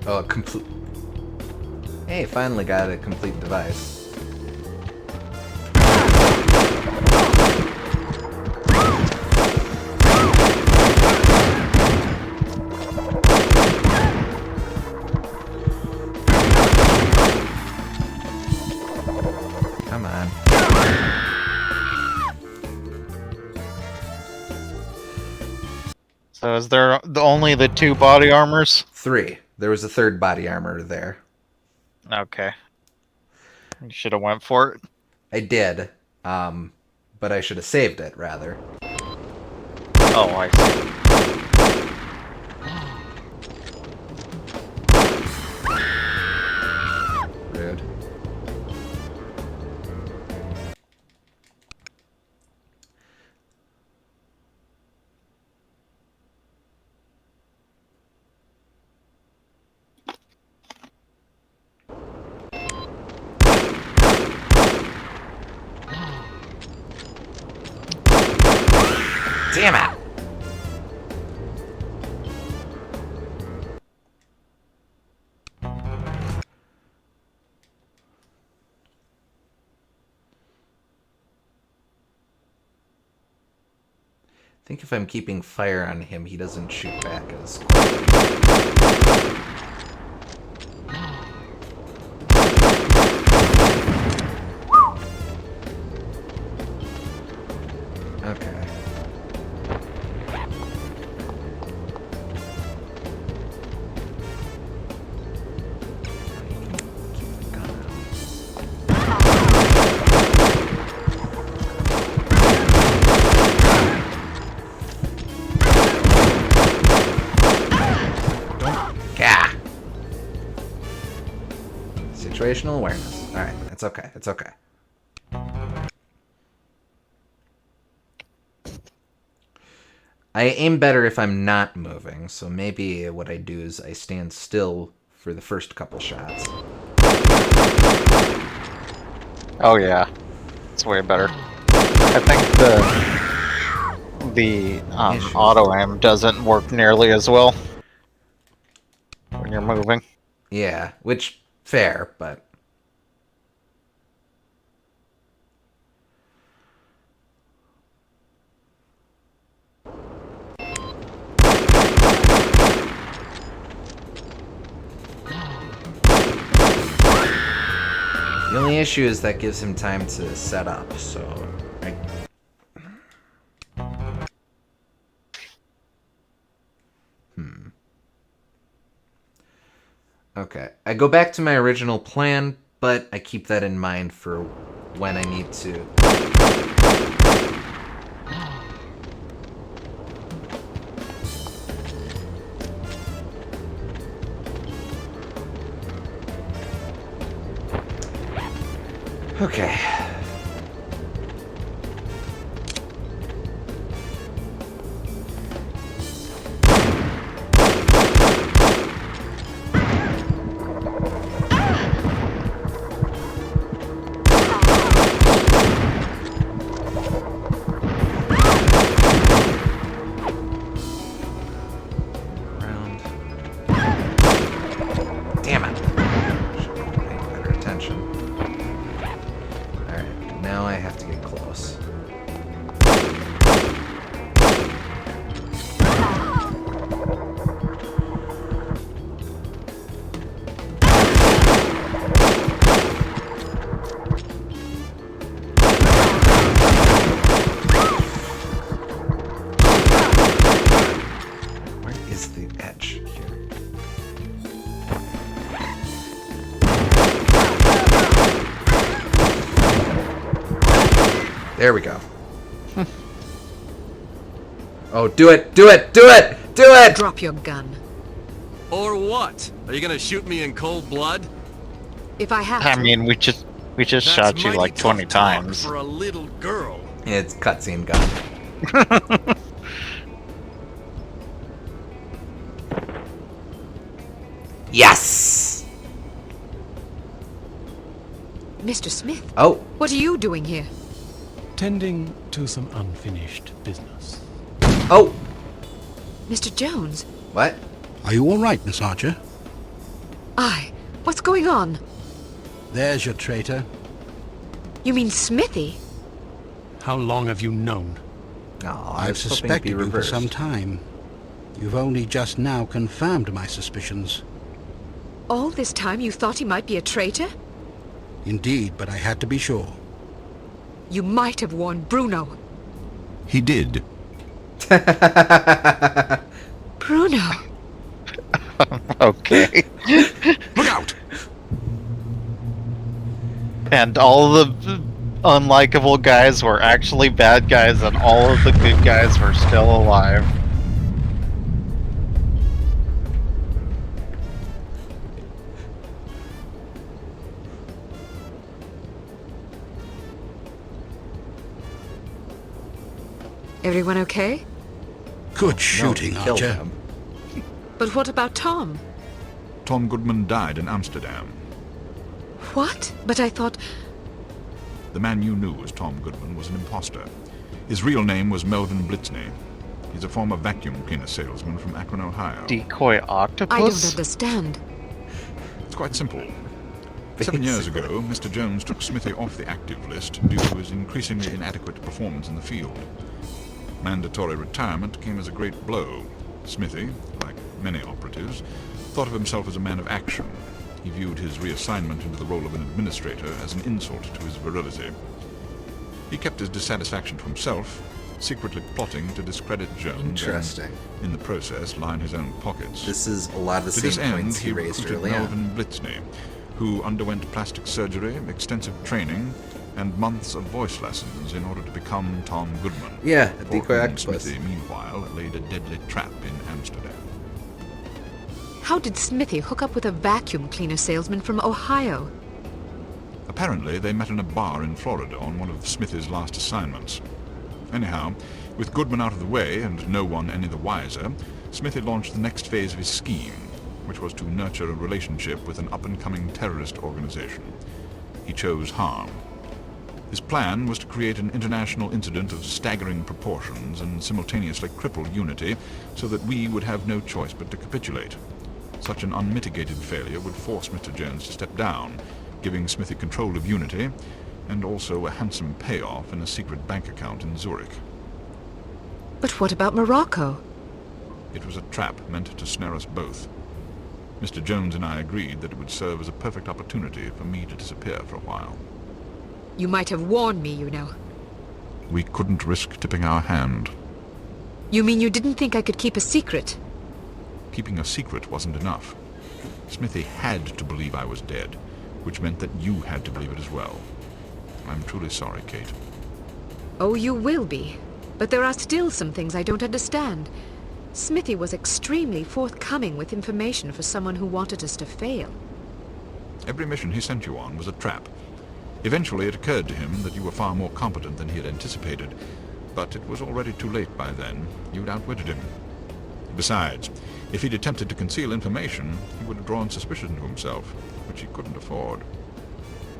Oh, complete. Hey, finally got a complete device. Come on. So is there only the 2 body armors? 3. There was a 3rd body armor there. Okay. You should have went for it. I did, but I should have saved it, rather. Oh, I see. Rude. Damn it! think if I'm keeping fire on him, he doesn't shoot back as quickly. Okay. Situational awareness. Alright, it's okay. It's okay. I aim better if I'm not moving, so maybe what I do is I stand still for the first couple shots. Oh yeah, it's way better. I think the auto aim doesn't work nearly as well when you're moving. Yeah, which fair, but the only issue is that gives him time to set up, so Okay, I go back to my original plan, but I keep that in mind for when I need to. Okay. There we go. Oh, do it! Do it! Do it! Do it! Drop your gun. Or what? Are you gonna shoot me in cold blood? If I have to. I mean, we just shot you like 20 times. For a little girl. It's cutscene gun. Yes! Mr. Smith. Oh. What are you doing here? Tending to some unfinished business. Oh! Mr. Jones. What? Are you all right, Miss Archer? Aye. What's going on? There's your traitor. You mean Smithy? How long have you known? Oh, I've suspected you for some time. You've only just now confirmed my suspicions. All this time you thought he might be a traitor? Indeed, but I had to be sure. You might have warned Bruno. He did. Bruno. Okay. Look out! And all the unlikable guys were actually bad guys, and all of the good guys were still alive. Everyone okay? Good shooting, no, Archer. Him. But what about Tom? Tom Goodman died in Amsterdam. What? But I thought... The man you knew as Tom Goodman was an imposter. His real name was Melvin Blitzney. He's a former vacuum cleaner salesman from Akron, Ohio. Decoy octopus? I don't understand. It's quite simple. 7 years ago, Mr. Jones took Smithy off the active list due to his increasingly inadequate performance in the field. Mandatory retirement came as a great blow. Smithy, like many operatives, thought of himself as a man of action. He viewed his reassignment into the role of an administrator as an insult to his virility. He kept his dissatisfaction to himself, secretly plotting to discredit Jones. Interesting. And, in the process, line his own pockets. This is a lot of the To same this end, points he he raised recruited early on. Melvin Blitzney, who underwent plastic surgery, extensive training, and months of voice lessons in order to become Tom Goodman. Yeah, for Decoy whom Octopus. Smithy, meanwhile, laid a deadly trap in Amsterdam. How did Smithy hook up with a vacuum cleaner salesman from Ohio? Apparently, they met in a bar in Florida on one of Smithy's last assignments. Anyhow, with Goodman out of the way and no one any the wiser, Smithy launched the next phase of his scheme, which was to nurture a relationship with an up-and-coming terrorist organization. He chose harm. His plan was to create an international incident of staggering proportions and simultaneously cripple Unity so that we would have no choice but to capitulate. Such an unmitigated failure would force Mr. Jones to step down, giving Smithy control of Unity and also a handsome payoff in a secret bank account in Zurich. But what about Morocco? It was a trap meant to snare us both. Mr. Jones and I agreed that it would serve as a perfect opportunity for me to disappear for a while. You might have warned me, you know. We couldn't risk tipping our hand. You mean you didn't think I could keep a secret? Keeping a secret wasn't enough. Smithy had to believe I was dead, which meant that you had to believe it as well. I'm truly sorry, Kate. Oh, you will be. But there are still some things I don't understand. Smithy was extremely forthcoming with information for someone who wanted us to fail. Every mission he sent you on was a trap. Eventually it occurred to him that you were far more competent than he had anticipated, but it was already too late by then. You'd outwitted him. Besides, if he'd attempted to conceal information, he would have drawn suspicion to himself, which he couldn't afford.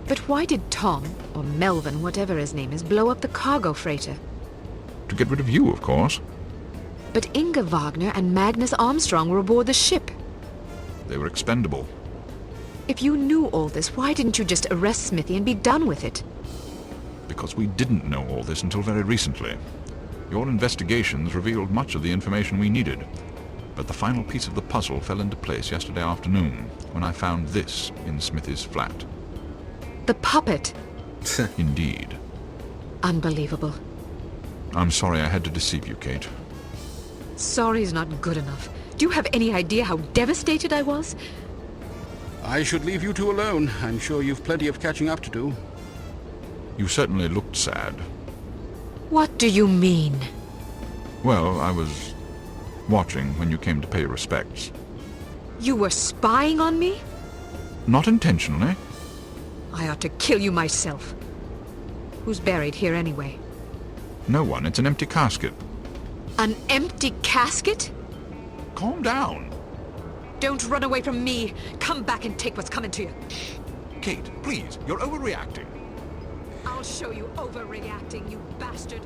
But why did Tom, or Melvin, whatever his name is, blow up the cargo freighter? To get rid of you, of course. But Inga Wagner and Magnus Armstrong were aboard the ship. They were expendable. If you knew all this, why didn't you just arrest Smithy and be done with it? Because we didn't know all this until very recently. Your investigations revealed much of the information we needed. But the final piece of the puzzle fell into place yesterday afternoon, when I found this in Smithy's flat. The puppet. Indeed. Unbelievable. I'm sorry I had to deceive you, Kate. Sorry's not good enough. Do you have any idea how devastated I was? I should leave you two alone. I'm sure you've plenty of catching up to do. You certainly looked sad. What do you mean? Well, I was watching when you came to pay your respects. You were spying on me? Not intentionally. I ought to kill you myself. Who's buried here anyway? No one. It's an empty casket. An empty casket? Calm down. Don't run away from me. Come back and take what's coming to you. Kate, please. You're overreacting. I'll show you overreacting, you bastard.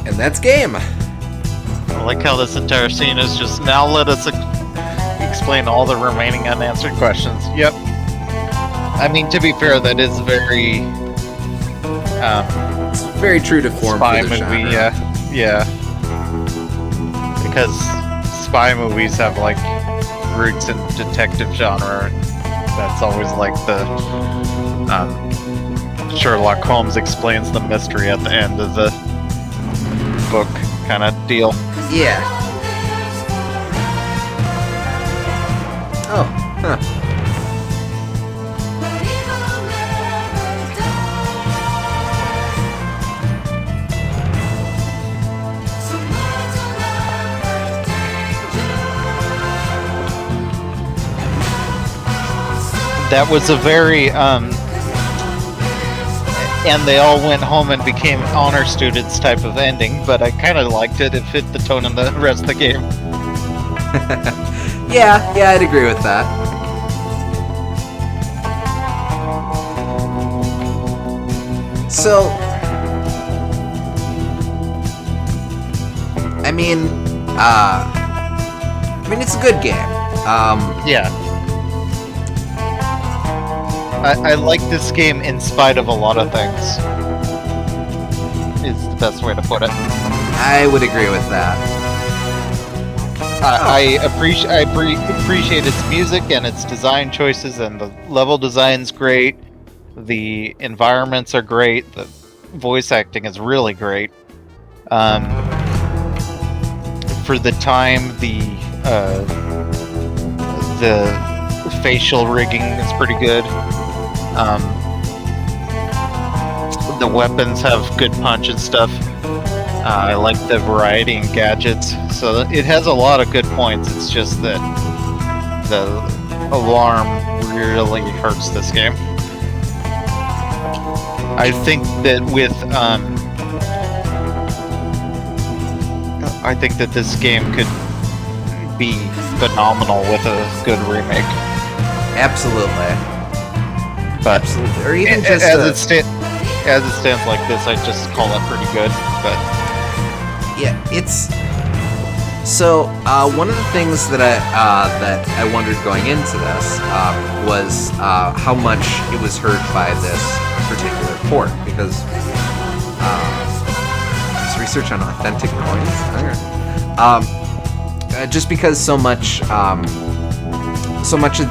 And that's game. I like how this entire scene is just now let us explain all the remaining unanswered questions. Yep. I mean, to be fair, that is very... it's very true to form spy for the movie, genre. yeah. Because spy movies have, like, roots in detective genre. And that's always like the... Sherlock Holmes explains the mystery at the end of the book kind of deal. Yeah. Oh, huh. That was a very, and they all went home and became honor students type of ending, but I kind of liked it. It fit the tone of the rest of the game. Yeah, I'd agree with that. So, I mean, it's a good game. Yeah. I like this game in spite of a lot of things. is the best way to put it. I would agree with that. I appreciate its music and its design choices, and the level design's great. The environments are great. The voice acting is really great. For the time, the facial rigging is pretty good. The weapons have good punch and stuff. I like the variety in gadgets, so it has a lot of good points. It's just that the alarm really hurts this game. I think that I think that this game could be phenomenal with a good remake. Absolutely. But absolutely. Or even just as it stands like this, I just call it pretty good. But yeah, it's so one of the things that I wondered going into this was how much it was hurt by this particular port, because just research on authentic coins. Just because so much of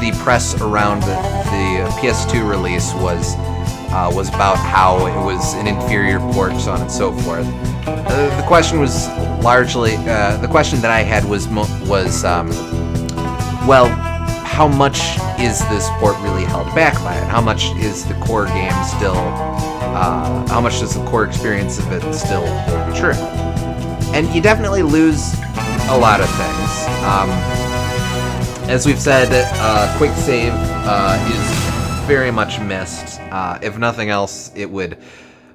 the press around the PS2 release was about how it was an inferior port, so on and so forth. The question was largely the question that I had was well, how much is this port really held back by it? How much is the core game still? How much does the core experience of it still hold true? And you definitely lose a lot of things. As we've said, quick save is very much missed. If nothing else, it would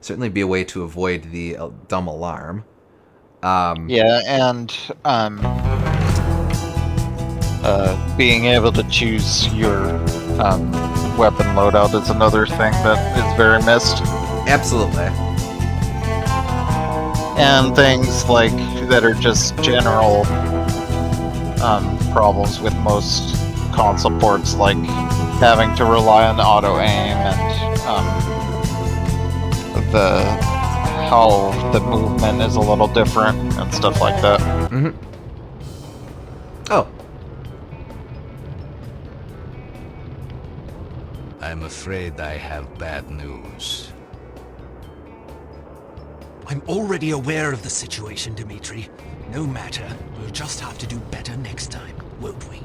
certainly be a way to avoid the dumb alarm. Yeah, and being able to choose your weapon loadout is another thing that is very missed. Absolutely. And things like that are just general problems with most console ports, like having to rely on auto aim and how the movement is a little different and stuff like that. Mm-hmm. Oh. I'm afraid I have bad news. I'm already aware of the situation, Dimitri. No matter, we'll just have to do better next time, won't we?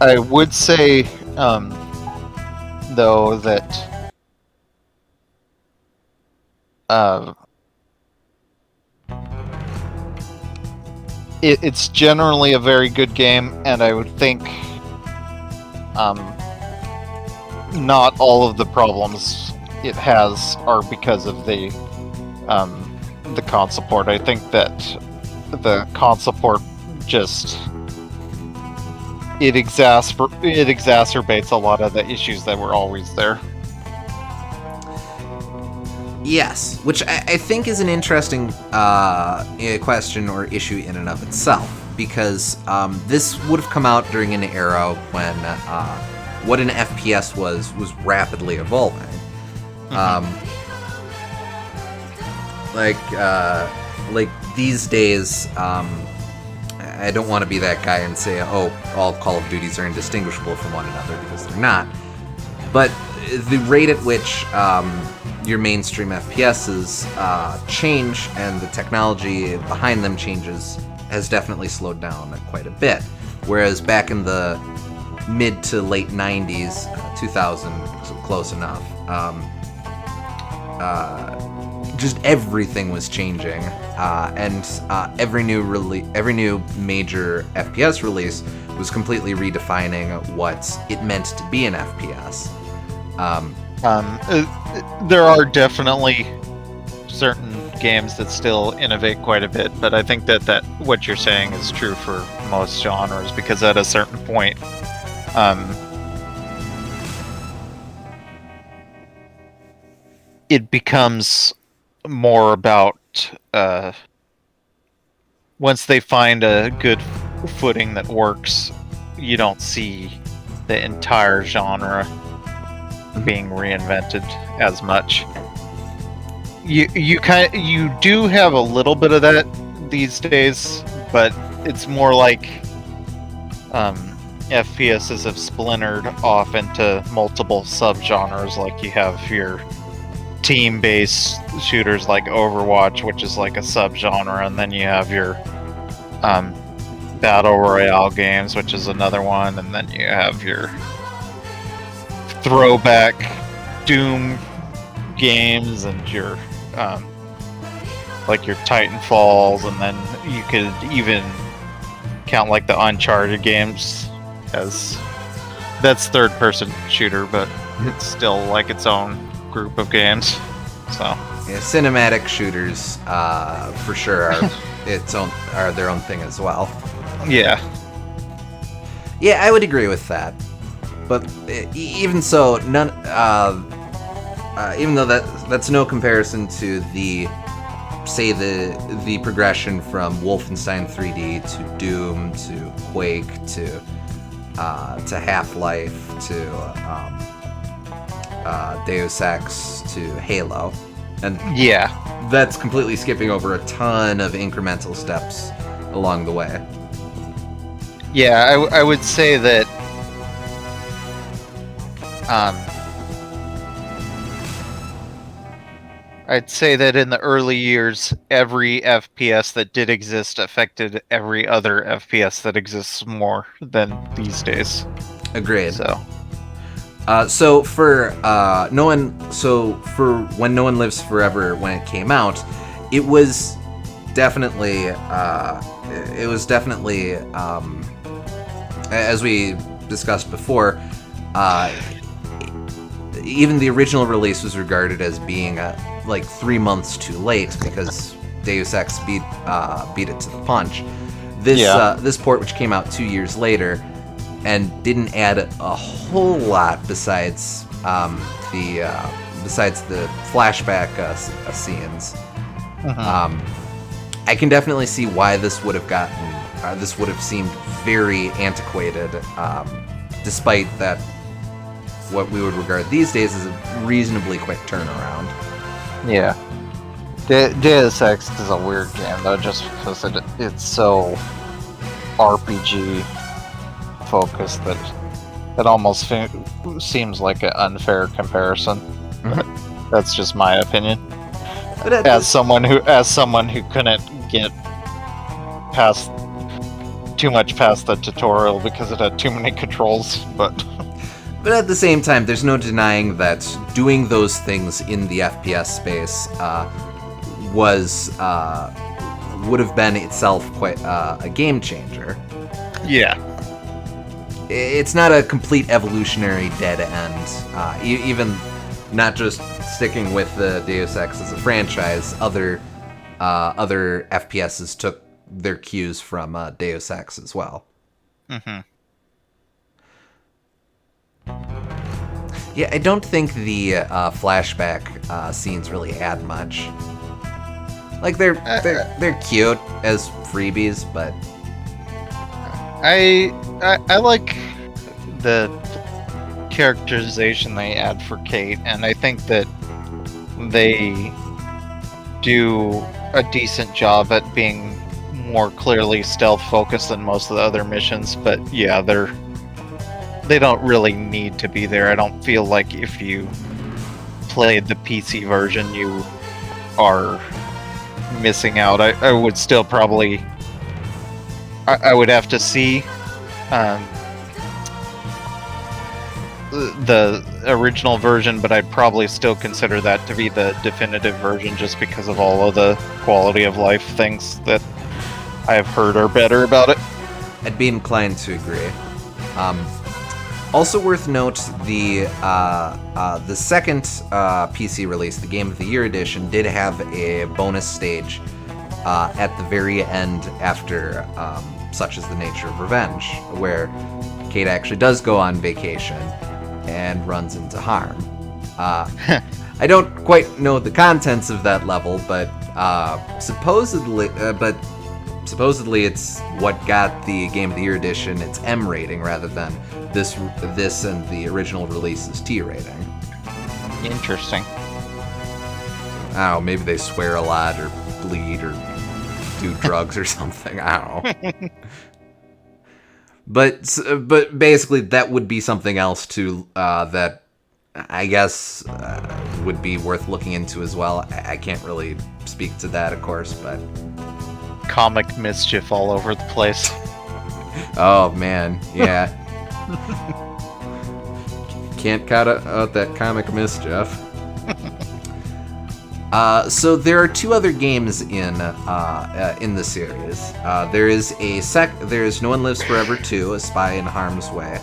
I would say, though, that it's generally a very good game, and I would think not all of the problems it has are because of the console port. I think that the console port just it exacerbates a lot of the issues that were always there. Yes, which I think is an interesting question or issue in and of itself, because this would have come out during an era when what an FPS was rapidly evolving. Like these days, I don't want to be that guy and say, oh, all Call of Duties are indistinguishable from one another, because they're not. But the rate at which your mainstream FPSs change and the technology behind them changes has definitely slowed down quite a bit. Whereas back in the mid to late 90s, 2000, close enough, just everything was changing, and every new major FPS release was completely redefining what it meant to be an FPS. There are definitely certain games that still innovate quite a bit, but I think that what you're saying is true for most genres, because at a certain point, it becomes more about once they find a good footing that works, you don't see the entire genre being reinvented as much. You do have a little bit of that these days, but it's more like FPSs have splintered off into multiple subgenres. Like you have your team-based shooters like Overwatch, which is like a subgenre, and then you have your Battle Royale games, which is another one, and then you have your throwback Doom games and your like your Titanfalls, and then you could even count like the Uncharted games as that's third-person shooter, but it's still like its own group of games. So yeah, cinematic shooters for sure are their own thing as well. Yeah, I would agree with that. But even so, even though that's no comparison to the progression from Wolfenstein 3D to Doom to Quake to Half-Life to Deus Ex to Halo, and that's completely skipping over a ton of incremental steps along the way. Yeah, I would say that I'd say that in the early years, every FPS that did exist affected every other FPS that exists more than these days. Agreed. So for when No One Lives Forever, when it came out, it was definitely as we discussed before, even the original release was regarded as being like 3 months too late because Deus Ex beat it to the punch. This port, which came out 2 years later and didn't add a whole lot besides the flashback scenes. I can definitely see why this would have seemed very antiquated, despite that what we would regard these days as a reasonably quick turnaround. Yeah. Deus Ex is a weird game, though, just because it's so RPG focused that it almost seems like an unfair comparison. That's just my opinion. As someone who couldn't get too much past the tutorial because it had too many controls, but at the same time, there's no denying that doing those things in the FPS space would have been itself quite a game changer. Yeah. It's not a complete evolutionary dead end. Even not just sticking with the Deus Ex as a franchise, other FPSs took their cues from Deus Ex as well. Yeah, I don't think the flashback scenes really add much. Like they're cute as freebies, but I like the characterization they add for Cate, and I think that they do a decent job at being more clearly stealth focused than most of the other missions. But yeah, they don't really need to be there. I don't feel like if you played the PC version, you are missing out. I would still probably... I would have to see the original version, but I'd probably still consider that to be the definitive version just because of all of the quality of life things that I've heard are better about it. I'd be inclined to agree. Also worth note, the second PC release, the Game of the Year edition, did have a bonus stage at the very end after Such is the Nature of Revenge, where Cate actually does go on vacation and runs into harm. I don't quite know the contents of that level, but supposedly, but supposedly it's what got the Game of the Year edition its M rating rather than this and the original release's T rating. Interesting. I don't know, maybe they swear a lot or bleed or do drugs or something. I don't know. But basically that would be something else too that I guess would be worth looking into as well. I can't really speak to that, of course, but comic mischief all over the place. Oh man, yeah. Can't cut out that comic mischief. So there are two other games in the series. There is No One Lives Forever 2, A Spy in Harm's Way.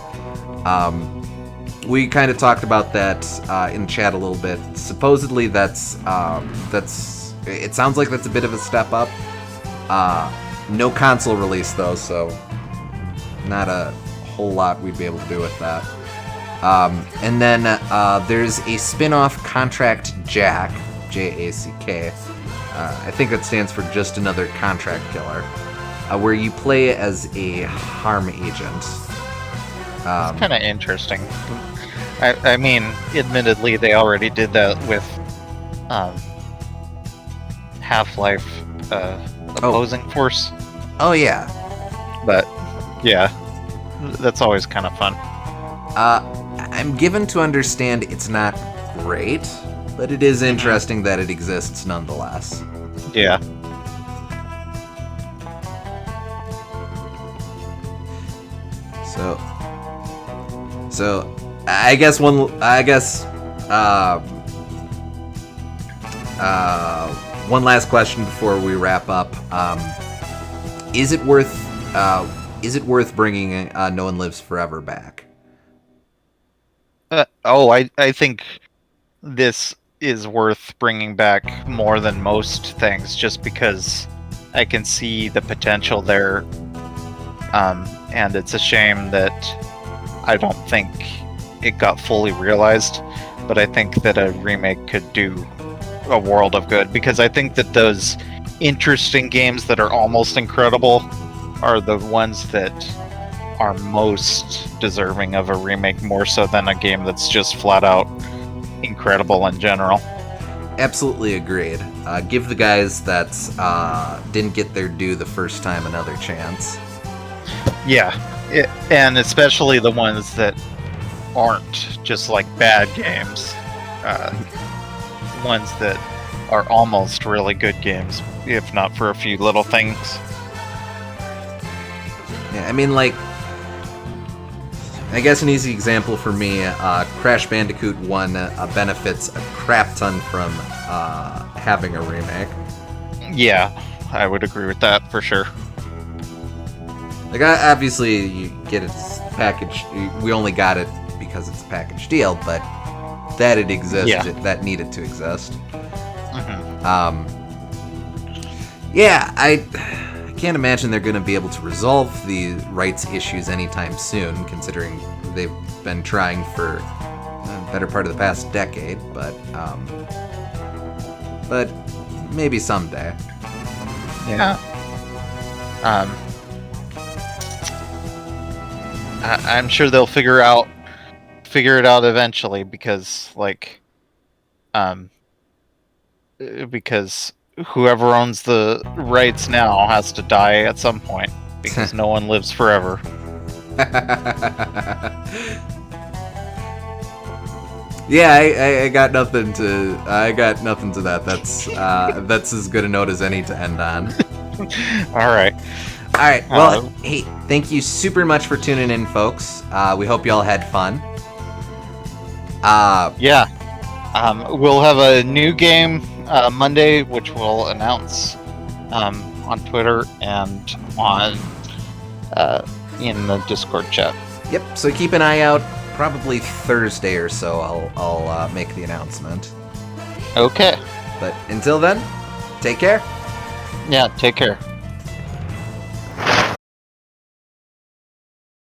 We kind of talked about that in chat a little bit. Supposedly that's it sounds like that's a bit of a step up. No console release though, so not a whole lot we'd be able to do with that. And then there's a spin-off, Contract Jack, Jack. I think that stands for Just Another Contract Killer, where you play as a harm agent. It's kind of interesting. I mean, admittedly, they already did that with Half-Life Opposing Force. Oh, yeah. But, yeah, that's always kind of fun. I'm given to understand it's not great, but it is interesting that it exists nonetheless. Yeah. So I guess one last question before we wrap up. Is it worth bringing No One Lives Forever back? I think this is worth bringing back more than most things, just because I can see the potential there, and it's a shame that I don't think it got fully realized, but I think that a remake could do a world of good, because I think that those interesting games that are almost incredible are the ones that are most deserving of a remake, more so than a game that's just flat out incredible in general. Absolutely agreed. Give the guys that didn't get their due the first time another chance. Yeah, and especially the ones that aren't just like bad games. Ones that are almost really good games, if not for a few little things. Yeah, I mean, like, I guess an easy example for me, Crash Bandicoot 1 benefits a crap ton from having a remake. Yeah, I would agree with that for sure. Like, obviously, you get its package. We only got it because it's a package deal, but that it exists, that needed to exist. Mm-hmm. Yeah, I can't imagine they're going to be able to resolve the rights issues anytime soon, considering they've been trying for the better part of the past decade, but maybe someday. Yeah. I'm sure they'll figure it out eventually, because whoever owns the rights now has to die at some point, because no one lives forever. Yeah, I got nothing to that. That's as good a note as any to end on. All right. Well, hey, thank you super much for tuning in, folks. We hope y'all had fun. Yeah. We'll have a new game Monday, which we'll announce on Twitter and on in the Discord chat. Yep. So keep an eye out. Probably Thursday or so. I'll make the announcement. Okay. But until then, take care. Yeah. Take care.